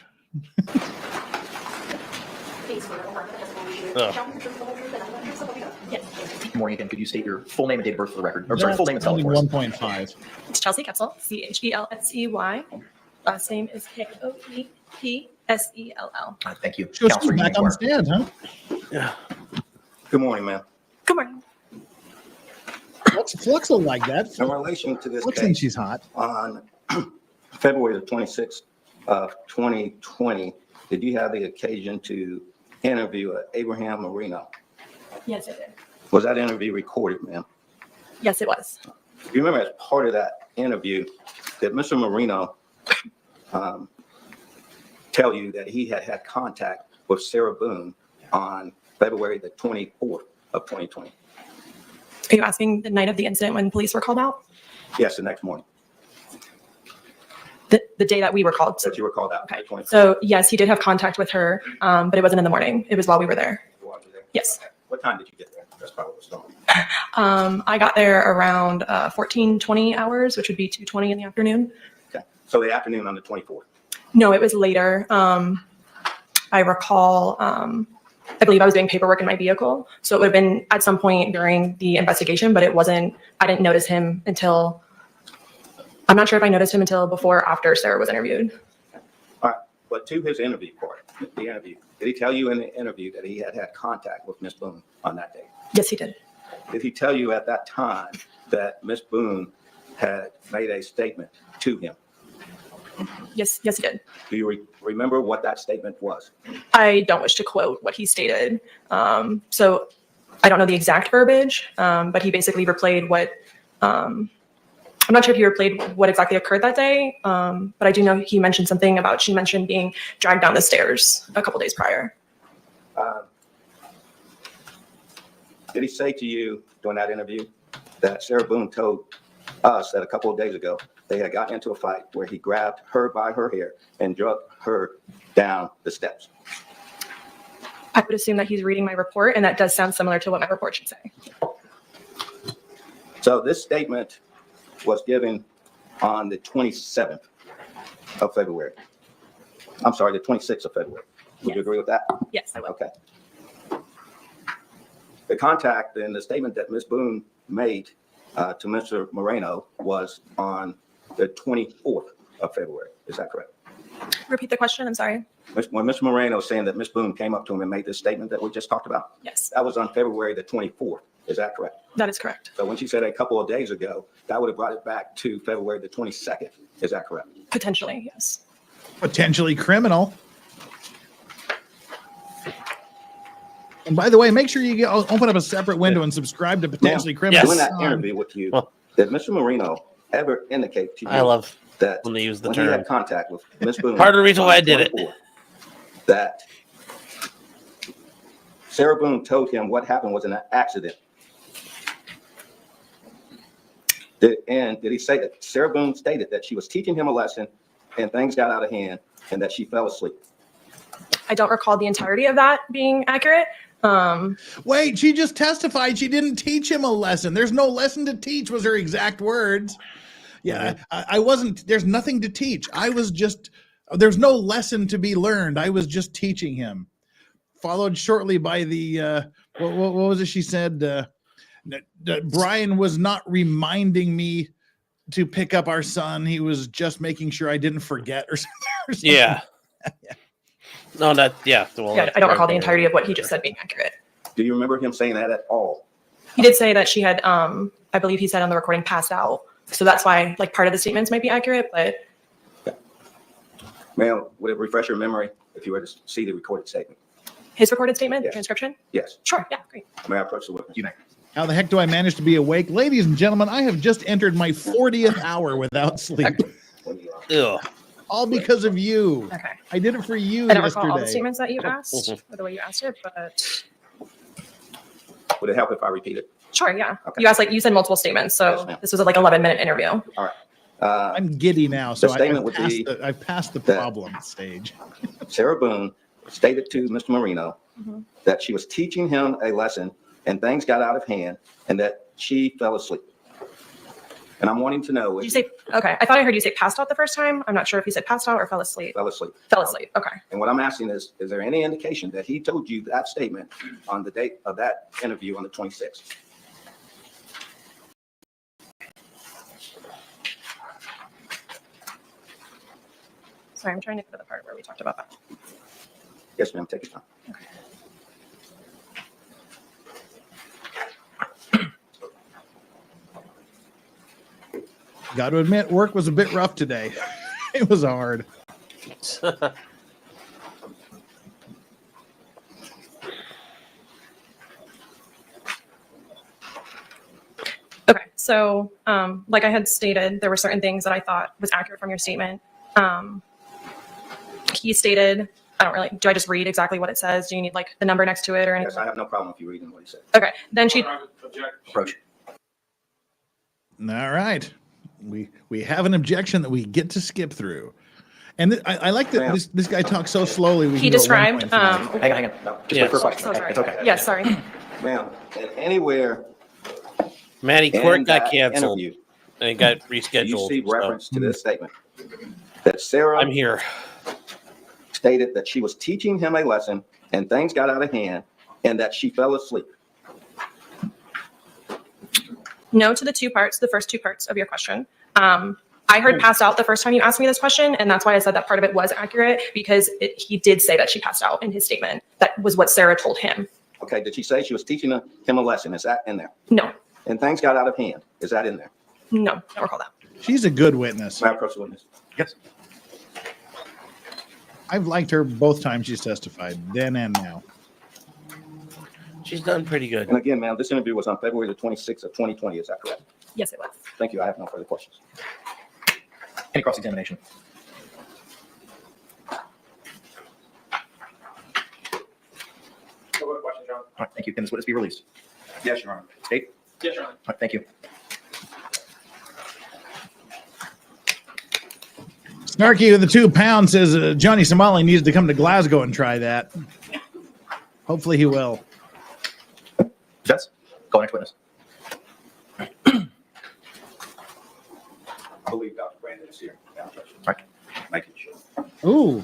Good morning again. Could you state your full name and date of birth for the record? Or sorry, full name and spelling for us. 1.5. It's Chelsea Ketzel, CHELSEY. Last name is KOEPSELL. Thank you. She's back on the stand, huh? Yeah. Good morning, ma'am. Good morning. What's Fluxel like that? In relation to this Fluxing, case, she's hot. on February the 26th of 2020, did you have the occasion to interview Abraham Marino? Yes, it did. Was that interview recorded, ma'am? Yes, it was. You remember, as part of that interview, that Mr. Marino tell you that he had contact with Sarah Boone on February the 24th of 2020? Are you asking the night of the incident when police were called out? Yes, the next morning. The day that we were called. That you were called out. Okay. So yes, he did have contact with her, but it wasn't in the morning. It was while we were there. Yes. Okay. What time did you get there? That's probably what's going on. I got there around 14-20 hours, which would be 2:20 in the afternoon. Okay. So the afternoon on the 24th? No, it was later. I recall, I believe I was doing paperwork in my vehicle. So it would have been at some point during the investigation, but it wasn't, I didn't notice him until, I'm not sure if I noticed him until before or after Sarah was interviewed. All right. But to his interview part, the interview, did he tell you in the interview that he had contact with Ms. Boone on that day? Yes, he did. Did he tell you at that time that Ms. Boone had made a statement to him? Yes, he did. Do you remember what that statement was? I don't wish to quote what he stated. So I don't know the exact verbiage, but he basically replayed what, I'm not sure if he replayed what exactly occurred that day, but I do know he mentioned something about, she mentioned being dragged down the stairs a couple days prior. Did he say to you during that interview that Sarah Boone told us that a couple of days ago they had gotten into a fight where he grabbed her by her hair and dragged her down the steps? I would assume that he's reading my report, and that does sound similar to what my report should say. So this statement was given on the 27th of February. I'm sorry, the 26th of February. Would you agree with that? Yes, I will. Okay. The contact and the statement that Ms. Boone made to Mr. Moreno was on the 24th of February. Is that correct? Repeat the question. I'm sorry. When Mr. Moreno is saying that Ms. Boone came up to him and made this statement that we just talked about, Yes, that was on February the 24th. Is that correct? that is correct. So when she said a couple of days ago, that would have brought it back to February the 22nd. Is that correct? Potentially, yes. Potentially criminal. And by the way, make sure you open up a separate window and subscribe to Potentially Criminal. During that interview with you, did Mr. Moreno ever indicate to you I love that when they use the when he term. had contact with Ms. Boone, Part of the reason why I on did it. 24th, that Sarah Boone told him what happened was an accident? Did he say that Sarah Boone stated that she was teaching him a lesson and things got out of hand and that she fell asleep? I don't recall the entirety of that being accurate. Wait, she just testified she didn't teach him a lesson. There's no lesson to teach, was her exact words. Yeah, I wasn't, there's nothing to teach. There's no lesson to be learned. I was just teaching him. Followed shortly by the, what was it she said? Brian was not reminding me to pick up our son. He was just making sure I didn't forget or something. Yeah. No, that, yeah. Well, Yeah, I don't recall the entirety of what he just said being accurate. Do you remember him saying that at all? He did say that she had, I believe he said on the recording, passed out. So that's why, like, part of the statements might be accurate, but. Ma'am, would it refresh your memory if you were to see the recorded statement? His recorded statement, the Yes. transcription? Yes. Sure, yeah, great. May I approach the witness? You may. How the heck do I manage to be awake? Ladies and gentlemen, I have just entered my 40th hour without sleep. Ugh. All because of you. Okay. I did it for you I don't recall all the yesterday. statements that you asked, or the way you asked it, but Would it help if I repeat it? sure, yeah. Okay. You asked, like, you said multiple statements, Yes, so ma'am. this was a, like, 11-minute interview. I'm giddy now, so The statement would be I've passed the that- problem stage. Sarah Boone stated to Mr. Moreno Mhm. that she was teaching him a lesson and things got out of hand and that she fell asleep. And I'm wanting to know Did you if say, okay, I thought I heard you say passed out the first time. I'm not sure if you said passed out or fell asleep. she fell asleep. Fell asleep, okay. And what I'm asking is there any indication that he told you that statement on the date of that interview on the 26th? Sorry, I'm trying to go to the part where we talked about that. Yes, ma'am, take your time. Got to admit, work was a bit rough today. It was hard. Okay, so like I had stated, there were certain things that I thought was accurate from your statement. He stated, I don't really, do I just read exactly what it says? Do you need, like, the number next to it or Yes, anything? I have no problem if you reading what he said. Okay, then she, Approach. All right. We have an objection that we get to skip through. And I like that Ma'am. this guy talks so slowly. We he can go at one described, point tonight. Hang on. No, just Yes. wait for a question. so Okay? sorry. It's okay. Yes, sorry. Ma'am, and anywhere Matty in Court got that canceled interview, and it got do you rescheduled. see so reference to this statement? That Sarah I'm here. stated that she was teaching him a lesson and things got out of hand and that she fell asleep. No to the two parts, the first two parts of your question. I heard passed out the first time you asked me this question, and that's why I said that part of it was accurate, because he did say that she passed out in his statement. That was what Sarah told him. Okay, did she say she was teaching him a lesson? Is that in there? No, And things got out of hand. Is that in there? no, don't recall that. She's a good witness. May I approach the witness? Yes. I've liked her both times she's testified, then and now. She's done pretty good. And again, ma'am, this interview was on February the 26th of 2020. Is that correct? Yes, it was. Thank you. I have no further questions. Any cross-examination? No other questions, John? All right, thank you. Can this witness be released? Yes, Your Honor. State. Yes, Your Honor. All right, thank you. Snarky with the 2 pounds says Johnny Somali needs to come to Glasgow and try that. Hopefully he will. Jess, go next witness. I believe Dr. Brandon is here. Right. Thank you. Ooh,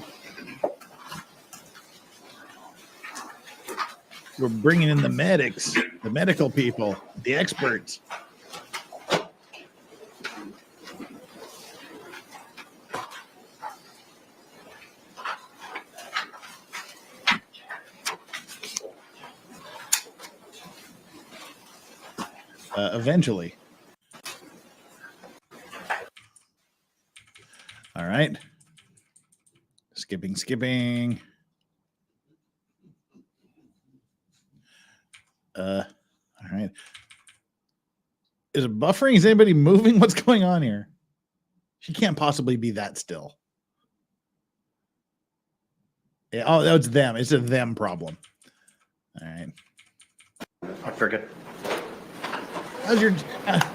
We're bringing in the medics, the medical people, the experts. Eventually. All right. Skipping. All right. Is it buffering? Is anybody moving? What's going on here? She can't possibly be that still. Yeah, oh, that's them. It's a them problem. All right. Very good.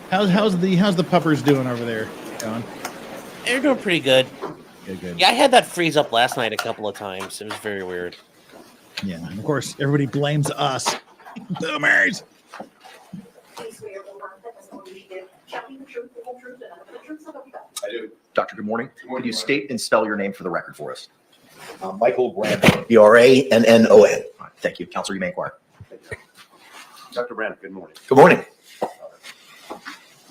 How's the puppers doing over there, John? They're doing pretty good. Good. Yeah, I had that freeze up last night a couple of times. It was very weird. Yeah, and of course, everybody blames us. Boomers. I do. Doctor, good morning. Could you state and spell your name for the record for us? Michael Brandon, Brannon. Thank you. Counselor, you may inquire. Dr. Brandon, good morning. Good morning.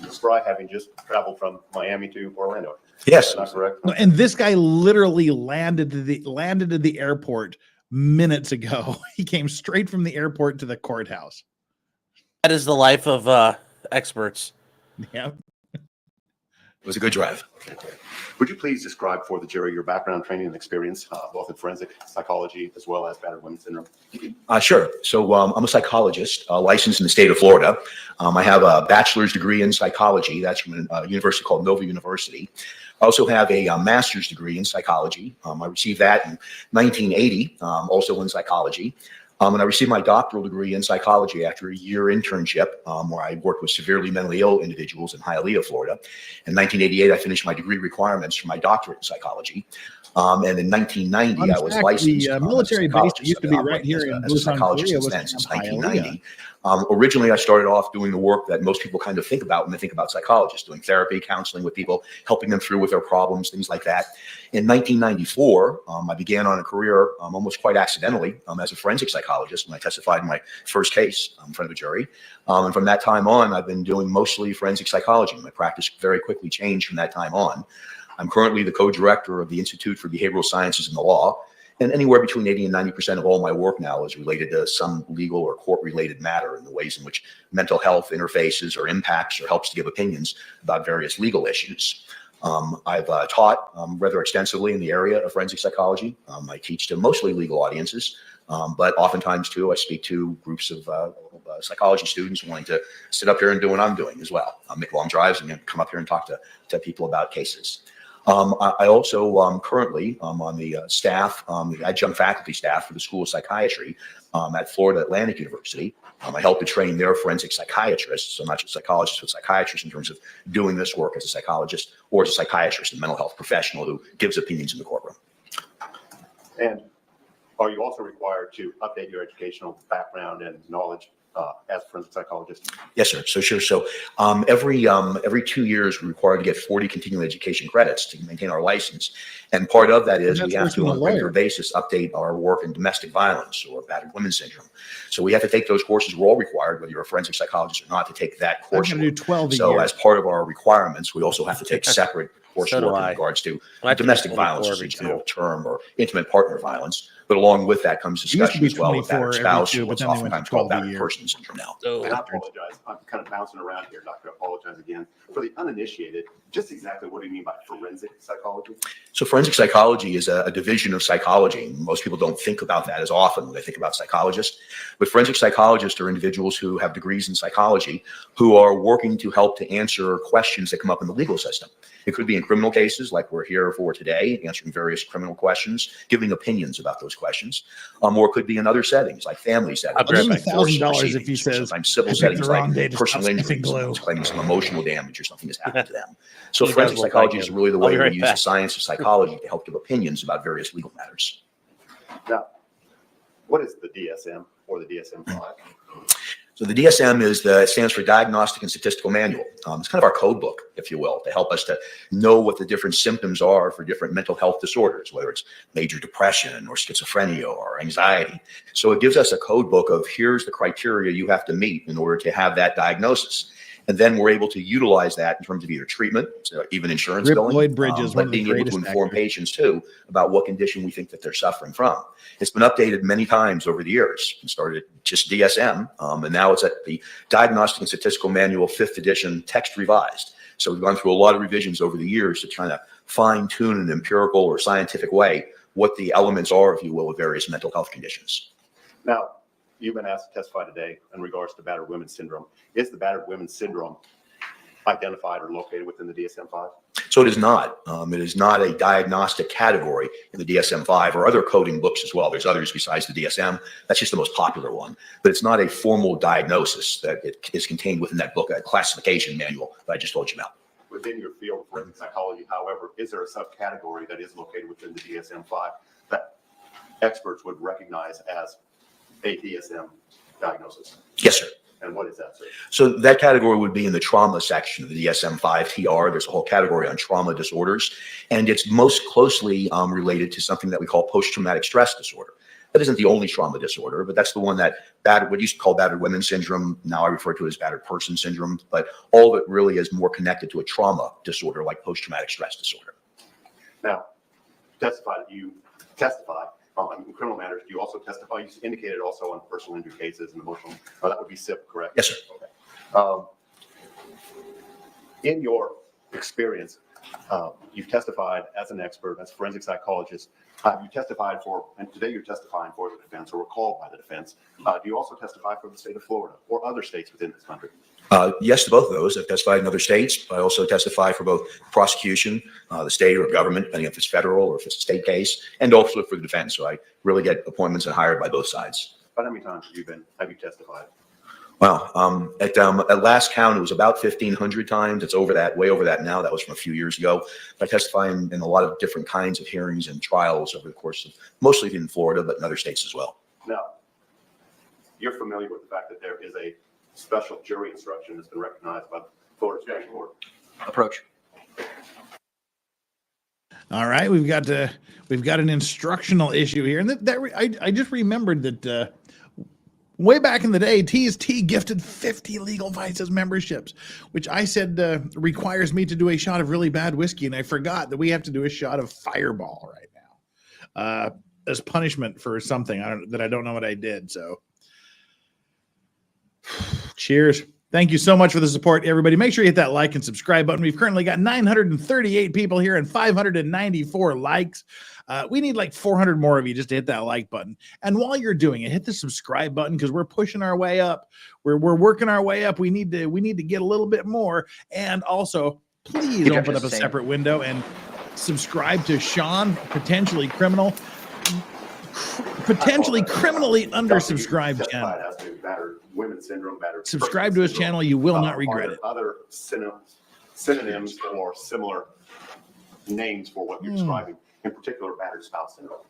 Ms. Fry, having just traveled from Miami to Orlando. Yes. Is that correct? No, and this guy literally landed at the airport minutes ago. He came straight from the airport to the courthouse. That is the life of experts. Yeah. It was a good drive. Would you please describe for the jury your background, training, and experience, both in forensic psychology as well as battered women syndrome? Sure. So I'm a psychologist licensed in the state of Florida. I have a bachelor's degree in psychology. That's from a university called Nova University. I also have a master's degree in psychology. I received that in 1980, also in psychology. And I received my doctoral degree in psychology after a year internship where I worked with severely mentally ill individuals in Hialeah, Florida. In 1988, I finished my degree requirements for my doctorate in psychology. And in 1990, I was licensed. The military base used to be right here in as a psychologist Busan, since Korea, 1990. Originally, I started off doing the work that most people kind of think about when they think about psychologists, doing therapy, counseling with people, helping them through with their problems, things like that. In 1994, I began on a career almost quite accidentally as a forensic psychologist when I testified in my first case in front of a jury. And from that time on, I've been doing mostly forensic psychology. My practice very quickly changed from that time on. I'm currently the co-director of the Institute for Behavioral Sciences and the Law, and anywhere between 80 and 90% of all my work now is related to some legal or court-related matter in the ways in which mental health interfaces or impacts or helps to give opinions about various legal issues. I've taught rather extensively in the area of forensic psychology. I teach to mostly legal audiences, but oftentimes too, I speak to groups of psychology students wanting to sit up here and do what I'm doing as well. Make long drives and come up here and talk to people about cases. I also currently on the staff, the adjunct faculty staff for the School of Psychiatry at Florida Atlantic University. I help to train their forensic psychiatrists, so not just psychologists, but psychiatrists in terms of doing this work as a psychologist or as a psychiatrist, a mental health professional who gives opinions in the courtroom. And are you also required to update your educational background and knowledge as a forensic psychologist? Yes, sir. So sure. So every 2 years, we're required to get 40 continuing education credits to maintain our license. And part of that is we have to, on a regular basis, update our work in domestic violence or battered women syndrome. So we have to take those courses. We're all required, whether you're a forensic psychologist or not, to take that course. I'm going to do 12 a So year. as part of our requirements, we also have to take separate coursework do in I. regards to I do domestic 24 violence, every as a general term, or intimate partner violence. But along with that comes It used to discussion be as well with 24 battered every spouse, two, or but what's then they went to oftentimes 12 called a battered year. person syndrome now. So, And I apologize. I'm kind of bouncing around here, Doctor. I apologize again. For the uninitiated, just exactly what do you mean by forensic psychology? So forensic psychology is a division of psychology. Most people don't think about that as often when they think about psychologists. But forensic psychologists are individuals who have degrees in psychology who are working to help to answer questions that come up in the legal system. It could be in criminal cases like we're here for today, answering various criminal questions, giving opinions about those questions. Or it could be in other settings like family settings. I'll give him $1,000 if he says, sometimes civil "I picked settings the wrong like day to personal stop injuries, sniffing glue." someone's claiming some emotional damage or something has happened to them. So He does forensic look psychology like is him. really the I'll way be we right use back. the science of psychology to help give opinions about various legal matters. Now, what is the DSM or the DSM-5? So the DSM it stands for Diagnostic and Statistical Manual. It's kind of our code book, if you will, to help us to know what the different symptoms are for different mental health disorders, whether it's major depression or schizophrenia or anxiety. So it gives us a code book of here's the criteria you have to meet in order to have that diagnosis. And then we're able to utilize that in terms of either treatment, so even insurance Rip billing, Lloyd Bridges, one but of the being able to greatest inform actors. patients too about what condition we think that they're suffering from. It's been updated many times over the years. It started just DSM, and now it's at the Diagnostic and Statistical Manual 5th edition, text revised. So we've gone through a lot of revisions over the years to try to fine tune in an empirical or scientific way what the elements are, if you will, of various mental health conditions. Now, you've been asked to testify today in regards to battered women's syndrome. Is the battered women's syndrome identified or located within the DSM-5? So it is not. It is not a diagnostic category in the DSM-5 or other coding books as well. There's others besides the DSM. That's just the most popular one. But it's not a formal diagnosis that it is contained within that book, a classification manual that I just told you about. Within your field of forensic psychology, however, is there a subcategory that is located within the DSM-5 that experts would recognize as a DSM diagnosis? Yes, sir. And what is that, sir? So that category would be in the trauma section of the DSM-5 TR. There's a whole category on trauma disorders, and it's most closely related to something that we call post-traumatic stress disorder. That isn't the only trauma disorder, but that's the one that what used to call battered women's syndrome. Now I refer to it as battered person syndrome, but all of it really is more connected to a trauma disorder like post-traumatic stress disorder. Now, you testify in criminal matters. Do you also testify? You indicated also on personal injury cases and emotional. Oh, that would be SIP, correct? Yes, sir. Okay. In your experience, you've testified as an expert, as a forensic psychologist. You testified for, and today you're testifying for the defense or were called by the defense. Do you also testify for the state of Florida or other states within this country? Yes to both of those. I've testified in other states. I also testify for both prosecution, the state or government, depending if it's federal or if it's a state case, and also for the defense. So I really get appointments and hired by both sides. About how many times have you testified? Wow. At last count, it was about 1,500 times. It's over that, way over that now. That was from a few years ago. I testify in a lot of different kinds of hearings and trials over the course of, mostly in Florida, but in other states as well. Now, you're familiar with the fact that there is a special jury instruction that's been recognized by the Florida Supreme Court. Approach. All right, we've got an instructional issue here, and I just remembered that way back in the day, T&T gifted 50 Legal Vices memberships, which I said requires me to do a shot of really bad whiskey, and I forgot that we have to do a shot of Fireball right now as punishment for something that I don't know what I did. So, cheers. Thank you so much for the support, everybody. Make sure you hit that like and subscribe button. We've currently got 938 people here and 594 likes. We need like 400 more of you just to hit that like button. And while you're doing it, hit the subscribe button because we're pushing our way up. We're working our way up. We need to get a little bit more. And also, please open up a separate window and subscribe to Sean, potentially criminally undersubscribed channel. Women's syndrome, battered Subscribe to his channel. You will not regret it. Other synonyms or similar names for what you're describing, in particular, battered spouse syndrome.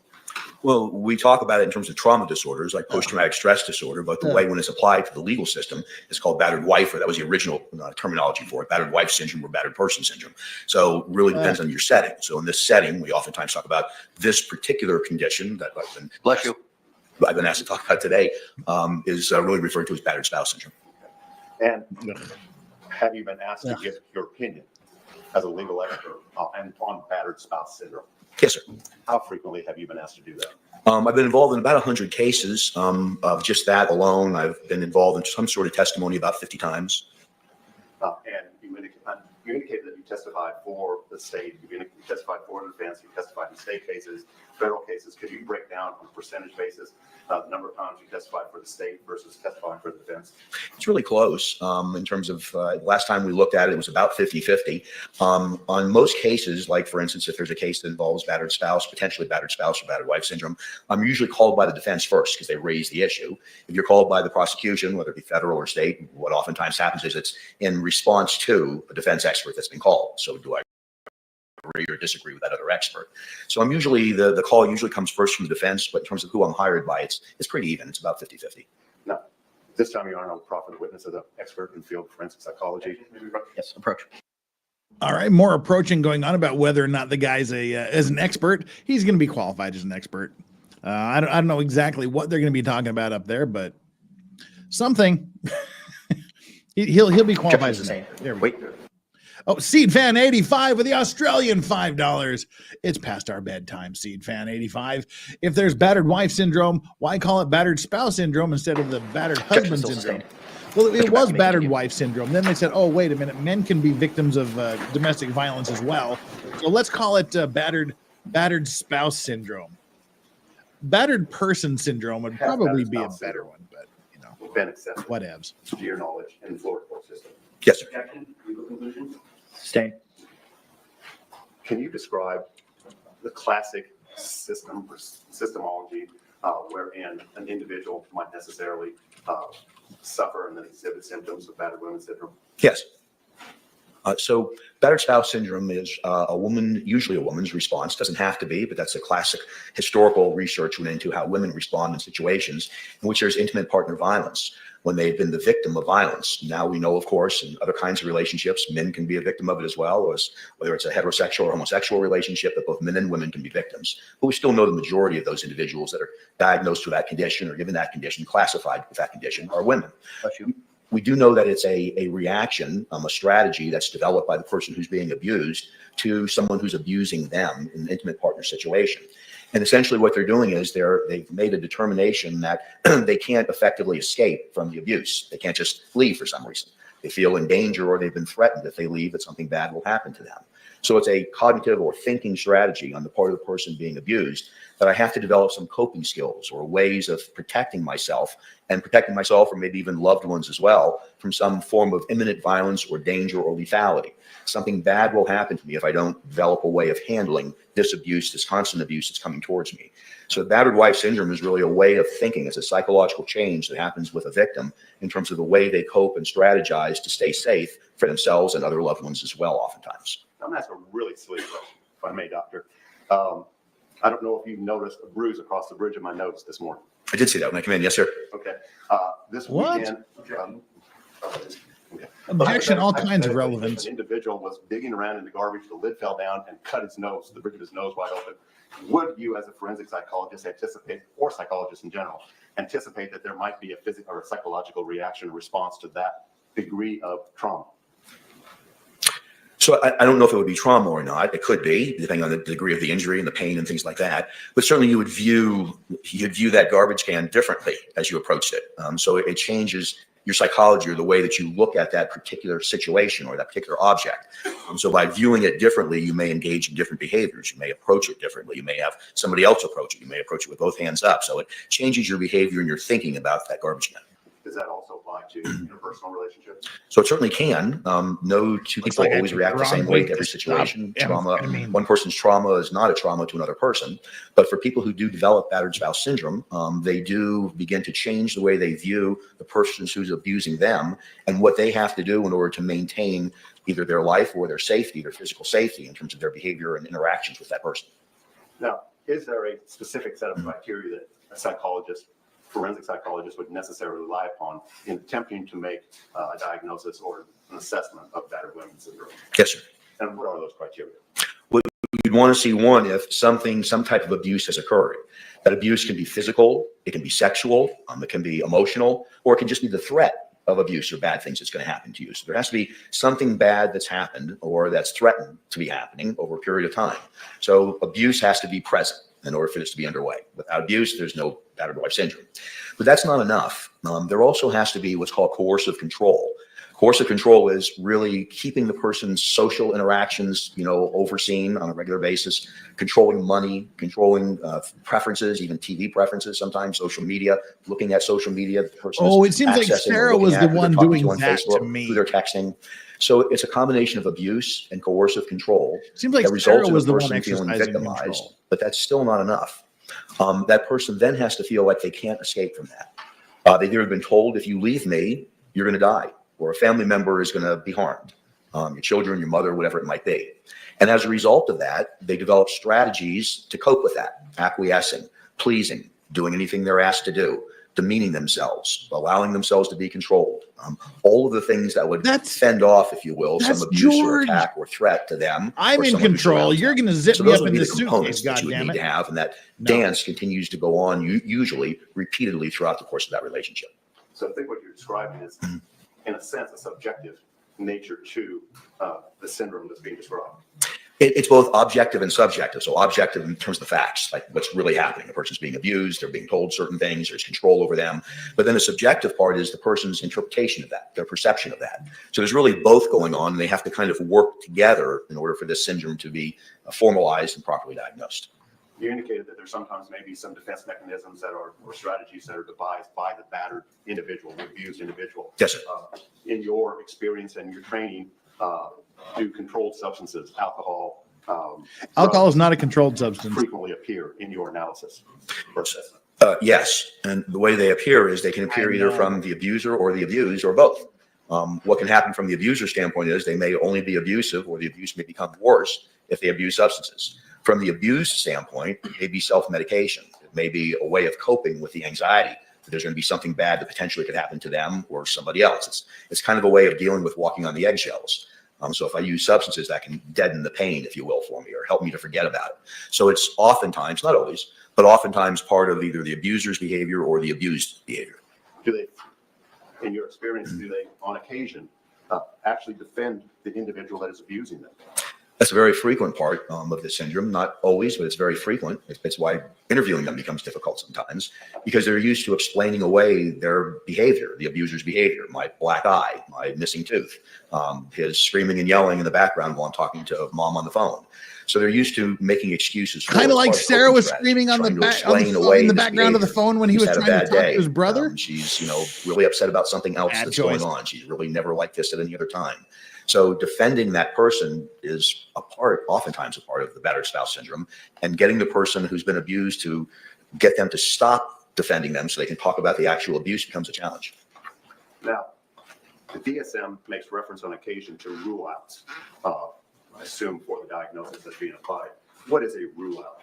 Well, we talk about it in terms of trauma disorders like post-traumatic stress disorder, but the way when it's applied to the legal system is called battered wife, or that was the original terminology for it, battered wife syndrome or battered person syndrome. So it really depends on your setting. So in this setting, we oftentimes talk about this particular condition that I've been, Bless you. I've been asked to talk about today, is really referred to as battered spouse syndrome. And have you been asked to give your opinion as a legal expert on battered spouse syndrome? Yes, sir. How frequently have you been asked to do that? I've been involved in about 100 cases of just that alone. I've been involved in some sort of testimony about 50 times. And you indicated that you testified for the state, you testified for the defense, you testified in state cases, federal cases. Could you break down on a percentage basis the number of times you testified for the state versus testifying for the defense? It's really close in terms of last time we looked at it, it was about 50-50. On most cases, like for instance, if there's a case that involves battered spouse, potentially battered spouse or battered wife syndrome, I'm usually called by the defense first because they raise the issue. If you're called by the prosecution, whether it be federal or state, what oftentimes happens is it's in response to a defense expert that's been called. So do I agree or disagree with that other expert? So I'm usually, the call usually comes first from the defense, but in terms of who I'm hired by, it's pretty even. It's about 50-50. Now, This time, Your Honor, I'll proffer the witness as an expert in the field of forensic psychology. Yes, approach. All right, more approaching going on about whether or not the guy's is an expert. He's going to be qualified as an expert. I don't know exactly what they're going to be talking about up there, but something. he'll be qualified as an expert. There we go. Oh, Seed Fan 85 with the Australian $5. It's past our bedtime, Seed Fan 85. If there's battered wife syndrome, why call it battered spouse syndrome instead of the battered husband syndrome? Well, it was battered wife syndrome. Then they said, oh, wait a minute, men can be victims of domestic violence as well. So let's call it battered spouse syndrome. Battered person syndrome would probably be a better one, but you know, Been accepted whatevs. to your knowledge in the Florida court system. Yes, sir. Objection, legal conclusion. Sustain. Can you describe the classic systemology wherein an individual might necessarily suffer and then exhibit symptoms of battered women syndrome? Yes. So battered spouse syndrome is usually a woman's response. Doesn't have to be, but that's a classic historical research went into how women respond in situations in which there's intimate partner violence when they've been the victim of violence. Now we know, of course, in other kinds of relationships, men can be a victim of it as well, as whether it's a heterosexual or homosexual relationship, that both men and women can be victims. But we still know the majority of those individuals that are diagnosed with that condition or given that condition, classified with that condition, are women. We do know that it's a reaction, a strategy that's developed by the person who's being abused to someone who's abusing them in an intimate partner situation. And essentially what they're doing is they've made a determination that they can't effectively escape from the abuse. They can't just leave for some reason. They feel in danger or they've been threatened if they leave that something bad will happen to them. So it's a cognitive or thinking strategy on the part of the person being abused that I have to develop some coping skills or ways of protecting myself or maybe even loved ones as well from some form of imminent violence or danger or lethality. Something bad will happen to me if I don't develop a way of handling this abuse, this constant abuse that's coming towards me. So battered wife syndrome is really a way of thinking. It's a psychological change that happens with a victim in terms of the way they cope and strategize to stay safe for themselves and other loved ones as well, oftentimes. I'm going to ask a really silly question, if I may, Doctor. I don't know if you've noticed a bruise across the bridge of my nose this morning. I did see that when I came in. Yes, sir. Okay. This What? weekend. Objection, all kinds of relevance. An individual was digging around in the garbage, the lid fell down and cut his nose, the bridge of his nose wide open. Would you, as a forensic psychologist, anticipate, or psychologist in general, anticipate that there might be a physical or a psychological reaction or response to that degree of trauma? So I don't know if it would be trauma or not. It could be, depending on the degree of the injury and the pain and things like that. But certainly you'd view that garbage can differently as you approached it. So it changes your psychology or the way that you look at that particular situation or that particular object. So by viewing it differently, you may engage in different behaviors. You may approach it differently. You may have somebody else approach it. You may approach it with both hands up. So it changes your behavior and your thinking about that garbage can. Does that also apply to interpersonal relationships? So it certainly can. No two people always react the same way to every situation. Trauma. One person's trauma is not a trauma to another person. But for people who do develop battered spouse syndrome, they do begin to change the way they view the person who's abusing them and what they have to do in order to maintain either their life or their safety, their physical safety in terms of their behavior and interactions with that person. Now, is there a specific set of criteria that a psychologist, forensic psychologist, would necessarily rely upon in attempting to make a diagnosis or an assessment of battered women syndrome? Yes, sir. And what are those criteria? You'd want to see one if some type of abuse has occurred. That abuse can be physical, it can be sexual, it can be emotional, or it can just be the threat of abuse or bad things that's going to happen to you. So there has to be something bad that's happened or that's threatened to be happening over a period of time. So abuse has to be present in order for this to be underway. Without abuse, there's no battered wife syndrome. But that's not enough. There also has to be what's called coercive control. Coercive control is really keeping the person's social interactions, overseen on a regular basis, controlling money, controlling preferences, even TV preferences, sometimes social media, looking at social media. It seems like Sarah was the one doing that to me. Who they're texting. So it's a combination of abuse and coercive control. Seems like Sarah was the one exercising control. But that's still not enough. That person then has to feel like they can't escape from that. They've either been told, if you leave me, you're going to die, or a family member is going to be harmed, your children, your mother, whatever it might be. And as a result of that, they develop strategies to cope with that, acquiescing, pleasing, doing anything they're asked to do, demeaning themselves, allowing themselves to be controlled, all of the things that would fend off, if you will, some abuse or attack or threat to them. I'm or in someone who control. surrounds You're them. going to zip So me those up would in be the the components suitcase, that you would need goddammit. to have, and that No. dance continues to go on, usually repeatedly throughout the course of that relationship. So I think what you're describing is, in a sense, a subjective nature to the syndrome that's being described. It's both objective and subjective. So objective in terms of the facts, like what's really happening. The person's being abused, they're being told certain things, there's control over them. But then the subjective part is the person's interpretation of that, their perception of that. So there's really both going on, and they have to kind of work together in order for this syndrome to be formalized and properly diagnosed. You indicated that there sometimes may be some defense mechanisms that are, or strategies that are devised by the battered individual, the abused individual. Yes, sir. In your experience and your training, do controlled substances, alcohol, Alcohol is not a controlled substance. frequently appear in your analysis or assessment? Yes, and the way they appear is they can appear either from the abuser or the abused or both. What can happen from the abuser standpoint is they may only be abusive, or the abuse may become worse if they abuse substances. From the abused standpoint, it may be self-medication. It may be a way of coping with the anxiety that there's going to be something bad that potentially could happen to them or somebody else. It's kind of a way of dealing with walking on the eggshells. So if I use substances, that can deaden the pain, if you will, for me, or help me to forget about it. So it's oftentimes, not always, but oftentimes part of either the abuser's behavior or the abused behavior. Do they, in your experience, do they, on occasion, actually defend the individual that is abusing them? That's a very frequent part of this syndrome. Not always, but it's very frequent. It's why interviewing them becomes difficult sometimes, because they're used to explaining away their behavior, the abuser's behavior, my black eye, my missing tooth, his screaming and yelling in the background while I'm talking to mom on the phone. So they're used to making excuses. Kind of like Sarah was screaming on the in the background of the phone when he was trying to talk to his brother. She's, really upset about something else that's going on. She's really never liked this at any other time. So defending that person is oftentimes a part of the battered spouse syndrome, and getting the person who's been abused to get them to stop defending them so they can talk about the actual abuse becomes a challenge. Now, the DSM makes reference on occasion to rule outs, I assume for the diagnosis that's being applied. What is a rule out?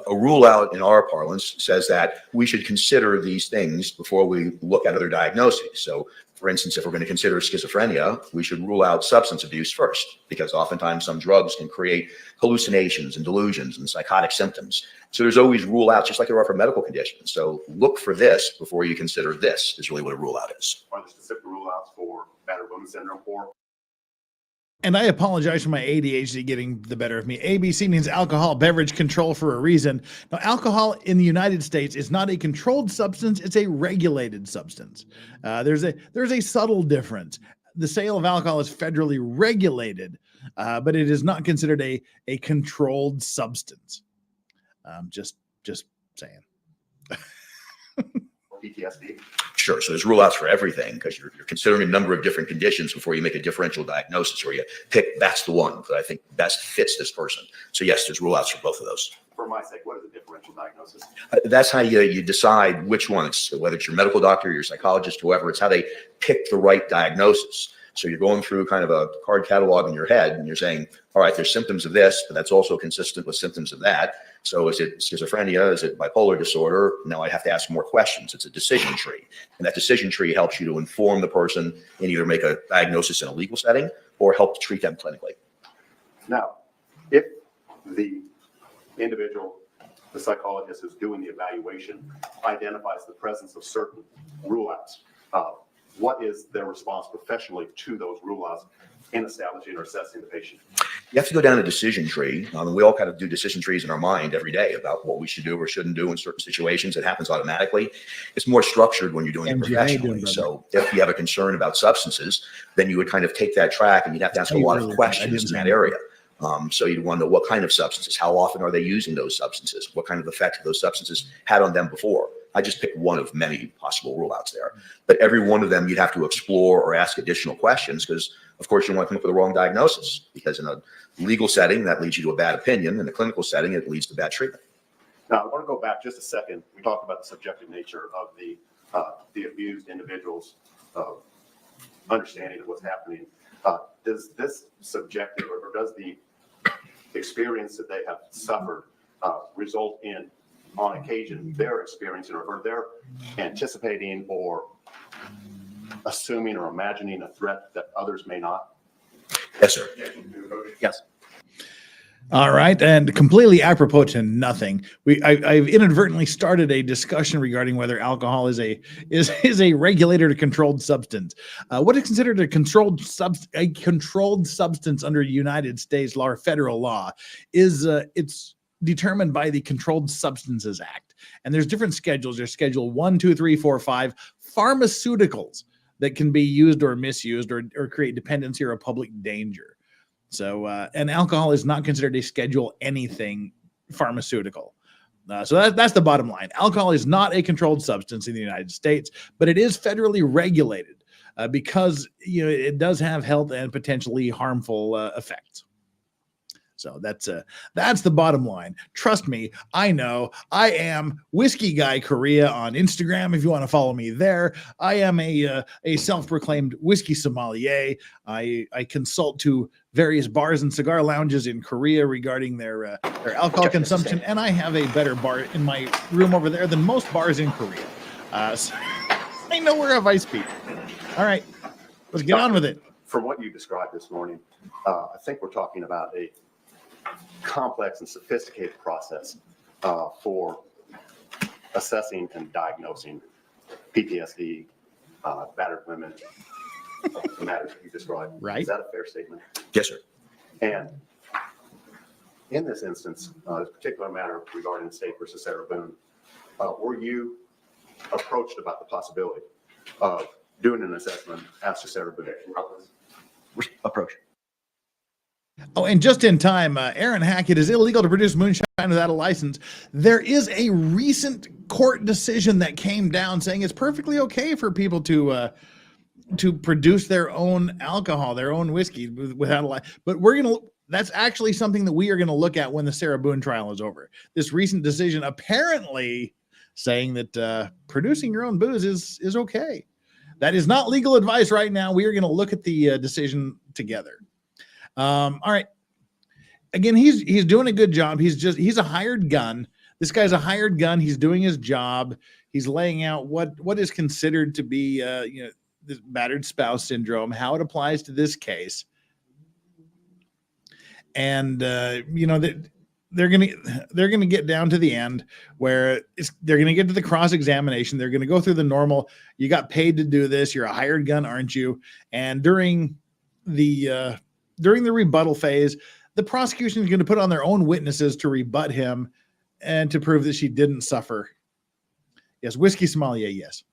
A rule out in our parlance says that we should consider these things before we look at other diagnoses. So, for instance, if we're going to consider schizophrenia, we should rule out substance abuse first, because oftentimes some drugs can create hallucinations and delusions and psychotic symptoms. So there's always rule outs, just like there are for medical conditions. So look for this before you consider this, is really what a rule out is. Are there specific rule outs for battered women syndrome or? And I apologize for my ADHD getting the better of me. ABC means alcohol beverage control for a reason. Now, alcohol in the United States is not a controlled substance. It's a regulated substance. There's a subtle difference. The sale of alcohol is federally regulated, but it is not considered a controlled substance. Just saying. PTSD? Sure. So there's rule outs for everything, because you're considering a number of different conditions before you make a differential diagnosis, where you pick that's the one that I think best fits this person. So yes, there's rule outs for both of those. For my sake, what is a differential diagnosis? That's how you decide which one. It's whether it's your medical doctor, your psychologist, whoever. It's how they pick the right diagnosis. So you're going through kind of a card catalog in your head, and you're saying, all right, there's symptoms of this, but that's also consistent with symptoms of that. So is it schizophrenia? Is it bipolar disorder? Now I have to ask more questions. It's a decision tree. And that decision tree helps you to inform the person and either make a diagnosis in a legal setting or help treat them clinically. Now, if the individual, the psychologist who's doing the evaluation, identifies the presence of certain rule outs, what is their response professionally to those rule outs in establishing or assessing the patient? You have to go down a decision tree. We all kind of do decision trees in our mind every day about what we should do or shouldn't do in certain situations. It happens automatically. It's more structured when you're doing it professionally. So if you have a concern about substances, then you would kind of take that track, and you'd have to ask a lot of questions in that area. So you'd want to know what kind of substances, how often are they using those substances, what kind of effect have those substances had on them before. I just picked one of many possible rule outs there, but every one of them you'd have to explore or ask additional questions, because of course you want to come up with the wrong diagnosis, because in a legal setting that leads you to a bad opinion. In a clinical setting, it leads to bad treatment. Now, I want to go back just a second. We talked about the subjective nature of the abused individual's understanding of what's happening. Does this subjective, or does the experience that they have suffered result in, on occasion, their experiencing or their anticipating or assuming or imagining a threat that others may not? Yes, sir. Yes. All right, and completely apropos to nothing, I've inadvertently started a discussion regarding whether alcohol is a regulated or controlled substance. What is considered a controlled substance under United States law or federal law is it's determined by the Controlled Substances Act, and there's different schedules. There's Schedule 1, 2, 3, 4, 5 pharmaceuticals that can be used or misused or create dependency or a public danger. So, and alcohol is not considered a Schedule anything pharmaceutical. So that's the bottom line. Alcohol is not a controlled substance in the United States, but it is federally regulated because it does have health and potentially harmful effects. So that's the bottom line. Trust me, I know. I am Whiskey Guy Korea on Instagram. If you want to follow me there, I am a self-proclaimed whiskey sommelier. I consult to various bars and cigar lounges in Korea regarding their alcohol consumption, and I have a better bar in my room over there than most bars in Korea. So I know where a vice be. All right, let's get on with it. From what you described this morning, I think we're talking about a complex and sophisticated process for assessing and diagnosing PTSD, battered women, the matters that you described. Right. Is that a fair statement? Yes, sir. And in this instance, this particular matter regarding the state versus Sarah Boone, were you approached about the possibility of doing an assessment as to Sarah Boone? Approach. Oh, and just in time, Aaron Hackett, is illegal to produce moonshine without a license. There is a recent court decision that came down saying it's perfectly okay for people to produce their own alcohol, their own whiskey without a license. But that's actually something that we are going to look at when the Sarah Boone trial is over. This recent decision apparently saying that producing your own booze is okay. That is not legal advice right now. We are going to look at the decision together. All right. Again, he's doing a good job. He's a hired gun. This guy's a hired gun. He's doing his job. He's laying out what is considered to be this battered spouse syndrome, how it applies to this case. And that they're gonna get down to the end where they're gonna get to the cross-examination. They're gonna go through the normal. You got paid to do this. You're a hired gun, aren't you? And during the rebuttal phase, the prosecution is going to put on their own witnesses to rebut him and to prove that she didn't suffer. Yes, whiskey sommelier, yes.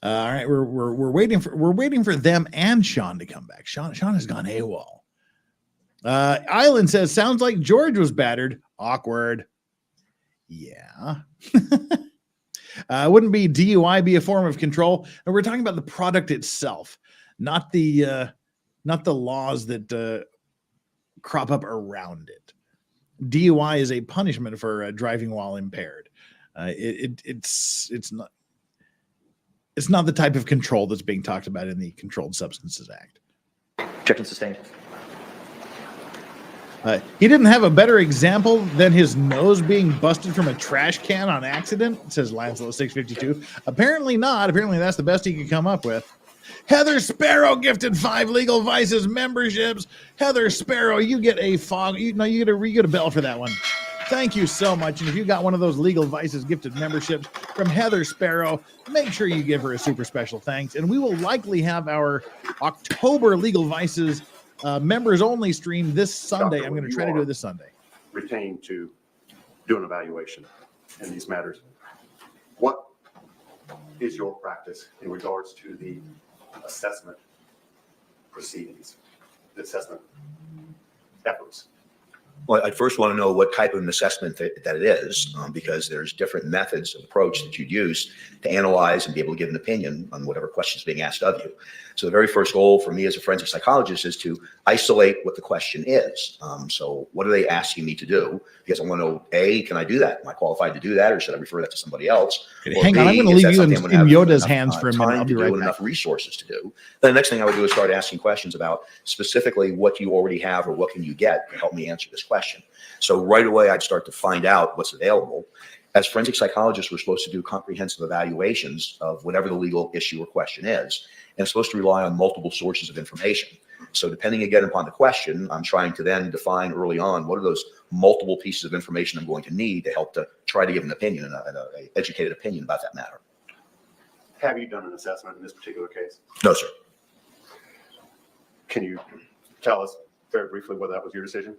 All right, we're waiting for them and Sean to come back. Sean has gone AWOL. Island says, sounds like George was battered. Awkward. Yeah. Wouldn't be DUI be a form of control? And we're talking about the product itself, not the laws that crop up around it. DUI is a punishment for driving while impaired. It's not the type of control that's being talked about in the Controlled Substances Act. Objection sustained. He didn't have a better example than his nose being busted from a trash can on accident, says Lancelot 652. Apparently not. Apparently that's the best he could come up with. Heather Sparrow gifted 5 Legal Vices memberships. Heather Sparrow, you get a you get a bell for that one. Thank you so much. And if you got one of those Legal Vices gifted memberships from Heather Sparrow, make sure you give her a super special thanks. And we will likely have our October Legal Vices members only stream this Sunday. Doctor, I'm going to try to do it this Sunday. Retained to do an evaluation in these matters. What is your practice in regards to the assessment proceedings, the assessment efforts? Well, I'd first want to know what type of an assessment that it is, because there's different methods of approach that you'd use to analyze and be able to give an opinion on whatever question is being asked of you. So the very first goal for me as a forensic psychologist is to isolate what the question is. So what are they asking me to do? Because I want to know, A, can I do that? Am I qualified to do that, or should I refer that to somebody else? Or Hang on, I'm B, going to is leave that you something in I'm gonna have Yoda's enough, hands for a minute. time I'll be to do right and back. enough resources to do. Then the next thing I would do is start asking questions about specifically what you already have or what can you get to help me answer this question. So right away, I'd start to find out what's available. As forensic psychologists, we're supposed to do comprehensive evaluations of whatever the legal issue or question is, and it's supposed to rely on multiple sources of information. So depending again upon the question, I'm trying to then define early on what are those multiple pieces of information I'm going to need to help to try to give an opinion and an educated opinion about that matter. Have you done an assessment in this particular case? No, sir. Can you tell us very briefly whether that was your decision?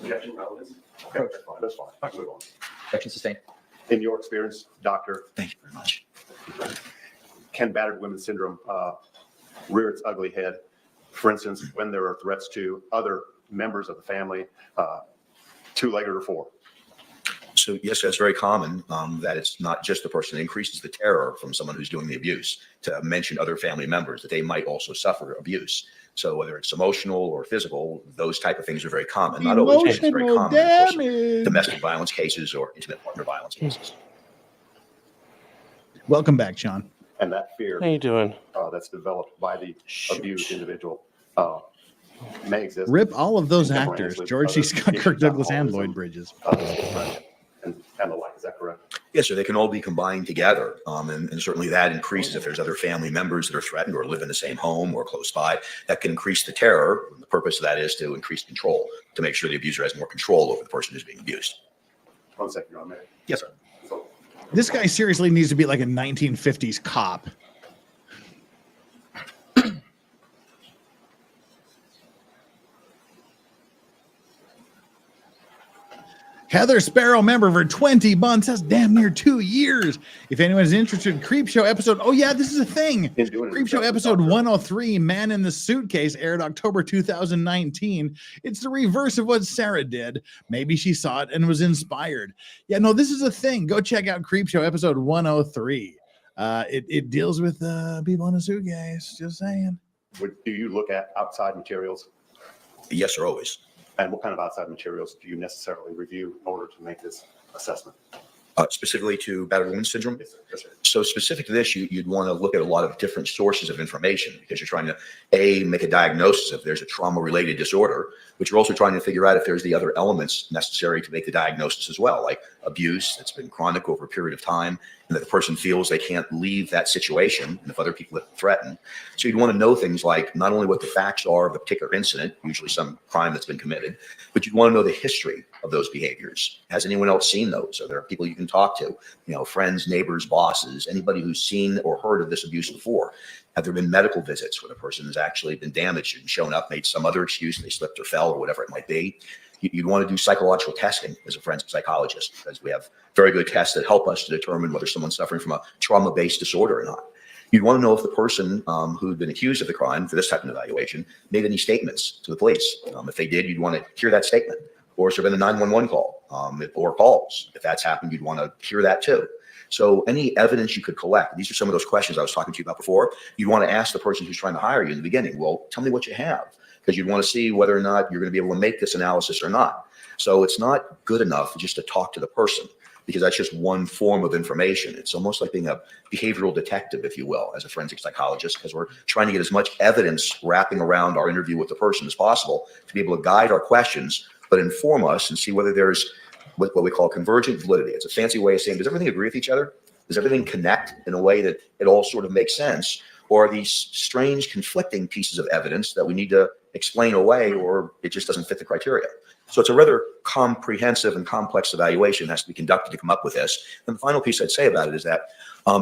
Objection, relevance. Okay, that's fine. That's fine. I can move on. Objection sustained. In your experience, doctor, Thank you very much. can battered women syndrome rear its ugly head? For instance, when there are threats to other members of the family, 2-legged or 4? So yes, that's very common, that it's not just the person. It increases the terror from someone who's doing the abuse to mention other family members that they might also suffer abuse. So whether it's emotional or physical, those type of things are very common. Not always, but it's very Emotional common, of course, in damage. domestic violence cases or intimate partner violence cases. Welcome back, Sean. And that fear How you doing? that's developed by the abused individual may exist. Rip all of those actors, contemporaneously with George C. other Scott, issues, Kirk Douglas, and alcoholism, Lloyd Bridges. Depression, and the like. Is that correct? Yes, so they can all be combined together. And certainly that increases if there's other family members that are threatened or live in the same home or close by. That can increase the terror. The purpose of that is to increase control, to make sure the abuser has more control over the person who's being abused. 1 second, Your Honor. Yes, sir. So, This guy seriously needs to be like a 1950s cop. Heather Sparrow member for 20 months. That's damn near 2 years. If anyone's interested in Creepshow episode, oh yeah, this is a thing. Creepshow episode 103, Man in the Suitcase, aired October 2019. It's the reverse of what Sarah did. Maybe she saw it and was inspired. Yeah, no, this is a thing. Go check out Creepshow episode 103. It deals with people in a suitcase. Just saying. do you look at outside materials? Yes, sir, always. And what kind of outside materials do you necessarily review in order to make this assessment? Specifically to battered women syndrome. Yes, sir. Yes, sir. So specific to this, you'd want to look at a lot of different sources of information because you're trying to, make a diagnosis if there's a trauma-related disorder, but you're also trying to figure out if there's the other elements necessary to make the diagnosis as well, like abuse that's been chronic over a period of time and that the person feels they can't leave that situation and if other people have threatened. So you'd want to know things like not only what the facts are of a particular incident, usually some crime that's been committed, but you'd want to know the history of those behaviors. Has anyone else seen those? Are there people you can talk to, friends, neighbors, bosses, anybody who's seen or heard of this abuse before? Have there been medical visits where the person has actually been damaged and shown up, made some other excuse, they slipped or fell or whatever it might be? You'd want to do psychological testing as a forensic psychologist because we have very good tests that help us to determine whether someone's suffering from a trauma-based disorder or not. You'd want to know if the person who'd been accused of the crime for this type of evaluation made any statements to the police. If they did, you'd want to hear that statement. Or has there been a 911 call or calls? If that's happened, you'd want to hear that too. So any evidence you could collect, these are some of those questions I was talking to you about before. You want to ask the person who's trying to hire you in the beginning, well, tell me what you have, because you'd want to see whether or not you're going to be able to make this analysis or not. So it's not good enough just to talk to the person, because that's just one form of information. It's almost like being a behavioral detective, if you will, as a forensic psychologist, because we're trying to get as much evidence wrapping around our interview with the person as possible to be able to guide our questions, but inform us and see whether there's what we call convergent validity. It's a fancy way of saying, does everything agree with each other? Does everything connect in a way that it all sort of makes sense? Or are these strange conflicting pieces of evidence that we need to explain away, or it just doesn't fit the criteria? So it's a rather comprehensive and complex evaluation that has to be conducted to come up with this. And the final piece I'd say about it is that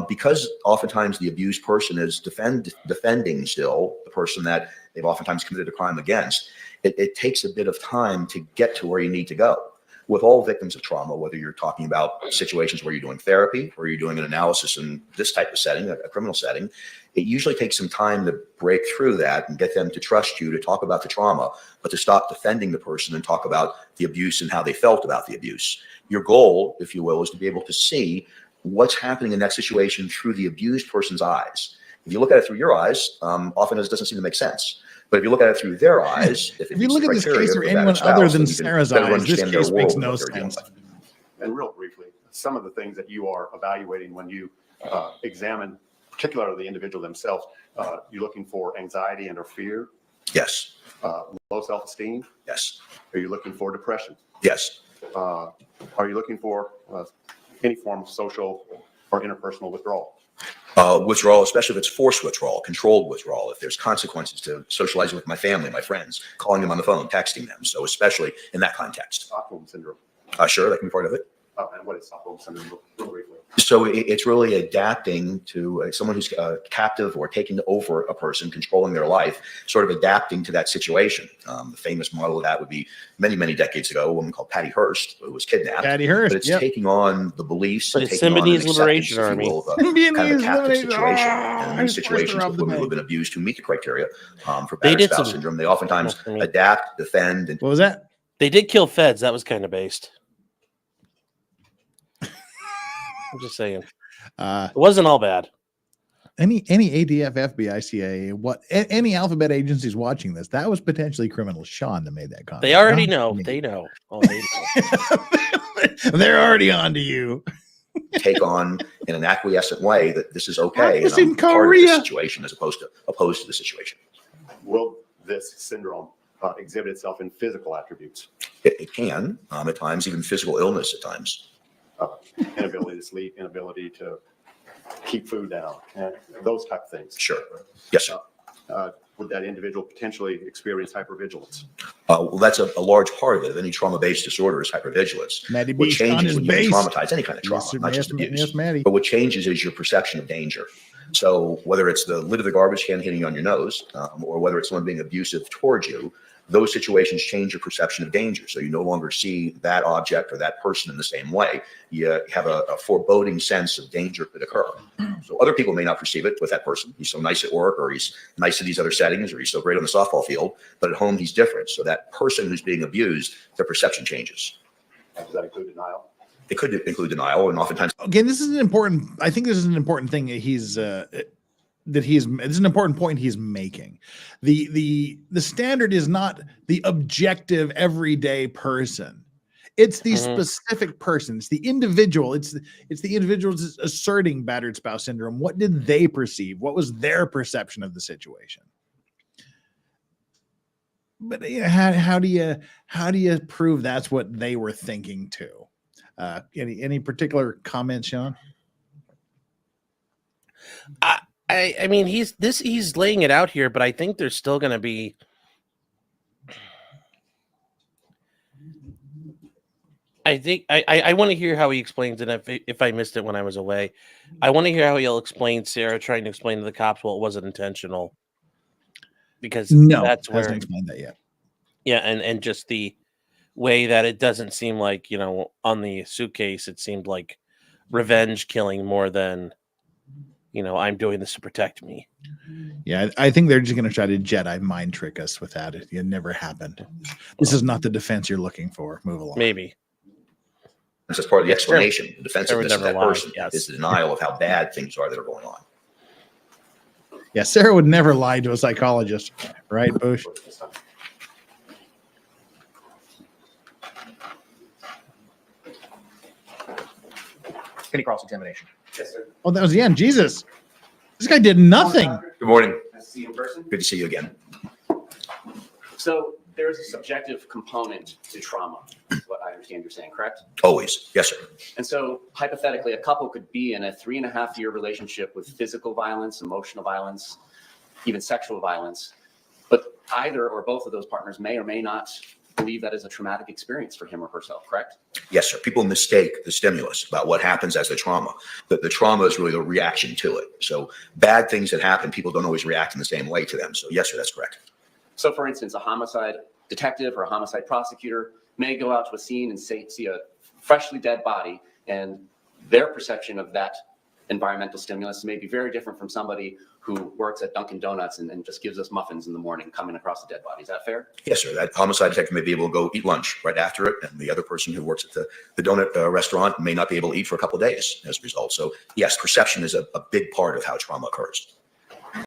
because oftentimes the abused person is defending still the person that they've oftentimes committed a crime against, it takes a bit of time to get to where you need to go. with all victims of trauma, whether you're talking about situations where you're doing therapy or you're doing an analysis in this type of setting, a criminal setting, it usually takes some time to break through that and get them to trust you to talk about the trauma, but to stop defending the person and talk about the abuse and how they felt about the abuse. Your goal, if you will, is to be able to see what's happening in that situation through the abused person's eyes. If you look at it through your eyes, often it doesn't seem to make sense. But if you look at it through their eyes, if you look at this case through anyone other than Sarah's eyes, this case makes no sense. And real briefly, some of the things that you are evaluating when you examine, particularly the individual themselves, you're looking for anxiety and or fear, Yes. low self-esteem. Yes. Are you looking for depression? Yes. Are you looking for any form of social or interpersonal withdrawal? Withdrawal, especially if it's forced withdrawal, controlled withdrawal, if there's consequences to socializing with my family, my friends, calling them on the phone, texting them. So especially in that context. Stockholm syndrome. Sure, that can be part of it. And what is Stockholm syndrome, real briefly? So it's really adapting to someone who's captive or taking over a person, controlling their life, sort of adapting to that situation. The famous model of that would be many, many decades ago, a woman called Patty Hearst, who was kidnapped. Patty Hearst, but it's taking on the beliefs and It's taking on an Symbionese Liberation acceptance, if you Army. will, of a kind of a captive Symbionese situation. Liberation. And in situations with women who have been abused who meet the criteria for They battered did spouse some- syndrome, they oftentimes adapt, defend, and What was that? They did kill feds. That was kind of based. I'm just saying. It wasn't all bad. Any ADF, FBI, CIA, any alphabet agencies watching this, that was potentially criminal. Sean that made that comment. They already Not know. me. They know. Oh, they know. They're already on to you. take on in an acquiescent way that this is okay. Practice And I'm in part of the Korea. situation as opposed to the situation. Will this syndrome exhibit itself in physical attributes? It can, at times, even physical illness at times. Inability to sleep, inability to keep food down, and those type of things. Sure. Yes, sir. Would that individual potentially experience hypervigilance? Well, that's a large part of it. Any trauma-based disorder is hypervigilance. Maddie What Beast on changes his when you base. traumatize any kind of trauma, Yes, sir. not just Yes, abuse. yes, Maddie. But what changes is your perception of danger. So whether it's the lid of the garbage can hitting you on your nose, or whether it's someone being abusive towards you, those situations change your perception of danger. So you no longer see that object or that person in the same way. You have a foreboding sense of danger could occur. So other people may not perceive it with that person. He's so nice at work, or he's nice in these other settings, or he's so great on the softball field, but at home he's different. So that person who's being abused, their perception changes. Does that include denial? It could include denial, and oftentimes. Okay, this is an important. I think this is an important thing that he's. This is an important point he's making. The standard is not the objective everyday person. It's the specific person. It's the individual. It's the individuals asserting battered spouse syndrome. What did they perceive? What was their perception of the situation? But you know, how do you prove that's what they were thinking too? Any particular comments, Sean? I mean, he's laying it out here, but I think there's still going to be. I think I want to hear how he explains it. If I missed it when I was away, I want to hear how he'll explain Sarah trying to explain to the cops, well, it wasn't intentional. Because that's where hasn't explained that yet. Yeah, and just the way that it doesn't seem like, you know, on the suitcase, it seemed like revenge killing more than, you know, I'm doing this to protect me. Yeah, I think they're just going to try to Jedi mind trick us with that. It never happened. This is not the defense you're looking for. Move along. Maybe. This is part of the explanation. The defensiveness of that lie, person is the denial of how bad things are that are going on. Yeah, Sarah would never lie to a psychologist, right, Bush? Any cross-examination? Yes, sir. Oh, that was the end. Jesus, this guy did nothing. Good morning. Nice to see you in person. Good to see you again. So there's a subjective component to trauma, is what I understand you're saying, correct? Always. Yes, sir. And so hypothetically, a couple could be in a 3.5-year relationship with physical violence, emotional violence, even sexual violence. But either or both of those partners may or may not believe that is a traumatic experience for him or herself, correct? Yes, sir. People mistake the stimulus about what happens as the trauma. But the trauma is really the reaction to it. So bad things that happen, people don't always react in the same way to them. So yes, sir, that's correct. So for instance, a homicide detective or a homicide prosecutor may go out to a scene and see a freshly dead body, and their perception of that environmental stimulus may be very different from somebody who works at Dunkin' Donuts and just gives us muffins in the morning coming across a dead body. Is that fair? Yes, sir. That homicide detective may be able to go eat lunch right after it, and the other person who works at the donut restaurant may not be able to eat for a couple of days as a result. So yes, perception is a big part of how trauma occurs.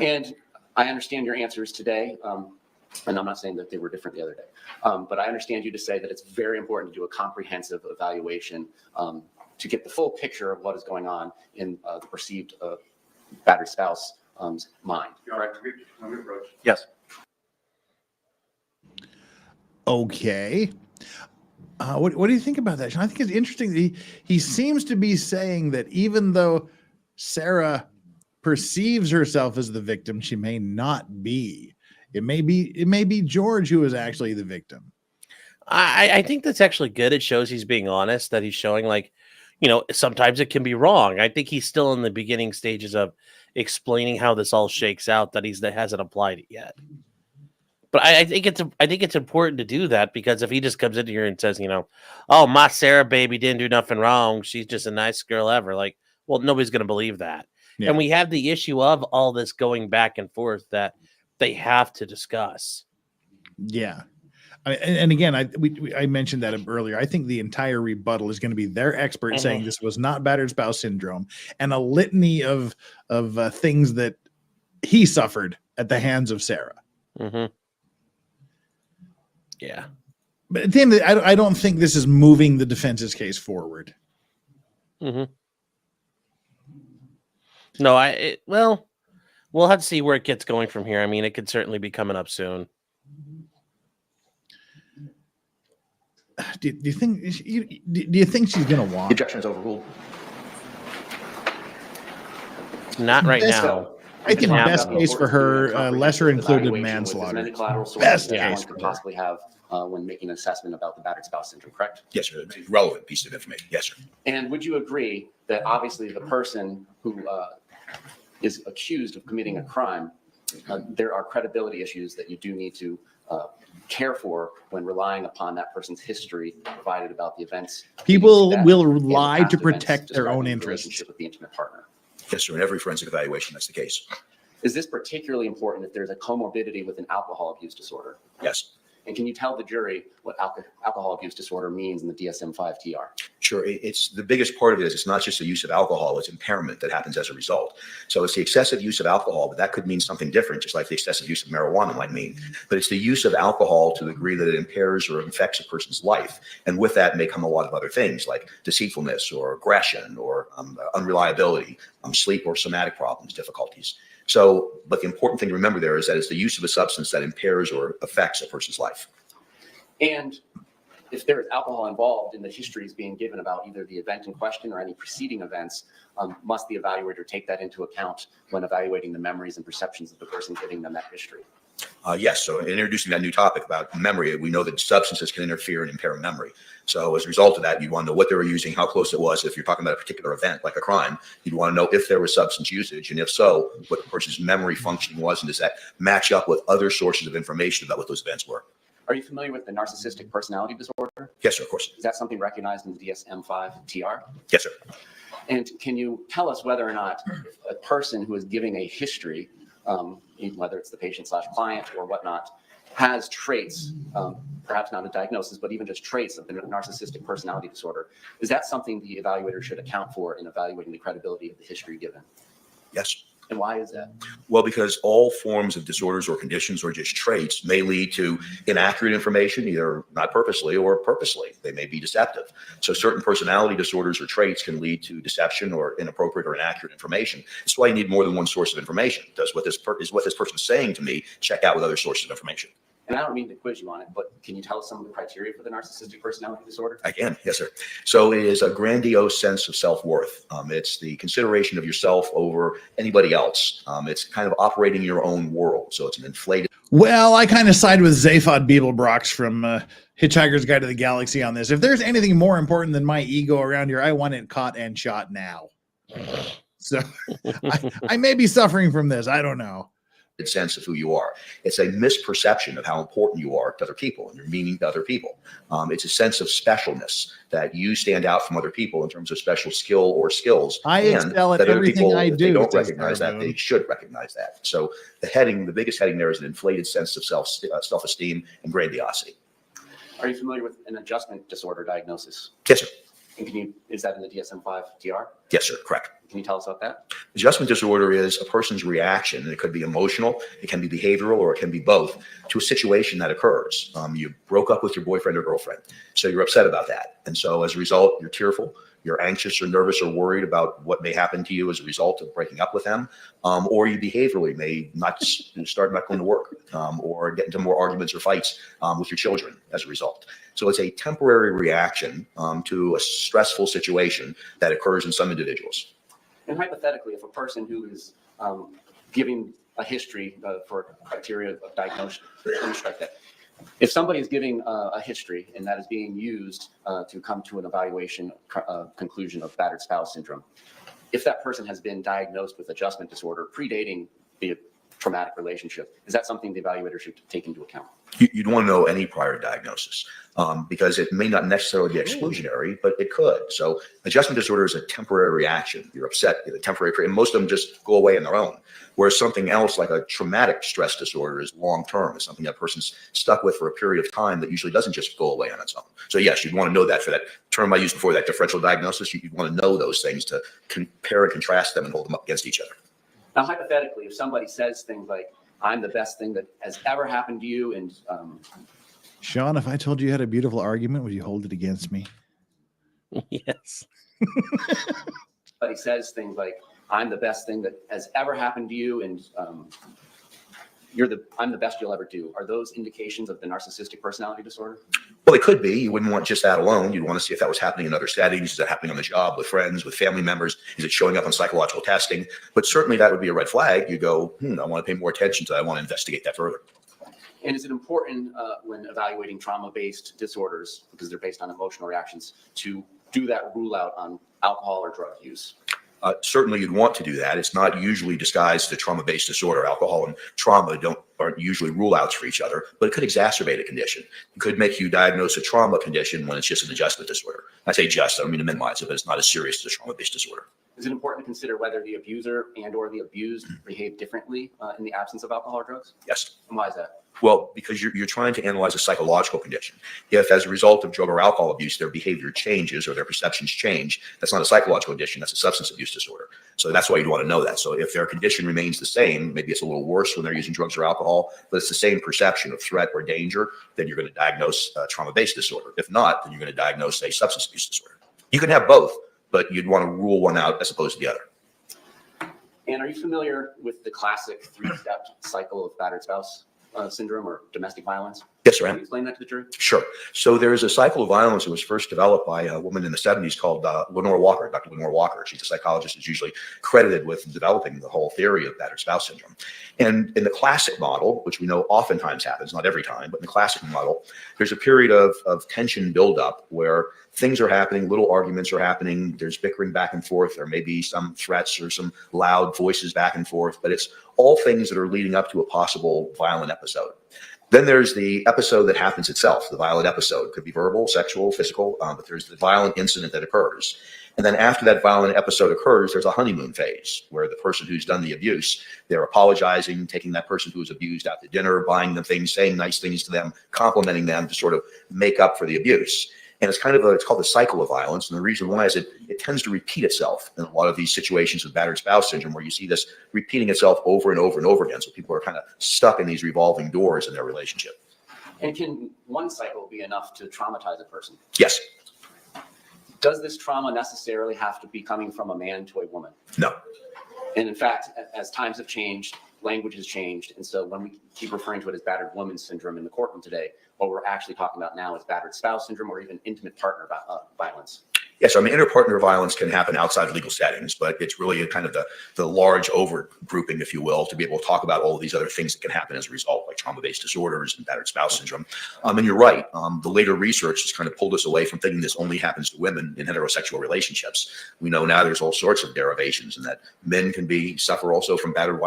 And I understand your answers today, and I'm not saying that they were different the other day, but I understand you to say that it's very important to do a comprehensive evaluation to get the full picture of what is going on in the perceived battered spouse mind. Correct? Yes. Okay. What do you think about that, Sean? I think it's interesting that he seems to be saying that even though Sarah perceives herself as the victim, she may not be. It may be George who is actually the victim. I think that's actually good. It shows he's being honest, that he's showing, like, sometimes it can be wrong. I think he's still in the beginning stages of explaining how this all shakes out, that hasn't applied it yet. But I think it's important to do that, because if he just comes in here and says, oh, my Sarah baby didn't do nothing wrong, she's just a nice girl ever, like, well, nobody's going to believe that. Yeah. And we have the issue of all this going back and forth that they have to discuss. Yeah. And again, I mentioned that earlier. I think the entire rebuttal is going to be their expert saying this was not battered spouse syndrome, and a litany of things that he suffered at the hands of Sarah. Mm-hmm. Yeah. But at the end, I don't think this is moving the defense's case forward. Mm-hmm. No, well, we'll have to see where it gets going from here. I mean, it could certainly be coming up soon. Do you think she's going to want? Objection is overruled. Not right now. I think best case for her, lesser included manslaughter. Best case could possibly have when making an assessment about the battered spouse syndrome, correct? Yes, sir. It's a relevant piece of information. Yes, sir. And would you agree that obviously the person who is accused of committing a crime, there are credibility issues that you do need to care for when relying upon that person's history provided about the events? People will lie to protect their own interests. With the intimate partner. Yes, sir. In every forensic evaluation, that's the case. Is this particularly important if there's a comorbidity with an alcohol abuse disorder? Yes. And can you tell the jury what alcohol abuse disorder means in the DSM-5 TR? Sure. It's the biggest part of it is it's not just the use of alcohol, it's impairment that happens as a result. So it's the excessive use of alcohol, but that could mean something different, just like the excessive use of marijuana might mean. But it's the use of alcohol to the degree that it impairs or affects a person's life. And with that may come a lot of other things like deceitfulness or aggression or unreliability, sleep or somatic problems, difficulties. So, but the important thing to remember there is that it's the use of a substance that impairs or affects a person's life. And if there is alcohol involved in the histories being given about either the event in question or any preceding events, must the evaluator take that into account when evaluating the memories and perceptions of the person giving them that history? Yes. So in introducing that new topic about memory, we know that substances can interfere and impair memory. So as a result of that, you'd want to know what they were using, how close it was. If you're talking about a particular event like a crime, you'd want to know if there was substance usage, and if so, what the person's memory functioning was, and does that match up with other sources of information about what those events were. Are you familiar with the narcissistic personality disorder? Yes, sir, of course. Is that something recognized in the DSM-5 TR? Yes, sir. And can you tell us whether or not a person who is giving a history, whether it's the patient/client or whatnot, has traits, perhaps not a diagnosis, but even just traits of the narcissistic personality disorder? Is that something the evaluator should account for in evaluating the credibility of the history given? Yes. And why is that? Well, because all forms of disorders or conditions or just traits may lead to inaccurate information, either not purposely or purposely. They may be deceptive. So certain personality disorders or traits can lead to deception or inappropriate or inaccurate information. That's why you need more than one source of information. Does what this person is saying to me check out with other sources of information? And I don't mean to quiz you on it, but can you tell us some of the criteria for the narcissistic personality disorder? I can, yes, sir. So it is a grandiose sense of self-worth. It's the consideration of yourself over anybody else. It's kind of operating your own world. So it's an inflated. Well, I kind of side with Zaphod Beeblebrox from Hitchhiker's Guide to the Galaxy on this. If there's anything more important than my ego around here, I want it caught and shot now. So I may be suffering from this. I don't know. sense of who you are. It's a misperception of how important you are to other people and your meaning to other people. It's a sense of specialness that you stand out from other people in terms of special skill or skills. I and excel at that other everything people, I if they do, don't says recognize that, Sarah they Boone. should recognize that. So the biggest heading there is an inflated sense of self-esteem and grandiosity. Are you familiar with an adjustment disorder diagnosis? Yes, sir. And is that in the DSM-5 TR? Yes, sir. Correct. Can you tell us about that? Adjustment disorder is a person's reaction, and it could be emotional, it can be behavioral, or it can be both, to a situation that occurs. You broke up with your boyfriend or girlfriend, so you're upset about that. And so as a result, you're tearful, you're anxious or nervous or worried about what may happen to you as a result of breaking up with them, or you behaviorally may start not going to work, or get into more arguments or fights with your children as a result. So it's a temporary reaction to a stressful situation that occurs in some individuals. And hypothetically, if a person who is giving a history for criteria of diagnosis, let me strike that. If somebody is giving a history and that is being used to come to an evaluation conclusion of battered spouse syndrome, if that person has been diagnosed with adjustment disorder predating the traumatic relationship, is that something the evaluator should take into account? You'd want to know any prior diagnosis because it may not necessarily be exclusionary, but it could. So adjustment disorder is a temporary reaction. You're upset, you have a temporary, and most of them just go away on their own. Whereas something else like a traumatic stress disorder is long-term. It's something that person's stuck with for a period of time that usually doesn't just go away on its own. So yes, you'd want to know that. For that term I used before, that differential diagnosis, you'd want to know those things to compare and contrast them and hold them up against each other. Now, hypothetically, if somebody says things like, I'm the best thing that has ever happened to you, and Sean, if I told you had a beautiful argument, would you hold it against me? Yes. somebody says things like, I'm the best thing that has ever happened to you, and I'm the best you'll ever do. Are those indications of the narcissistic personality disorder? Well, it could be. You wouldn't want just that alone. You'd want to see if that was happening in other settings. Is that happening on the job, with friends, with family members? Is it showing up on psychological testing? But certainly that would be a red flag. You go, I want to pay more attention to that. I want to investigate that further. And is it important when evaluating trauma-based disorders, because they're based on emotional reactions, to do that rule out on alcohol or drug use? Certainly you'd want to do that. It's not usually disguised as a trauma-based disorder. Alcohol and trauma aren't usually rule-outs for each other, but it could exacerbate a condition. It could make you diagnose a trauma condition when it's just an adjustment disorder. I say just, I don't mean to minimize it, but it's not as serious as a trauma-based disorder. Is it important to consider whether the abuser and or the abused behave differently in the absence of alcohol or drugs? Yes. And why is that? Well, because you're trying to analyze a psychological condition. If as a result of drug or alcohol abuse, their behavior changes or their perceptions change, that's not a psychological condition, that's a substance abuse disorder. So that's why you'd want to know that. So if their condition remains the same, maybe it's a little worse when they're using drugs or alcohol, but it's the same perception of threat or danger, then you're going to diagnose a trauma-based disorder. If not, then you're going to diagnose a substance abuse disorder. You can have both, but you'd want to rule one out as opposed to the other. And are you familiar with the classic three-step cycle of battered spouse syndrome or domestic violence? Yes, sir. Can you explain that to the jury? Sure. So there is a cycle of violence that was first developed by a woman in the 70s called Lenore Walker, Dr. Lenore Walker. She's a psychologist who's usually credited with developing the whole theory of battered spouse syndrome. And in the classic model, which we know oftentimes happens, not every time, but in the classic model, there's a period of tension buildup where things are happening, little arguments are happening, there's bickering back and forth, there may be some threats or some loud voices back and forth, but it's all things that are leading up to a possible violent episode. Then there's the episode that happens itself, the violent episode. It could be verbal, sexual, physical, but there's the violent incident that occurs. And then after that violent episode occurs, there's a honeymoon phase where the person who's done the abuse, they're apologizing, taking that person who was abused out to dinner, buying them things, saying nice things to them, complimenting them to sort of make up for the abuse. And it's it's called the cycle of violence. And the reason why is it tends to repeat itself in a lot of these situations of battered spouse syndrome, where you see this repeating itself over and over and over again. So people are kind of stuck in these revolving doors in their relationship. And can one cycle be enough to traumatize a person? Yes. Does this trauma necessarily have to be coming from a man to a woman? No. And in fact, as times have changed, language has changed. And so when we keep referring to it as battered woman syndrome in the courtroom today, what we're actually talking about now is battered spouse syndrome or even intimate partner violence. Yes, I mean, interpartner violence can happen outside of legal settings, but it's really a kind of the large over grouping, if you will, to be able to talk about all of these other things that can happen as a result, like trauma-based disorders and battered spouse syndrome. And you're right. The later research has kind of pulled us away from thinking this only happens to women in heterosexual relationships. We know now there's all sorts of derivations, and that men can suffer also from battered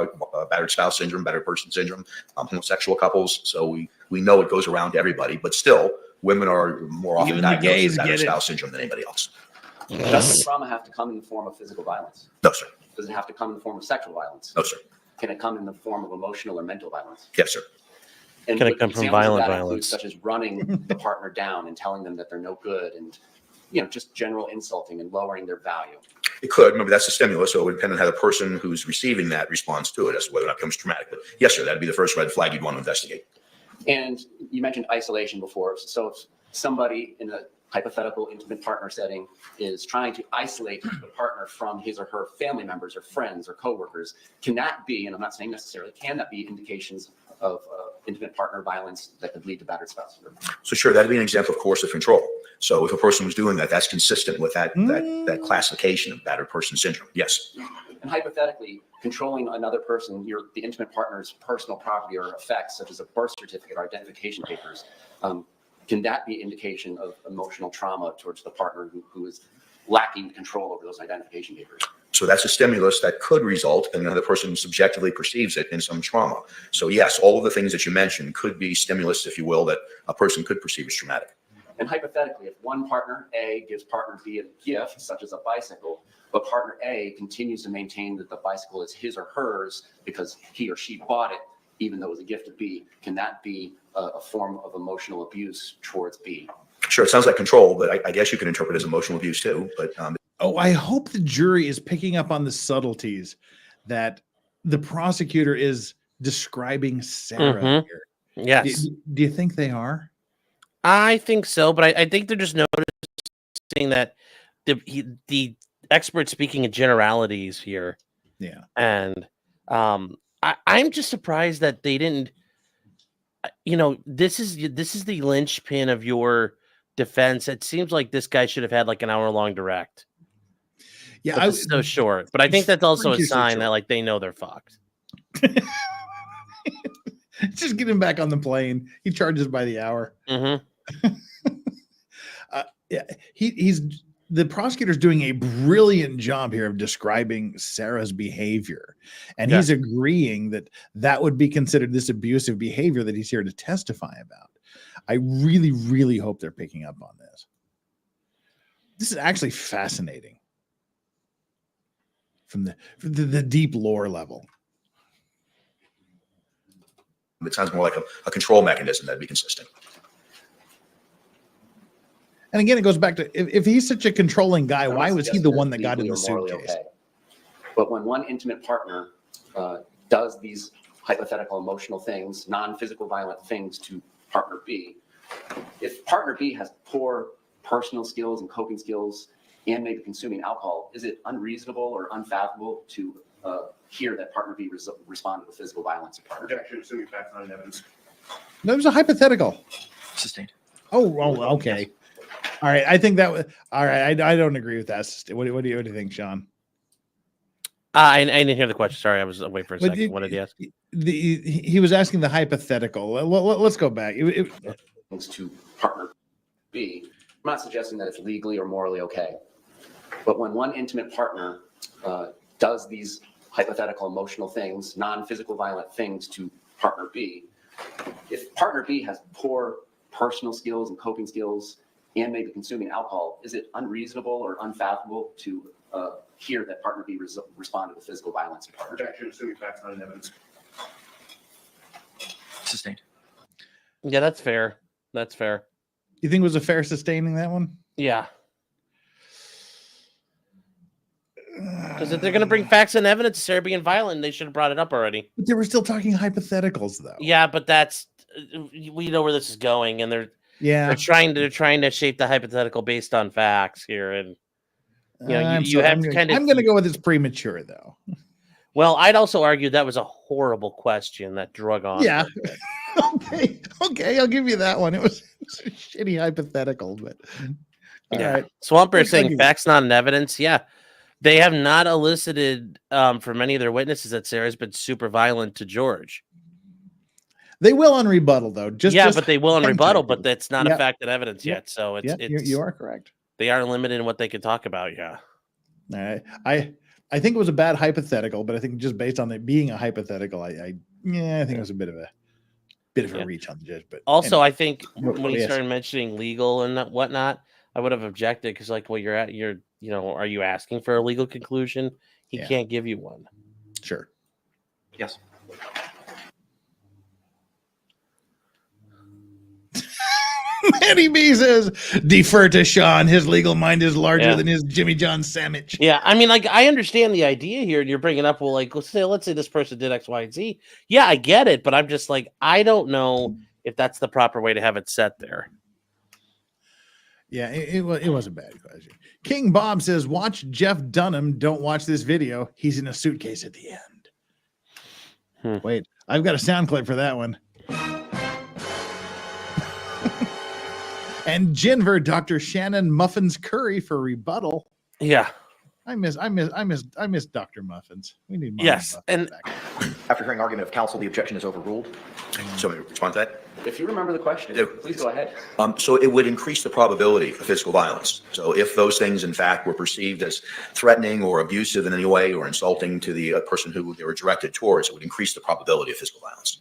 spouse syndrome, battered person syndrome, homosexual couples. So we know it goes around to everybody, but still, women are more often Even the diagnosed gays with battered get it. spouse syndrome than anybody else. Does the trauma have to come in the form of physical violence? No, sir. Does it have to come in the form of sexual violence? No, sir. Can it come in the form of emotional or mental violence? Yes, sir. And Can it would come from examples of violent that include violence? such as running the partner down and telling them that they're no good, and just general insulting and lowering their value? It could. Remember, that's a stimulus, so it would depend on how the person who's receiving that responds to it as to whether or not it becomes traumatic. But yes, sir, that'd be the first red flag you'd want to investigate. And you mentioned isolation before. So if somebody in a hypothetical intimate partner setting is trying to isolate the partner from his or her family members or friends or coworkers, can that be, and I'm not saying necessarily, can that be indications of intimate partner violence that could lead to battered spouse syndrome? So sure, that'd be an example of coercive control. So if a person was doing that, that's consistent with that classification of battered person syndrome. Yes. And hypothetically, controlling another person, the intimate partner's personal property or effects, such as a birth certificate or identification papers, can that be indication of emotional trauma towards the partner who is lacking control over those identification papers? So that's a stimulus that could result in another person subjectively perceives it in some trauma. So yes, all of the things that you mentioned could be stimulus, if you will, that a person could perceive as traumatic. And hypothetically, if one partner A gives partner B a gift, such as a bicycle, but partner A continues to maintain that the bicycle is his or hers because he or she bought it, even though it was a gift to B, can that be a form of emotional abuse towards B? Sure, it sounds like control, but I guess you can interpret it as emotional abuse too. But Oh, I hope the jury is picking up on the subtleties that the prosecutor is describing Sarah here. Yes. Do you think they are? I think so, but I think they're just noticing that the expert speaking in generalities here. Yeah. And I'm just surprised that they didn't, this is the linchpin of your defense. It seems like this guy should have had like an hour-long direct. Yeah, But it's so short. But I think that's also a freakishly sign short. that like they know they're fucked. Just get him back on the plane. He charges by the hour. Mm-hmm. Yeah, he's the prosecutor's doing a brilliant job here of describing Sarah's behavior, and he's agreeing that would be considered this abusive behavior that he's here to testify about. I really, really hope they're picking up on this. This is actually fascinating from the deep lore level. it sounds more like a control mechanism that'd be consistent. And again, it goes back to if he's such a controlling guy, I'm why not was he suggesting the that one it's that got in the legally or morally suitcase? okay. But when one intimate partner does these hypothetical emotional things, non-physical violent things to partner B, if partner B has poor personal skills and coping skills and maybe consuming alcohol, is it unreasonable or unfathomable to hear that partner B responded with physical violence to partner A? Objection, assuming facts not in evidence. That was a hypothetical. Sustained. Oh, okay. All right. I think that was all right. I don't agree with that. What do you think, Sean? I didn't hear the question. Sorry, I was away for a But second. What did he ask? He was asking the hypothetical. Let's go back. Things to partner B. I'm not suggesting that it's legally or morally okay. But when one intimate partner does these hypothetical emotional things, non-physical violent things to partner B, if partner B has poor personal skills and coping skills and maybe consuming alcohol, is it unreasonable or unfathomable to hear that partner B responded with physical violence to partner A? Objection, assuming facts not in evidence. Sustained. Yeah, that's fair. That's fair. You think it was a fair sustaining that one? Yeah. Because if they're going to bring facts and evidence to Sarah being violent, they should have brought it up already. But they were still talking hypotheticals, though. Yeah, but that's we know where this is going, and they're trying to shape the hypothetical based on facts here, and you have to kind of. I'm going to go with it's premature, though. Well, I'd also argue that was a horrible question that drug on. Yeah. Okay, I'll give you that one. It was a shitty hypothetical, but Yeah. right. Swamper I'll saying give you- facts, not in evidence. Yeah. They have not elicited from any of their witnesses that Sarah's been super violent to George. They will on rebuttal, though. But they will in hang rebuttal, tight, but people. that's not Yep. a fact in evidence Yep. yet. So Yeah, you are correct. They are limited in what they can talk about. Yeah. All right. I think it was a bad hypothetical, but I think just based on it being a hypothetical, I think it was a bit of a reach on the judge. But Also, anyway. I think when he Yes. started mentioning legal and whatnot, I would have objected because, like, well, are you asking for a legal conclusion? He Yeah. can't give you one. Sure. Yes. Eddie B says, defer to Sean. His legal mind is larger Yeah. than his Jimmy John sandwich. Yeah, I mean, like, I understand the idea here, and you're bringing up, well, like, let's say this person did X, Y, and Z. Yeah, I get it, but I'm just like, I don't know if that's the proper way to have it set there. Yeah, it was a bad question. King Bob says, watch Jeff Dunham. Don't watch this video. He's in a suitcase at the end. Wait, I've got a sound clip for that one. And Jinver, Dr. Shannon Muffins Curry for rebuttal. Yeah. I miss Dr. Muffins. We need Mom Yes, Muffins and back. After hearing argument of counsel, the objection is overruled. So may I respond to that? If you remember the question, Yeah. please go ahead. So it would increase the probability of physical violence. So if those things, in fact, were perceived as threatening or abusive in any way or insulting to the person who they were directed towards, it would increase the probability of physical violence.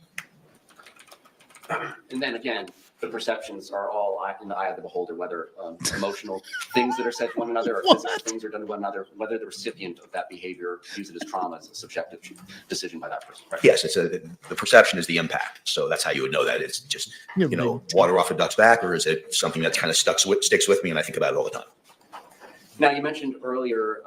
And then again, the perceptions are all in the eye of the beholder, whether emotional things that are said to one another or physical things are done to one another, whether the recipient of that behavior views it as trauma is a subjective decision by that person. Right? Yes, the perception is the impact. So that's how you would know that it's just, water off a duck's back, or is it something that kind of sticks with me and I think about it all the time? Now, you mentioned earlier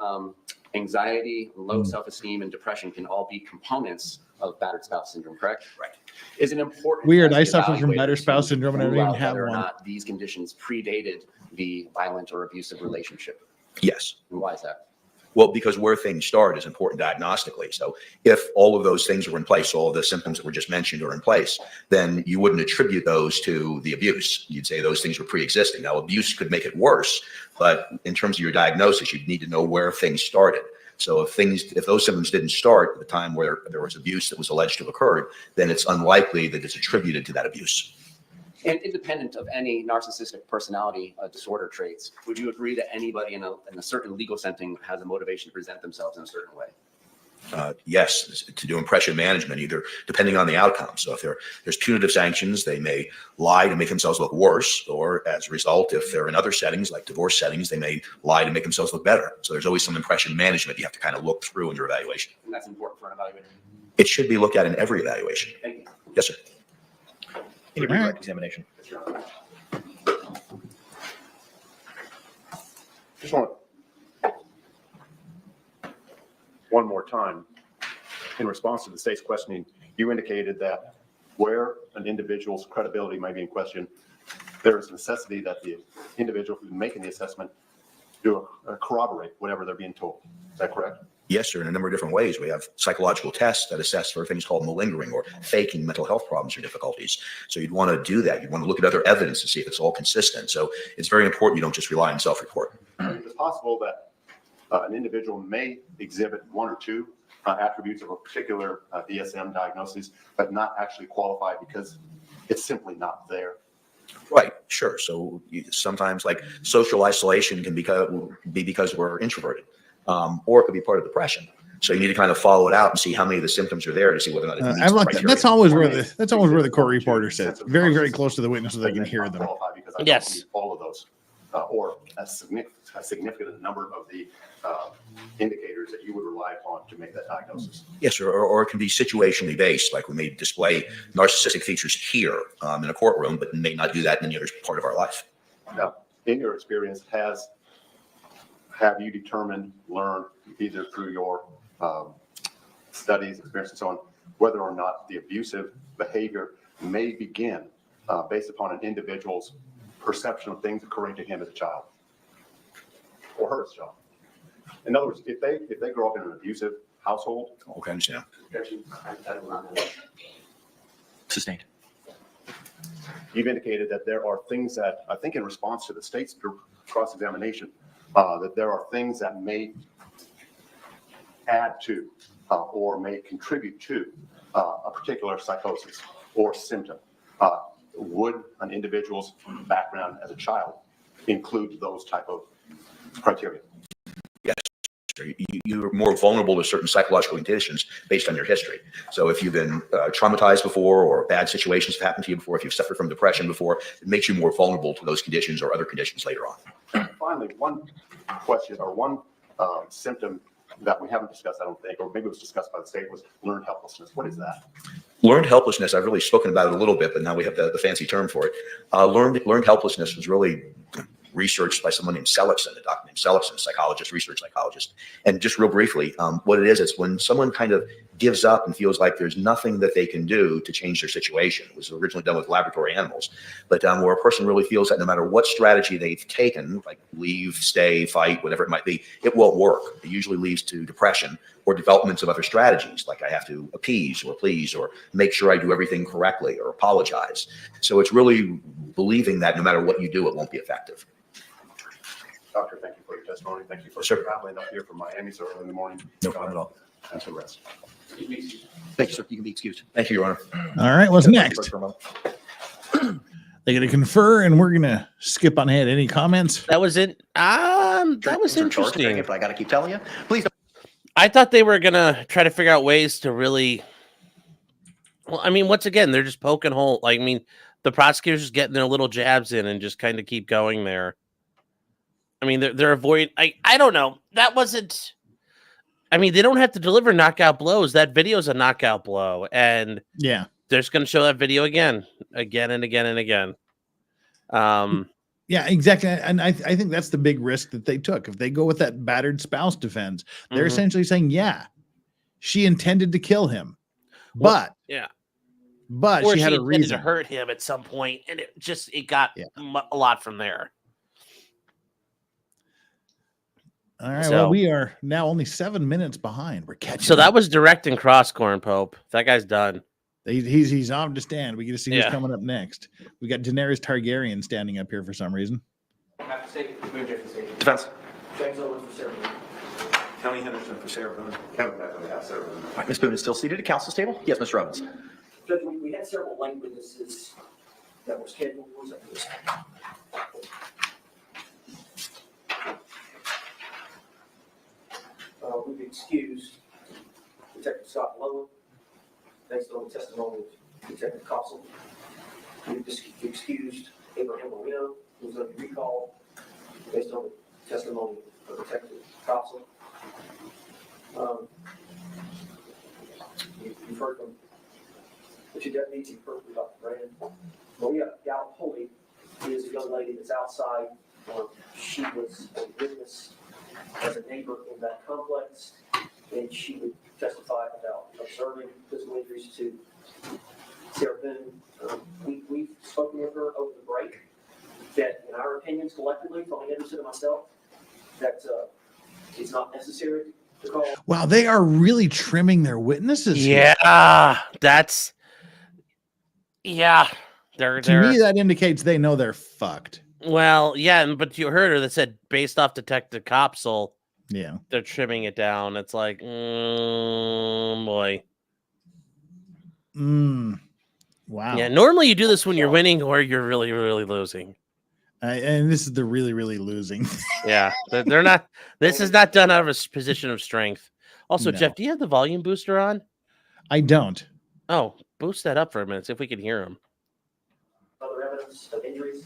anxiety, low self-esteem, and depression can all be components of battered spouse syndrome, correct? Right. Is it important? Weird. as I the suffer from evaluator battered to spouse syndrome and I don't rule even out have whether or one. not these conditions predated the violent or abusive relationship? Yes. And why is that? Well, because where things start is important diagnostically. So if all of those things are in place, all of the symptoms that were just mentioned are in place, then you wouldn't attribute those to the abuse. You'd say those things were pre-existing. Now, abuse could make it worse, but in terms of your diagnosis, you'd need to know where things started. So if those symptoms didn't start at the time where there was abuse that was alleged to have occurred, then it's unlikely that it's attributed to that abuse. And independent of any narcissistic personality disorder traits, would you agree that anybody in a certain legal setting has a motivation to present themselves in a certain way? Yes, to do impression management, either depending on the outcome. So if there's punitive sanctions, they may lie to make themselves look worse, or as a result, if they're in other settings, like divorce settings, they may lie to make themselves look better. So there's always some impression management you have to kind of look through in your evaluation. And that's important for an evaluation. It should be looked at in every evaluation. Thank you. Yes, sir. Any redirect examination? Just want one more time, in response to the state's questioning, you indicated that where an individual's credibility may be in question, there is necessity that the individual who's making the assessment do corroborate whatever they're being told. Is that correct? Yes, sir. In a number of different ways. We have psychological tests that assess for things called malingering or faking mental health problems or difficulties. So you'd want to do that. You'd want to look at other evidence to see if it's all consistent. So it's very important you don't just rely on self-report. It's possible that an individual may exhibit one or two attributes of a particular DSM diagnosis, but not actually qualify because it's simply not there. Right, sure. So sometimes like social isolation can be because we're introverted, or it could be part of depression. So you need to kind of follow it out and see how many of the symptoms are there to see whether or not it meets I like the that. criteria. That's always where the court reporter sits. Very, very close to the witness so they can hear them. Because I don't Yes. need all of those, or a significant number of the indicators that you would rely upon to make that diagnosis. Yes, or it can be situationally based, like we may display narcissistic features here in a courtroom, but may not do that in any other part of our life. Now, in your experience, have you determined, learned, either through your studies, experience, and so on, whether or not the abusive behavior may begin based upon an individual's perception of things occurring to him as a child or her as a child? In other words, if they grow up in an abusive household, Okay, I understand. Sustained. you've indicated that there are things that I think in response to the state's cross-examination, that there are things that may add to or may contribute to a particular psychosis or symptom. Would an individual's background as a child include those type of criteria? Yes. You're more vulnerable to certain psychological conditions based on your history. So if you've been traumatized before, or bad situations have happened to you before, if you've suffered from depression before, it makes you more vulnerable to those conditions or other conditions later on. Finally, one question or one symptom that we haven't discussed, I don't think, or maybe it was discussed by the state, was learned helplessness. What is that? Learned helplessness, I've really spoken about it a little bit, but now we have the fancy term for it. Learned helplessness was really researched by someone named Seligson, a doctor named Seligson, psychologist, research psychologist. And just real briefly, what it is, it's when someone kind of gives up and feels like there's nothing that they can do to change their situation. It was originally done with laboratory animals, but where a person really feels that no matter what strategy they've taken, like leave, stay, fight, whatever it might be, it won't work. It usually leads to depression or developments of other strategies, like I have to appease or please or make sure I do everything correctly or apologize. So it's really believing that no matter what you do, it won't be effective. Doctor, thank you for your testimony. Thank you for traveling up here from Miami so early in the morning. No problem at all. And to rest. Thank you, sir. You can be excused. Thank you, Your Honor. All right, what's next? They're going to confer, and we're going to skip on ahead. Any comments? That was it. That was interesting. If I got to keep telling you, please. I thought they were gonna try to figure out ways to really. Well, I mean, once again, they're just poking holes. Like, I mean, the prosecutors just getting their little jabs in and just kind of keep going there. I mean, they're avoiding. I don't know. That wasn't. I mean, they don't have to deliver knockout blows. That video is a knockout blow, and Yeah, they're just going to show that video again and again and again. yeah, exactly. And I think that's the big risk that they took. If they go with that battered spouse defense, they're essentially saying, yeah, she intended to kill him, but Or she had a intended reason to hurt him at some point, and it got a lot from there. All right. So- Well, we are now only 7 minutes behind. We're catching. So that up. was direct and cross, Corn Pope. That guy's done. He's on to stand. We get to see who's Yeah. coming up next. We got Daenerys Targaryen standing up here for some reason. Defense. James Owen for Sarah. County Henderson for Sarah Boone. County Sarah Boone. All right, Ms. Boone is still seated at counsel's table. Yes, Mr. Robbins. Judge, we had several late witnesses that were scheduled. What was that? We've excused Detective Scott Lowen based on the testimony of Detective Cossel. We've excused Abraham Moreno, who was under recall based on the testimony of Detective Cossel. You've heard from the two deputies, you've heard from Dr. Brand. Maria Gallipoly is a young lady that's outside. She was a witness as a neighbor in that complex, and she would testify about observing physical injuries to Sarah Boone. We've spoken with her over the break that, in our opinions collectively, Tony Anderson and myself, that it's not necessary to call. Wow, they are really trimming their witnesses. Yeah, They're To me, that indicates they know they're fucked. Well, yeah, but you heard her that said based off Detective Copsel, Yeah, they're trimming it down. It's like, boy. Wow. Yeah, normally you do this when you're winning or you're really, really losing. And this is the really, really losing. Yeah, they're not. This is not done out of a position of strength. Also, No. Jeff, do you have the volume booster on? I don't. Oh, boost that up for a minute, see if we can hear him. Other evidence of injuries.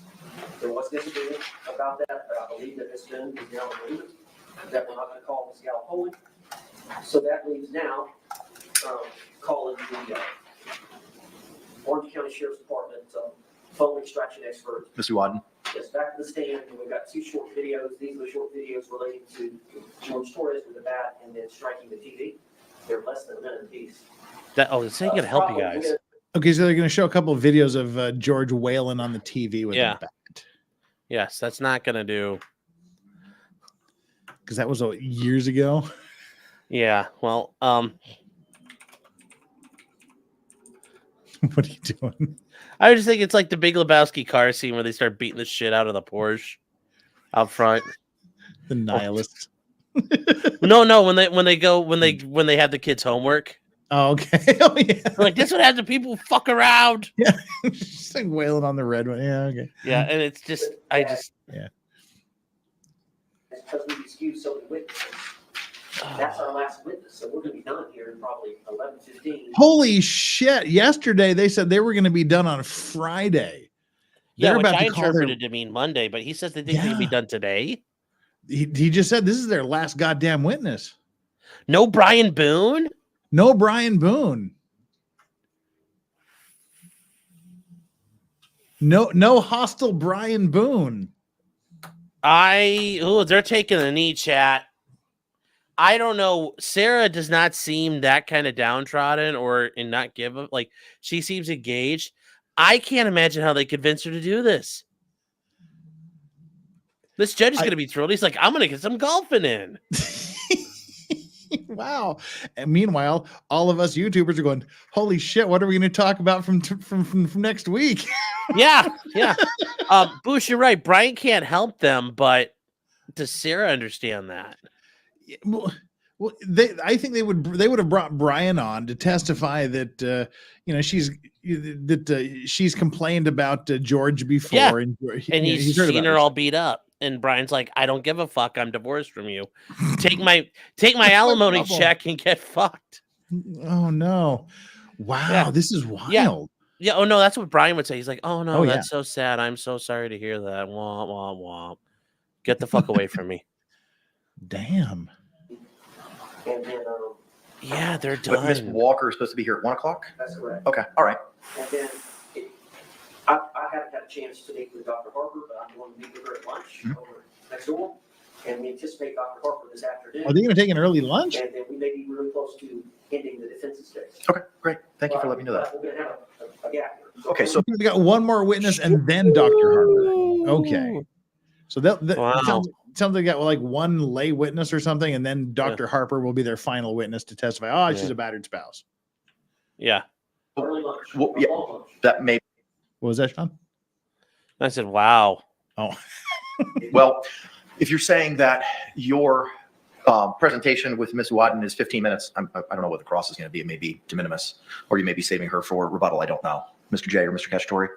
There was disagreement about that, but I believe that Ms. Boone is now in agreement that we're not going to call Ms. Gallipoly. So that leaves now calling the Orange County Sheriff's Department phone extraction expert. Mr. Wadden. Yes, back to the stand, and we've got two short videos. These are the short videos relating to George Torres with the bat and then striking the TV. They're less than a minute apiece. It's going to help you guys. Okay, so they're going to show a couple of videos of George wailing on the TV with a bat. Yes, that's not going to do. Because that was years ago. Yeah, well, What are you doing? I just think it's like the Big Lebowski car scene where they start beating the shit out of the Porsche. Out front. The nihilists. No, when they have the kids' homework. Oh, okay. Oh, yeah. Like, this would have the people fuck around. Yeah. Just like wailing on the red one. Yeah, okay. Yeah, and it's just, Yeah. That's because we excused so many witnesses. That's our last witness, so we're gonna be done here in probably 11:15. Holy shit. Yesterday, they said they were going to be done on Friday. yeah, They're which about I to call interpreted to mean Monday, but he says they think they can be Yeah. done today. He just said this is their last goddamn witness. No Brian Boone? No Brian Boone. No hostile Brian Boone. They're taking a knee, chat. I don't know. Sarah does not seem that kind of downtrodden and not give up. Like, she seems engaged. I can't imagine how they convinced her to do this. This judge is going to be thrilled. He's like, I'm going to get some golfing in. Wow. And meanwhile, all of us YouTubers are going, holy shit, what are we going to talk about from next week? Yeah. Boosh, you're right. Brian can't help them, but does Sarah understand that? Well, I think they would have brought Brian on to testify that she's complained about George before, Yeah. and He's heard seen about her this. all beat up, and Brian's like, I don't give a fuck. I'm divorced from you. Take my alimony problem. check and get fucked. Oh no! Wow, Yeah. this is wild. Yeah. Oh no, that's what Brian would say. He's like, oh no, Oh, yeah. that's so sad. I'm so sorry to hear that. Womp womp womp. Get the fuck away from me. Damn. And then, Yeah, they're But Miss done. Walker is supposed to be here at 1 o'clock? that's correct. Okay, all right. And then, I haven't had a chance to meet with Dr. Harper, but I'm going to meet with her at lunch over next door. And we anticipate Dr. Harper this afternoon. Are they going to take an early lunch? And then we may be really close to ending the defense's case. Okay, great. Thank you for letting me know that. We're gonna have a gap here. Okay, so We got one more witness and then Dr. Harper. Okay. So that Wow. sounds like they got like one lay witness or something, and then Dr. Harper will be their final witness to testify. Oh, she's Yeah. a battered spouse. Yeah. Early lunch. Well, yeah. Long lunch. that may, What was that, Sean? I said, wow. Oh, well, if you're saying that your presentation with Ms. Wadden is 15 minutes, I don't know what the cross is going to be. It may be de minimis, or you may be saving her for rebuttal. I don't know. Mr. J or Mr. Cacciatore,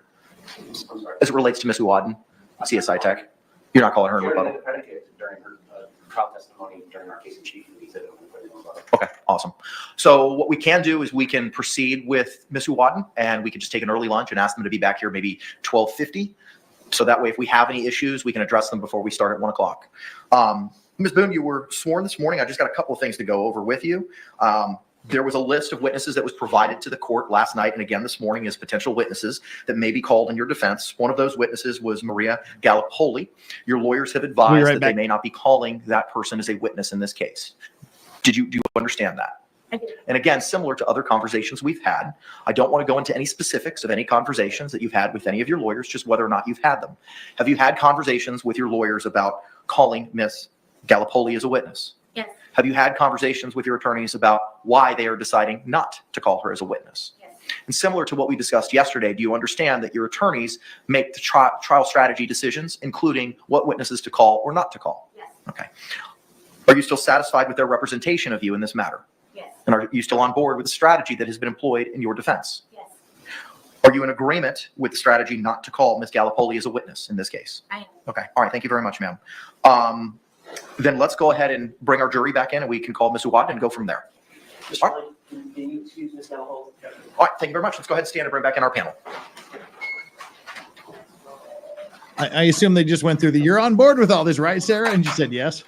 as it relates to Ms. Wadden, CSI Tech, you're not calling her in rebuttal? During her trial testimony, during our case in chief, he said it was in rebuttal. Okay, awesome. So what we can do is we can proceed with Ms. Wadden, and we can just take an early lunch and ask them to be back here maybe 12:50. So that way, if we have any issues, we can address them before we start at 1 o'clock. Ms. Boone, you were sworn this morning. I just got a couple of things to go over with you. There was a list of witnesses that was provided to the court last night and again this morning as potential witnesses that may be called in your defense. One of those witnesses was Maria Gallipoli. Your lawyers have advised that they may not be calling that person as a witness in this case. Do you understand that? I do. And again, similar to other conversations we've had, I don't want to go into any specifics of any conversations that you've had with any of your lawyers, just whether or not you've had them. Have you had conversations with your lawyers about calling Miss Gallipoli as a witness? Yes. Have you had conversations with your attorneys about why they are deciding not to call her as a witness? Yes. And similar to what we discussed yesterday, do you understand that your attorneys make the trial strategy decisions, including what witnesses to call or not to call? Yes. Okay. Are you still satisfied with their representation of you in this matter? Yes. And are you still on board with the strategy that has been employed in your defense? Yes. Are you in agreement with the strategy not to call Ms. Gallipoli as a witness in this case? I am. Okay. All right. Thank you very much, ma'am. Then let's go ahead and bring our jury back in, and we can call Ms. Uwad and go from there. Mr. Lane, can you excuse Ms. Gallipoli? All right. Thank you very much. Let's go ahead and stand and bring back in our panel. I assume they just went through you're on board with all this, right, Sarah? And you said yes.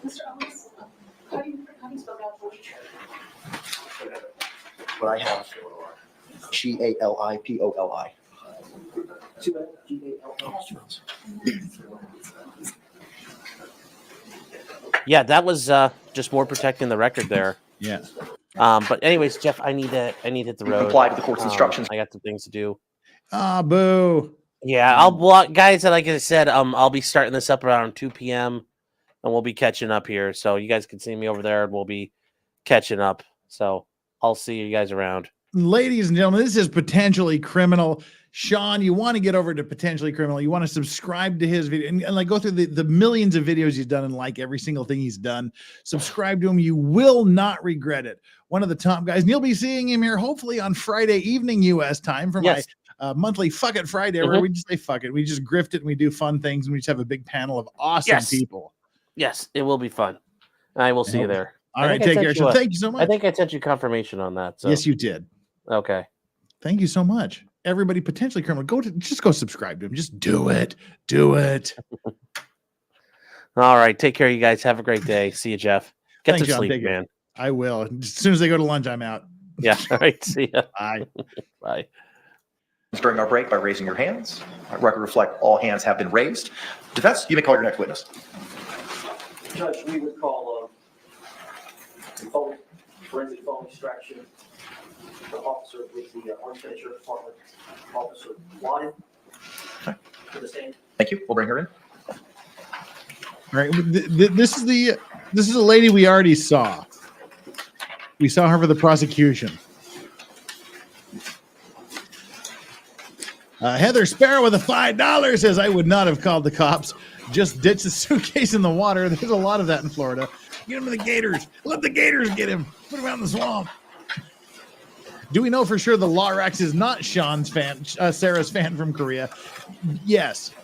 Mr. Owens, how do you spell Gallipoli? What I have, Gallipoli. Yeah, that was just more protecting the record there. Yeah. But anyways, Jeff, I need to hit the road. Comply with the court's instructions. I got some things to do. Ah, boo. Yeah, I'll guys. Like I said, I'll be starting this up around 2 p.m. and we'll be catching up here. So you guys can see me over there, and we'll be catching up. So I'll see you guys around. ladies and gentlemen, this is Potentially Criminal. Sean, you want to get over to Potentially Criminal. You want to subscribe to his video and like go through the millions of videos he's done and like every single thing he's done. Subscribe to him. You will not regret it. One of the top guys. And you'll be seeing him here hopefully on Friday evening U.S. time for my monthly Fuck It Friday, where we just say fuck it. We just grift it and we do fun things and we just have a big panel of awesome people. Yes, it will be fun. I will see you there. All right, take care. Sean. Thank you so much. I think I sent you confirmation on that. So. Yes, you did. Okay. Thank you so much. Everybody, Potentially Criminal, just go subscribe to him. Just do it. Do it. All right. Take care, you guys. Have a great day. See you, Jeff. Get Thanks, to John. sleep, man. I will. As soon as they go to lunch, I'm out. Yeah. All right. See ya. Bye. Bye. During our break by raising your hands. Our record reflect all hands have been raised. Defense, you may call your next witness. Judge, we would call forensic phone extraction. The officer with the Orange County Sheriff's Department, Officer Wadden. To the stand. Thank you. We'll bring her in. All right. This is a lady we already saw. We saw her for the prosecution. Heather Sparrow with a $5 says, I would not have called the cops. Just ditch the suitcase in the water. There's a lot of that in Florida. Get him to the gators. Let the gators get him. Put him out in the swamp. Do we know for sure the Lorax is not Sean's fan, Sarah's fan from Korea? Yes.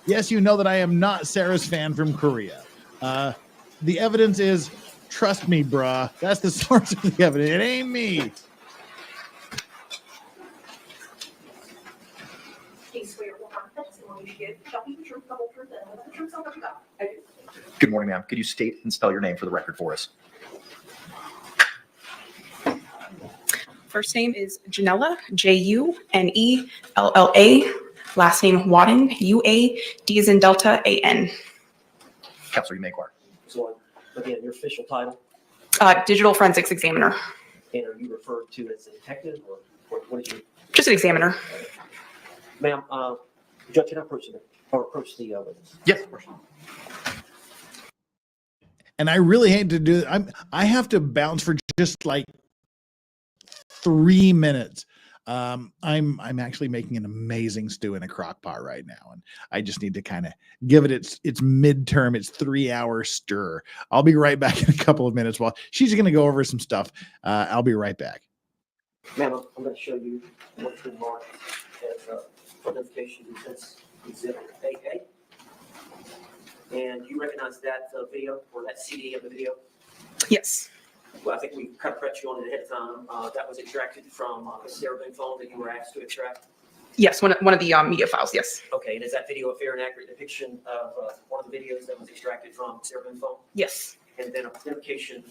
Yes, you know that I am not Sarah's fan from Korea. The evidence is, trust me, brah. That's the source of the evidence. It ain't me. Good morning, ma'am. Could you state and spell your name for the record for us? First name is Janella, Junella. Last name Wadden, UAD as in Delta, AN. Counselor, you may inquire. So, again, your official title, Digital forensics examiner. and are you referred to as a detective or what did you? Just an examiner. Ma'am, Judge, can I approach the witness? Yes, of course. And I really hate to do it. I have to bounce for just like 3 minutes. I'm actually making an amazing stew in a crock pot right now, and I just need to kind of give it its midterm, its 3-hour stir. I'll be right back in a couple of minutes while she's going to go over some stuff. I'll be right back. Ma'am, I'm going to show you what's been marked as identification defense exhibit AA. And you recognize that video or that CD of the video? Yes. Well, I think we kind of prepped you on it ahead of time. That was extracted from a Sarah Boone phone that you were asked to extract? Yes, one of the media files, yes. Okay, and is that video a fair and accurate depiction of one of the videos that was extracted from Sarah Boone phone? Yes. And then identification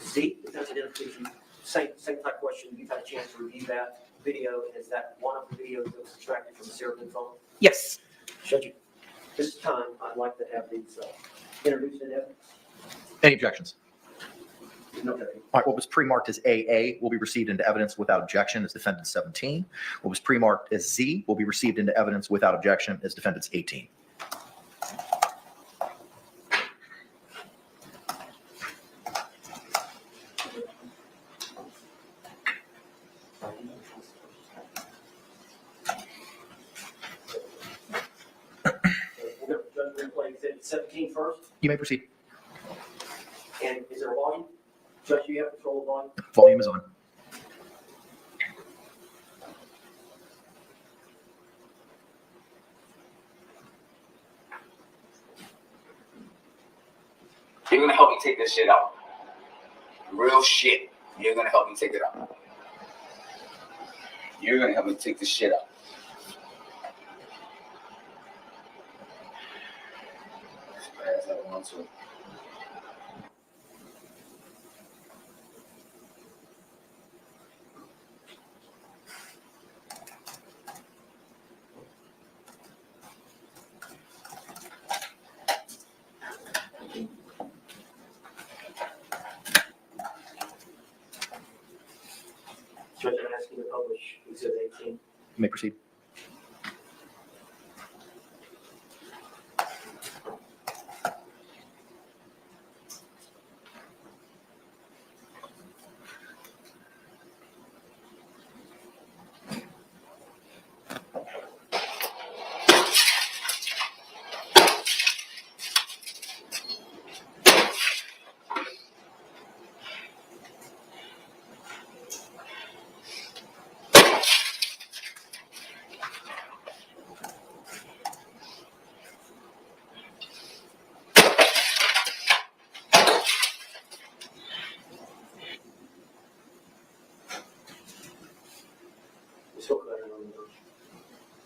Z, defense identification, same type question. You've had a chance to review that video, and is that one of the videos that was extracted from the Sarah Boone phone? Yes. Judge, this time I'd like to have these introduced in evidence. Any objections? No. All right, what was pre-marked as AA will be received into evidence without objection as defendant 17. What was pre-marked as Z will be received into evidence without objection as defendants 18. We're going to play exhibit 17 first. You may proceed. And is there a volume? Judge, you have control of volume? Volume is on. You're gonna help me take this shit out. Real shit. You're gonna help me take it out. You're gonna help me take this shit out. As bad as I want to. Judge, I'm asking you to publish exhibit 18. You may proceed.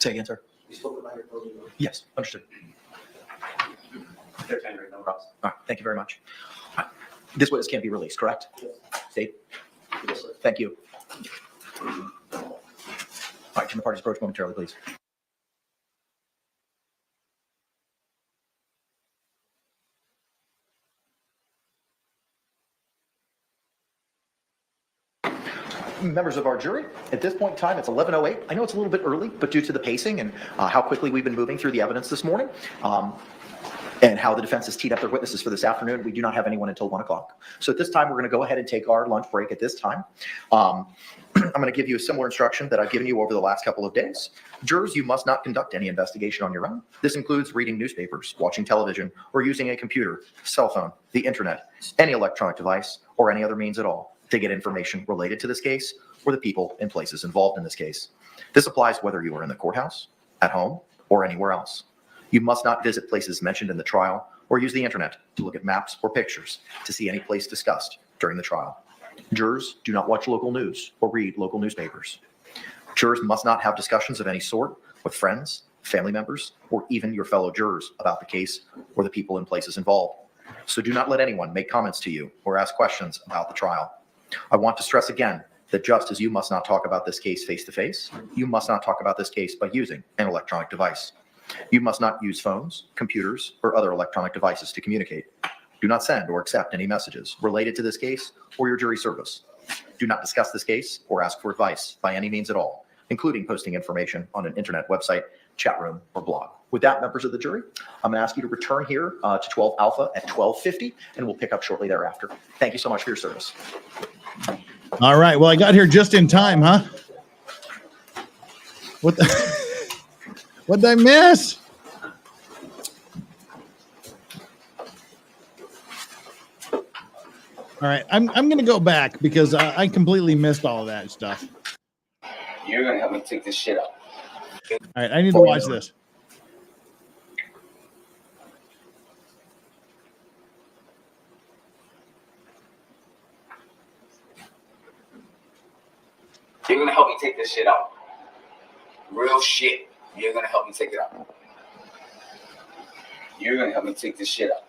Say again, sir. You spoke about your voting. Yes, understood. They're tendering no problems. All right, thank you very much. All right. This witness can't be released, correct? State. Yes, sir. Thank you. All right, can the parties approach momentarily, please? Members of our jury, at this point in time, it's 11:08. I know it's a little bit early, but due to the pacing and how quickly we've been moving through the evidence this morning, and how the defense has teed up their witnesses for this afternoon, we do not have anyone until 1 o'clock. So at this time, we're going to go ahead and take our lunch break at this time. I'm going to give you a similar instruction that I've given you over the last couple of days. Jurors, you must not conduct any investigation on your own. This includes reading newspapers, watching television, or using a computer, cell phone, the internet, any electronic device, or any other means at all to get information related to this case or the people and places involved in this case. This applies whether you are in the courthouse, at home, or anywhere else. You must not visit places mentioned in the trial or use the internet to look at maps or pictures to see any place discussed during the trial. Jurors do not watch local news or read local newspapers. Jurors must not have discussions of any sort with friends, family members, or even your fellow jurors about the case or the people and places involved. So do not let anyone make comments to you or ask questions about the trial. I want to stress again that just as you must not talk about this case face-to-face, you must not talk about this case by using an electronic device. You must not use phones, computers, or other electronic devices to communicate. Do not send or accept any messages related to this case or your jury service. Do not discuss this case or ask for advice by any means at all, including posting information on an internet website, chat room, or blog. With that, members of the jury, I'm going to ask you to return here to 12 Alpha at 12:50, and we'll pick up shortly thereafter. Thank you so much for your service. All right. Well, I got here just in time, huh? What the? What did I miss? All right, I'm going to go back because I completely missed all of that stuff. You're gonna help me take this shit out. All right, I need to watch this. You're gonna help me take this shit out. Real shit. You're gonna help me take it out. You're gonna help me take this shit out.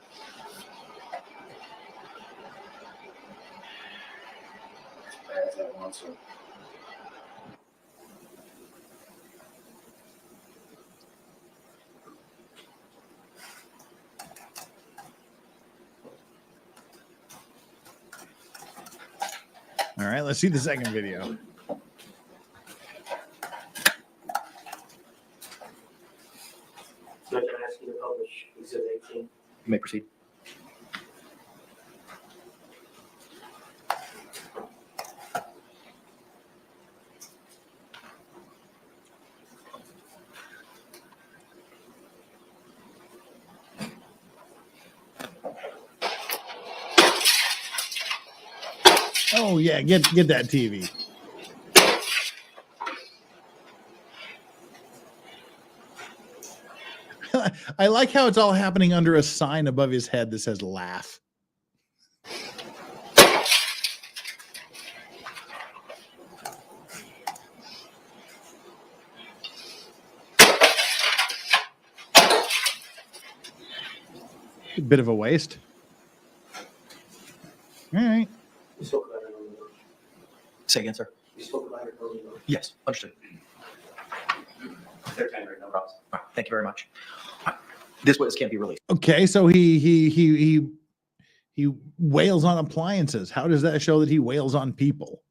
As I want to. All right, let's see the second video. Judge, I'm asking you to publish Exhibit 18. You may proceed. Oh yeah, get that TV. I like how it's all happening under a sign above his head that says laugh. A bit of a waste. All right. You spoke about it on the. Say again, sir. You spoke about it earlier. Yes, understood. They're tendering no problems. All right, thank you very much. All right, this witness can't be released. Okay, so he wails on appliances. How does that show that he wails on people?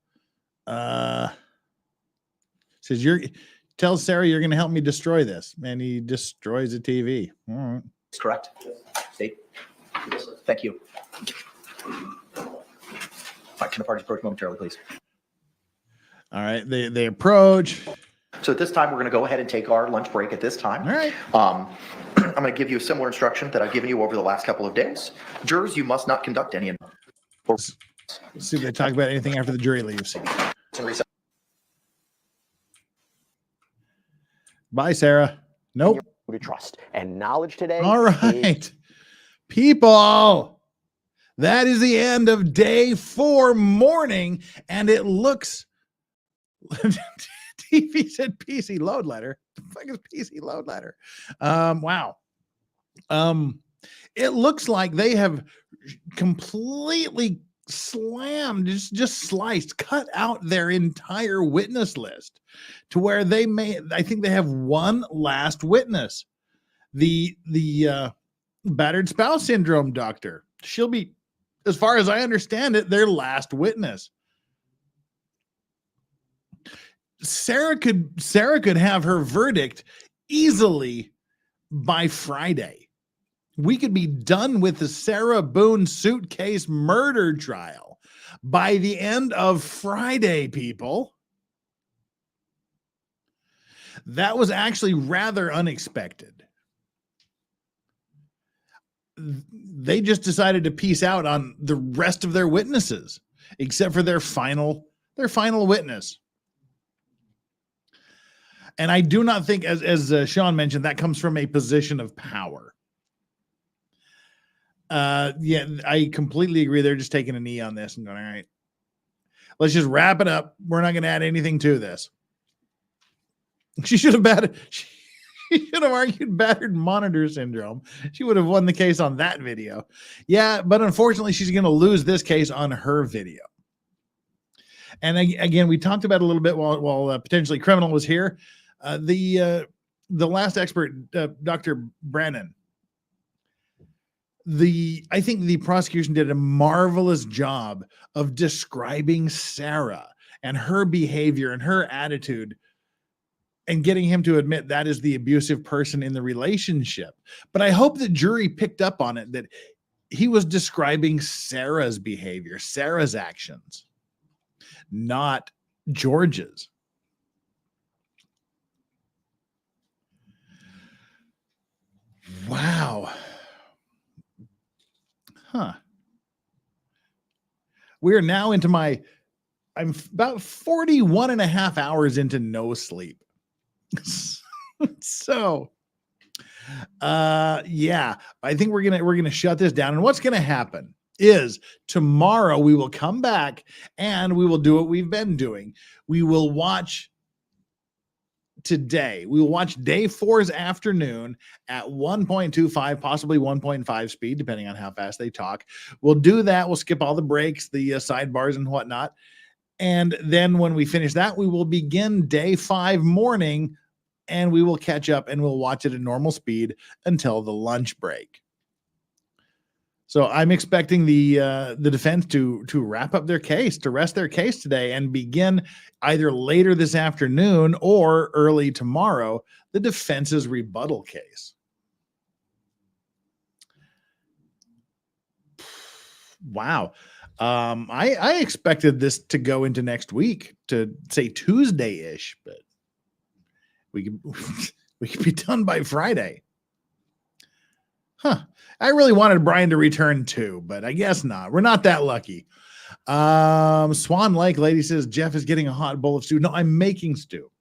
Says tell Sarah you're going to help me destroy this, and he destroys a TV. All right. That's correct. State. Thank you. All right, can the parties approach momentarily, please? All right, they approach. So at this time, we're going to go ahead and take our lunch break at this time. All right. I'm going to give you a similar instruction that I've given you over the last couple of days. Jurors, you must not conduct any. Let's see if they talk about anything after the jury leaves. Bye, Sarah. Nope. To trust and knowledge today. All right. People, that is the end of day 4 morning, and it looks TV said PC load letter. The fuck is PC load letter? Wow. It looks like they have completely slammed, just sliced, cut out their entire witness list to where I think they have one last witness. The battered spouse syndrome doctor. She'll be, as far as I understand it, their last witness. Sarah could have her verdict easily by Friday. We could be done with the Sarah Boone Suitcase murder trial by the end of Friday, people. That was actually rather unexpected. They just decided to peace out on the rest of their witnesses, except for their final witness. And I do not think, as Sean mentioned, that comes from a position of power. Yeah, I completely agree. They're just taking a knee on this and going, all right, let's just wrap it up. We're not going to add anything to this. She should have argued battered monitor syndrome. She would have won the case on that video. Yeah, but unfortunately, she's going to lose this case on her video. And again, we talked about it a little bit while potentially criminal was here. The last expert, Dr. Brennan. I think the prosecution did a marvelous job of describing Sarah and her behavior and her attitude and getting him to admit that is the abusive person in the relationship. But I hope the jury picked up on it, that he was describing Sarah's behavior, Sarah's actions, not George's. Wow. Huh. We are now into I'm about 41 and a half hours into no sleep. So, yeah, I think we're going to shut this down. And what's going to happen is tomorrow we will come back and we will do what we've been doing. We will watch today. We will watch day 4's afternoon at 1.25, possibly 1.5 speed, depending on how fast they talk. We'll do that. We'll skip all the breaks, the sidebars and whatnot. And then when we finish that, we will begin day 5 morning, and we will catch up and we'll watch it at normal speed until the lunch break. So I'm expecting the defense to wrap up their case, to rest their case today, and begin either later this afternoon or early tomorrow the defense's rebuttal case. Wow. I expected this to go into next week, to say Tuesday-ish, but we could be done by Friday. Huh. I really wanted Brian to return too, but I guess not. We're not that lucky. Swan Lake lady says Jeff is getting a hot bowl of stew. No, I'm making stew.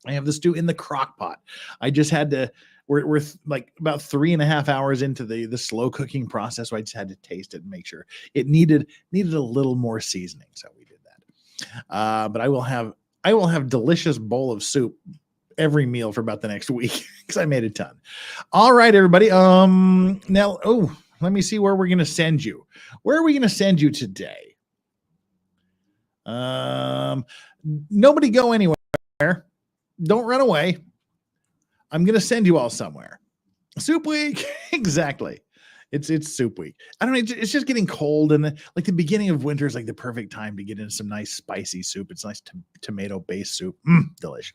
I have the stew in the crock pot. I just had to, we're like about 3.5 hours into the slow cooking process. So I just had to taste it and make sure it needed a little more seasoning. So we did that. But I will have delicious bowl of soup every meal for about the next week because I made a ton. All right, everybody. Now, let me see where we're going to send you. Where are we going to send you today? Nobody go anywhere. Don't run away. I'm going to send you all somewhere. Soup week. Exactly. It's soup week. I don't know. It's just getting cold, and like the beginning of winter is like the perfect time to get into some nice spicy soup. It's nice tomato-based soup. Delicious.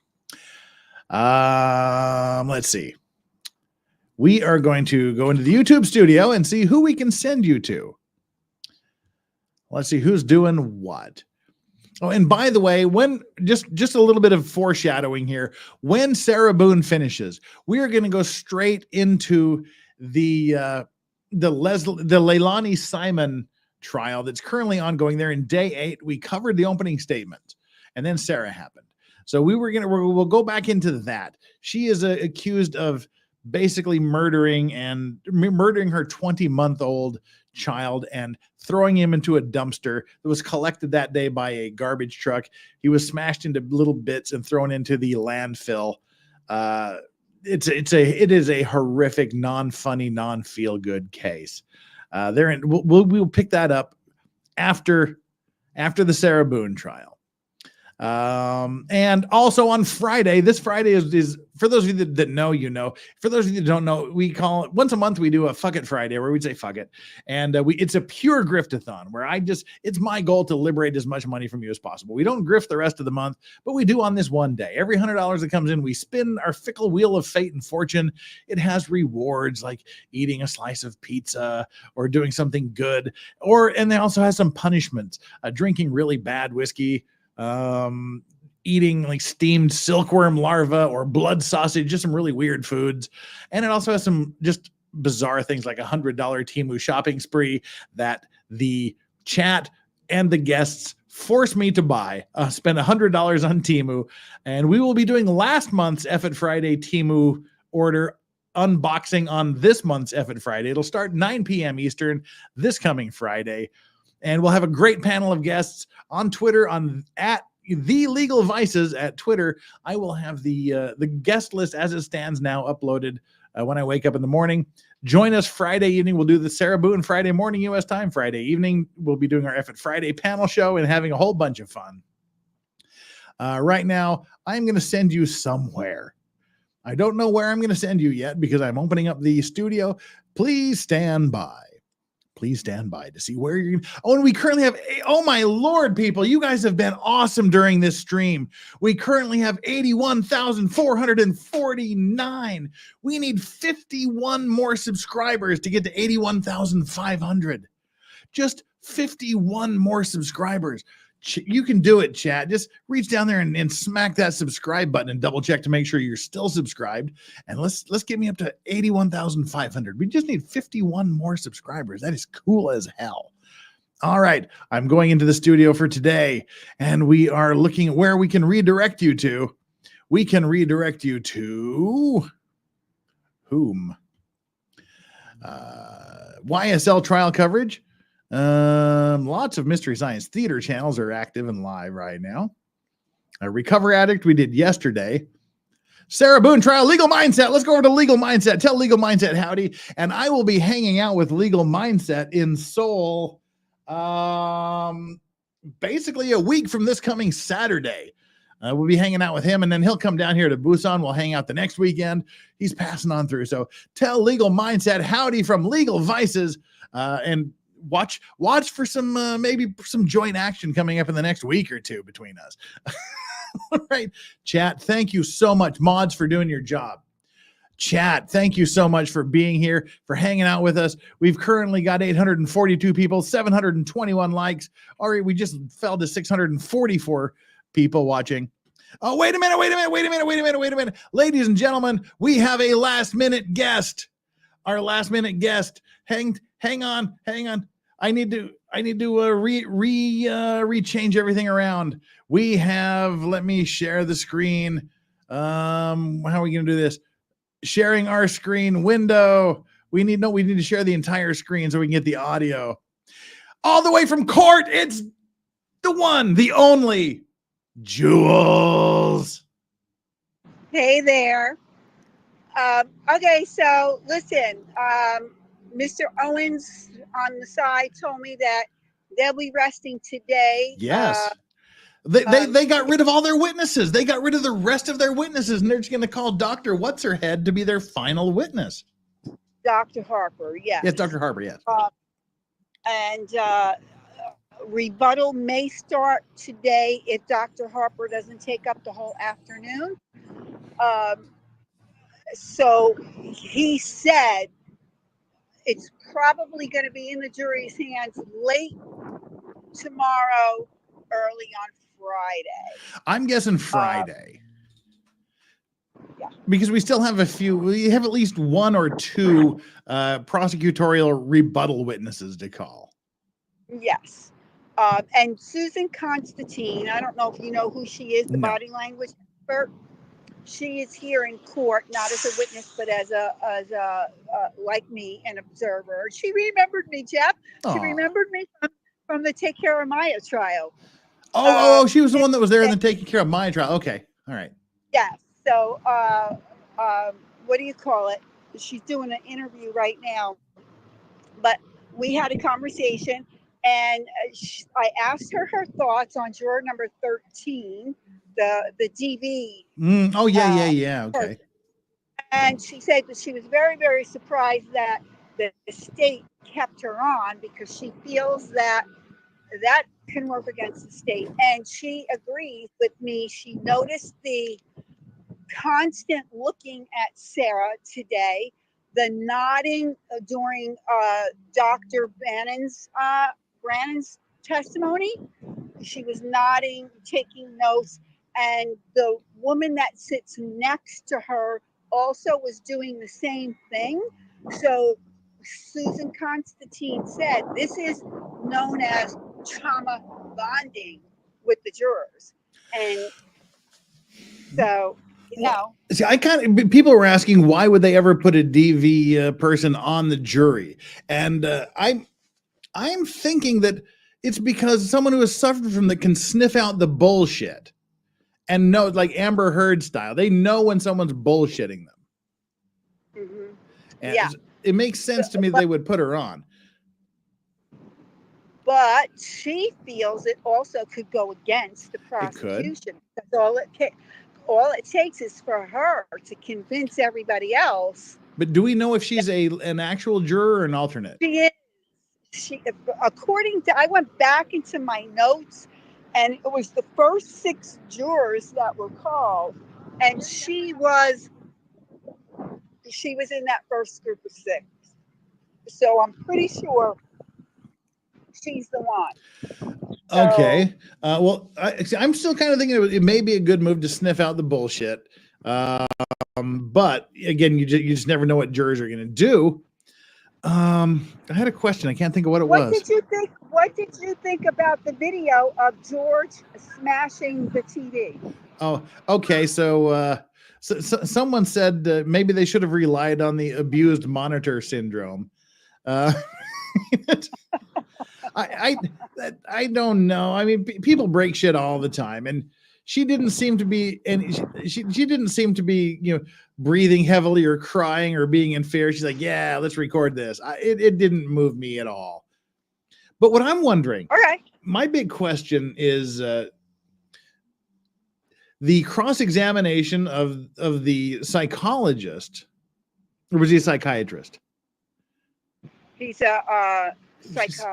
Let's see. We are going to go into the YouTube studio and see who we can send you to. Let's see who's doing what. Oh, and by the way, when just a little bit of foreshadowing here, when Sarah Boone finishes, we are going to go straight into the Leilani Simon trial that's currently ongoing. There in day 8. We covered the opening statement, and then Sarah happened. So we'll go back into that. She is accused of basically murdering her 20-month-old child and throwing him into a dumpster that was collected that day by a garbage truck. He was smashed into little bits and thrown into the landfill. It is a horrific, non-funny, non-feel-good case. We'll pick that up after the Sarah Boone trial. And also on Friday, this Friday is for those of you that know, for those of you that don't know, we call it once a month. We do a fuck it Friday where we say fuck it. And it's a pure griftathon where it's my goal to liberate as much money from you as possible. We don't grift the rest of the month, but we do on this one day. Every $100 that comes in, we spin our fickle wheel of fate and fortune. It has rewards like eating a slice of pizza or doing something good, and it also has some punishments, drinking really bad whiskey, eating like steamed silkworm larva or blood sausage, just some really weird foods. And it also has some just bizarre things like $100 Temu shopping spree that the chat and the guests force me to buy. Spend $100 on Temu, and we will be doing last month's Effort Friday Temu order unboxing on this month's Effort Friday. It'll start 9 p.m. Eastern this coming Friday. And we'll have a great panel of guests on Twitter at The Legal Vices at Twitter. I will have the guest list as it stands now uploaded when I wake up in the morning. Join us Friday evening. We'll do the Sarah Boone Friday morning U.S. time. Friday evening, we'll be doing our Effort Friday panel show and having a whole bunch of fun. Right now, I'm going to send you somewhere. I don't know where I'm going to send you yet because I'm opening up the studio. Please stand by. Please stand by to see where you're. Oh, and we currently have, oh my Lord, people, you guys have been awesome during this stream. We currently have 81,449. We need 51 more subscribers to get to 81,500. Just 51 more subscribers. You can do it, chat. Just reach down there and smack that subscribe button and double check to make sure you're still subscribed. And let's get me up to 81,500. We just need 51 more subscribers. That is cool as hell. All right, I'm going into the studio for today, and we are looking at where we can redirect you to. We can redirect you to whom? YSL trial coverage. Lots of Mystery Science Theater channels are active and live right now. Recover Addict we did yesterday. Sarah Boone trial, Legal Mindset. Let's go over to Legal Mindset. Tell Legal Mindset howdy. And I will be hanging out with Legal Mindset in Seoul basically a week from this coming Saturday. We'll be hanging out with him, and then he'll come down here to Busan. We'll hang out the next weekend. He's passing on through. So tell Legal Mindset howdy from Legal Vices, and watch for some maybe some joint action coming up in the next week or two between us. All right, chat, thank you so much. Mods, for doing your job. Chat, thank you so much for being here, for hanging out with us. We've currently got 842 people, 721 likes. All right, we just fell to 644 people watching. Oh, wait a minute. Ladies and gentlemen, we have a last minute guest. Our last minute guest. Hang on. I need to rechange everything around. We have, let me share the screen. How are we going to do this? Sharing our screen window. We need to share the entire screen so we can get the audio. All the way from court, it's the one, the only, Jules. Hey there. Okay, so listen, Mr. Owens on the side told me that they'll be resting today. Yes. They got rid of all their witnesses. They got rid of the rest of their witnesses, and they're just going to call Dr. What's-Her-Head to be their final witness. Dr. Harper, yes. Yes, Dr. Harper, yes. And rebuttal may start today if Dr. Harper doesn't take up the whole afternoon. So he said it's probably going to be in the jury's hands late tomorrow, early on Friday. I'm guessing Friday. Yeah. Because we still have we have at least one or two prosecutorial rebuttal witnesses to call. Yes. And Susan Constantine, I don't know if you know who she is, the body language expert. she is here in court, not as a witness, but as a like me, an observer. She remembered me, Jeff. She Aw. remembered me from the Take Care of Maya trial. Oh, she was the one that was there and then taking care of my trial. Okay. All right. Yes. So, what do you call it? She's doing an interview right now. But we had a conversation, and I asked her thoughts on juror number 13, the DV. Oh, yeah. Okay. Person. And she said that she was very, very surprised that the state kept her on because she feels that can work against the state. And she agrees with me. She noticed the constant looking at Sarah today, the nodding during Dr. Brannan's testimony. She was nodding, taking notes, and the woman that sits next to her also was doing the same thing. So Susan Constantine said this is known as trauma bonding with the jurors. And so, you know. See, people were asking why would they ever put a DV person on the jury, and I'm thinking that it's because someone who has suffered from that can sniff out the bullshit and know, like Amber Heard style. They know when someone's bullshitting them. Mm-hmm. And yeah, it makes sense to me that they would put her on. But she feels it also could go against the prosecution. That's all it takes is for her to convince everybody else. But do we know if she's an actual juror or an alternate? She is. According to, I went back into my notes, and it was the first 6 jurors that were called, and she was in that first group of 6. So I'm pretty sure she's the one. Okay. Well, I'm still kind of thinking it may be a good move to sniff out the bullshit. But again, you just never know what jurors are going to do. I had a question. I can't think of what it was. What did you think about the video of George smashing the TV? Oh, okay. So someone said maybe they should have relied on the abused monitor syndrome. I don't know. I mean, people break shit all the time, and she didn't seem to be, she didn't seem to be, breathing heavily or crying or being in fear. She's like, yeah, let's record this. It didn't move me at all. But what I'm wondering, my big question is the cross-examination of the psychologist, or was he a psychiatrist? He's a psychiatrist.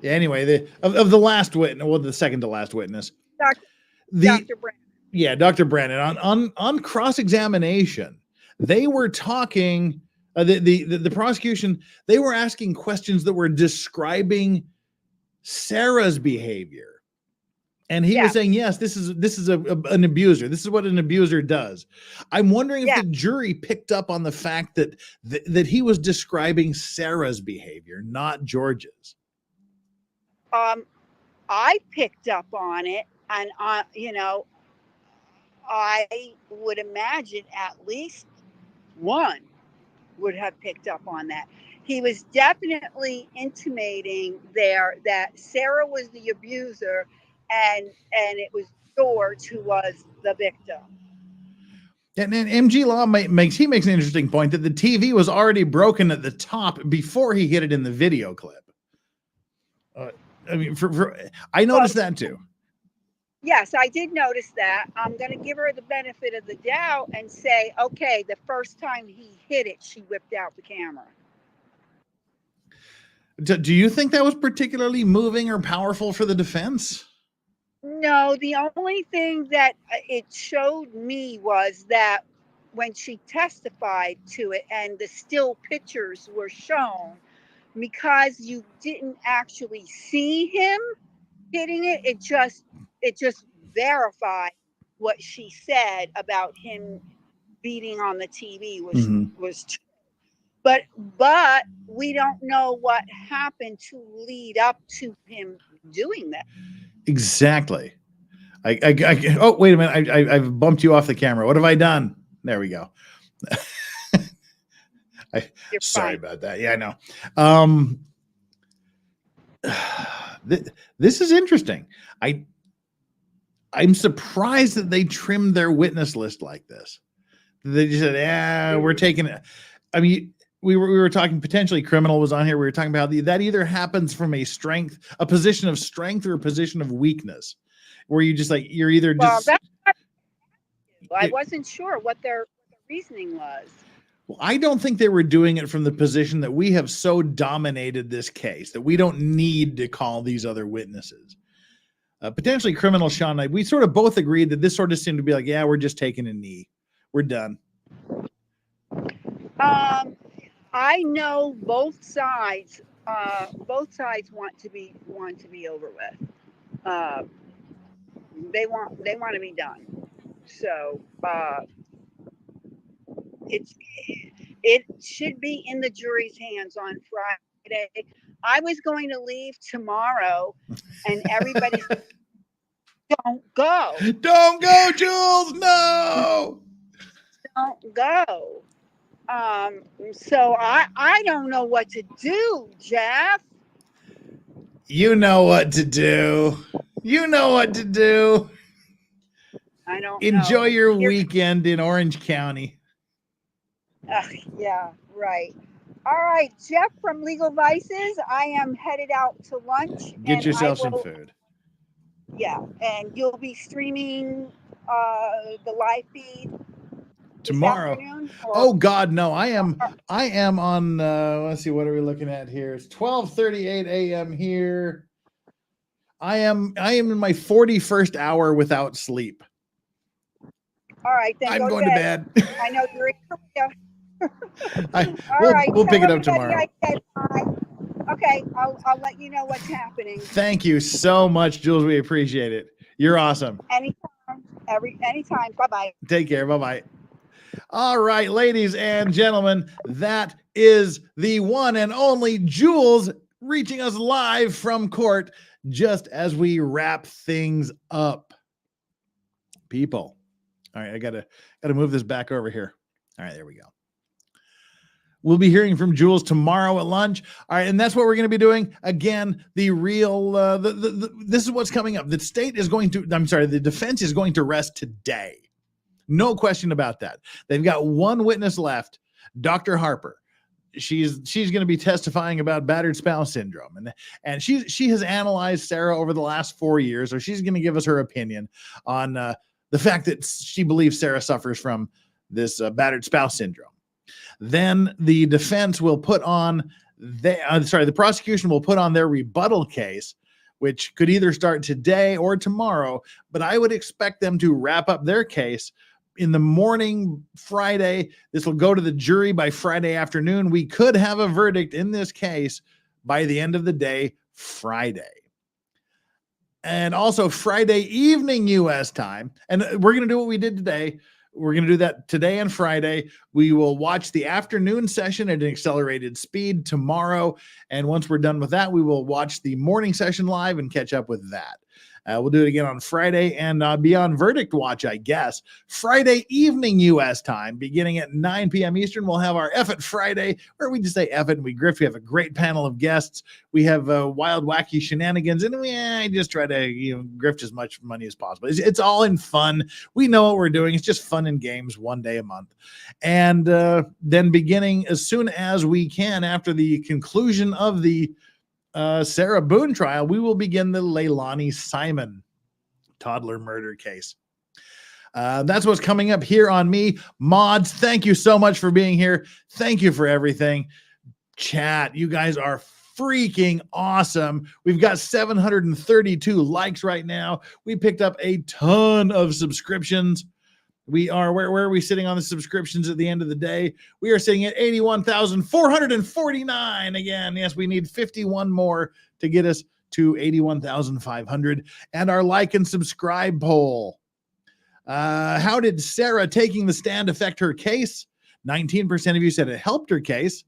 Anyway, of the last witness, well, the second to last witness, Dr. Brandon. Yeah, Dr. Brandon. On cross-examination, they were talking. The prosecution, they were asking questions that were describing Sarah's behavior, and he was saying, "Yes, this is an abuser. This is what an abuser does." I'm wondering if the jury picked up on the fact that he was describing Sarah's behavior, not George's. I picked up on it, and I would imagine at least one would have picked up on that. He was definitely intimating there that Sarah was the abuser, and it was George who was the victim. And then MG Law makes an interesting point that the TV was already broken at the top before he hit it in the video clip. I mean, I noticed that too. Yes, I did notice that. I'm going to give her the benefit of the doubt and say, okay, the first time he hit it, she whipped out the camera. Do you think that was particularly moving or powerful for the defense? No, the only thing that it showed me was that when she testified to it and the still pictures were shown, because you didn't actually see him hitting it, it just verified what she said about him beating on the TV was true. But we don't know what happened to lead up to him doing that. Exactly. Oh, wait a minute. I've bumped you off the camera. What have I done? There we go. Sorry about that. Yeah, I know. This is interesting. I'm surprised that they trimmed their witness list like this. They just said, "Yeah, we're taking it." I mean, we were talking potentially criminal was on here. We were talking about that either happens from a position of strength or a position of weakness, where you just like you're either just. Well, I wasn't sure what their reasoning was. Well, I don't think they were doing it from the position that we have so dominated this case that we don't need to call these other witnesses. Potentially criminal, Sean and I, we sort of both agreed that this sort of seemed to be like, yeah, we're just taking a knee. We're done. I know both sides. Both sides want to be over with. They want to be done. So it should be in the jury's hands on Friday. I was going to leave tomorrow, and everybody's don't go. Don't go, Jules. No. Don't go. So I don't know what to do, Jeff. You know what to do. You know what to do. I don't enjoy know. your weekend in Orange County. Yeah, right. All right, Jeff from Legal Vices. I am headed out to lunch. Get yourself some food. Yeah, and you'll be streaming the live feed tomorrow. Oh God, no! I am on. Let's see, what are we looking at here? It's 12:38 a.m. here. I am in my 41st hour without sleep. All right, then I'm going to bed. I know you're in Korea. We'll pick it up tomorrow. Okay, I'll let you know what's happening. Thank you so much, Jules. We appreciate it. You're awesome. Anytime. Bye-bye. Take care. Bye-bye. All right, ladies and gentlemen, that is the one and only Jules reaching us live from court just as we wrap things up. People. All right, I gotta move this back over here. All right, there we go. We'll be hearing from Jules tomorrow at lunch. All right, and that's what we're going to be doing. Again, the this is what's coming up. The defense is going to rest today. No question about that. They've got one witness left, Dr. Harper. She's going to be testifying about battered spouse syndrome, and she has analyzed Sarah over the last 4 years, so she's going to give us her opinion on the fact that she believes Sarah suffers from this battered spouse syndrome. Then the defense will put on the prosecution will put on their rebuttal case, which could either start today or tomorrow, but I would expect them to wrap up their case in the morning Friday. This will go to the jury by Friday afternoon. We could have a verdict in this case by the end of the day, Friday. And also Friday evening U.S. time. And we're going to do what we did today. We're going to do that today and Friday. We will watch the afternoon session at an accelerated speed tomorrow. And once we're done with that, we will watch the morning session live and catch up with that. We'll do it again on Friday and be on verdict watch, I guess. Friday evening U.S. time, beginning at 9 p.m. Eastern, we'll have our F It Friday, where we just say F it and we grift. We have a great panel of guests. We have wild, wacky shenanigans, and I just try to grift as much money as possible. It's all in fun. We know what we're doing. It's just fun and games one day a month. And then beginning as soon as we can after the conclusion of the Sarah Boone trial, we will begin the Leilani Simon toddler murder case. That's what's coming up here on me. Mods, thank you so much for being here. Thank you for everything. Chat, you guys are freaking awesome. We've got 732 likes right now. We picked up a ton of subscriptions. We are, where are we sitting on the subscriptions at the end of the day? We are sitting at 81,449 again. Yes, we need 51 more to get us to 81,500. And our like and subscribe poll. How did Sarah taking the stand affect her case? 19% of you said it helped her case.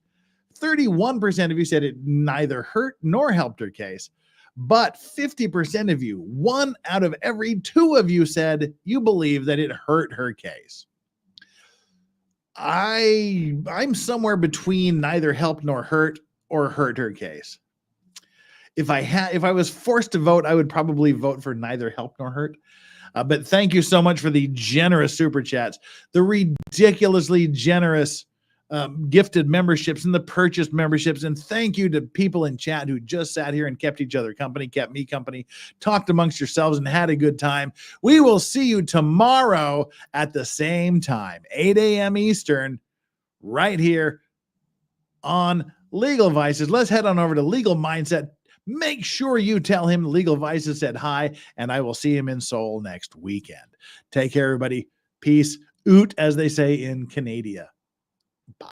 31% of you said it neither hurt nor helped her case. But 50% of you, 1 out of every 2 of you, said you believe that it hurt her case. I'm somewhere between neither helped nor hurt or hurt her case. If I was forced to vote, I would probably vote for neither helped nor hurt. But thank you so much for the generous super chats, the ridiculously generous gifted memberships and the purchased memberships. And thank you to people in chat who just sat here and kept each other company, kept me company, talked amongst yourselves and had a good time. We will see you tomorrow at the same time, 8 a.m. Eastern, right here on Legal Vices. Let's head on over to Legal Mindset. Make sure you tell him Legal Vices said hi, and I will see him in Seoul next weekend. Take care, everybody. Peace. Oot, as they say in Canada. Bye.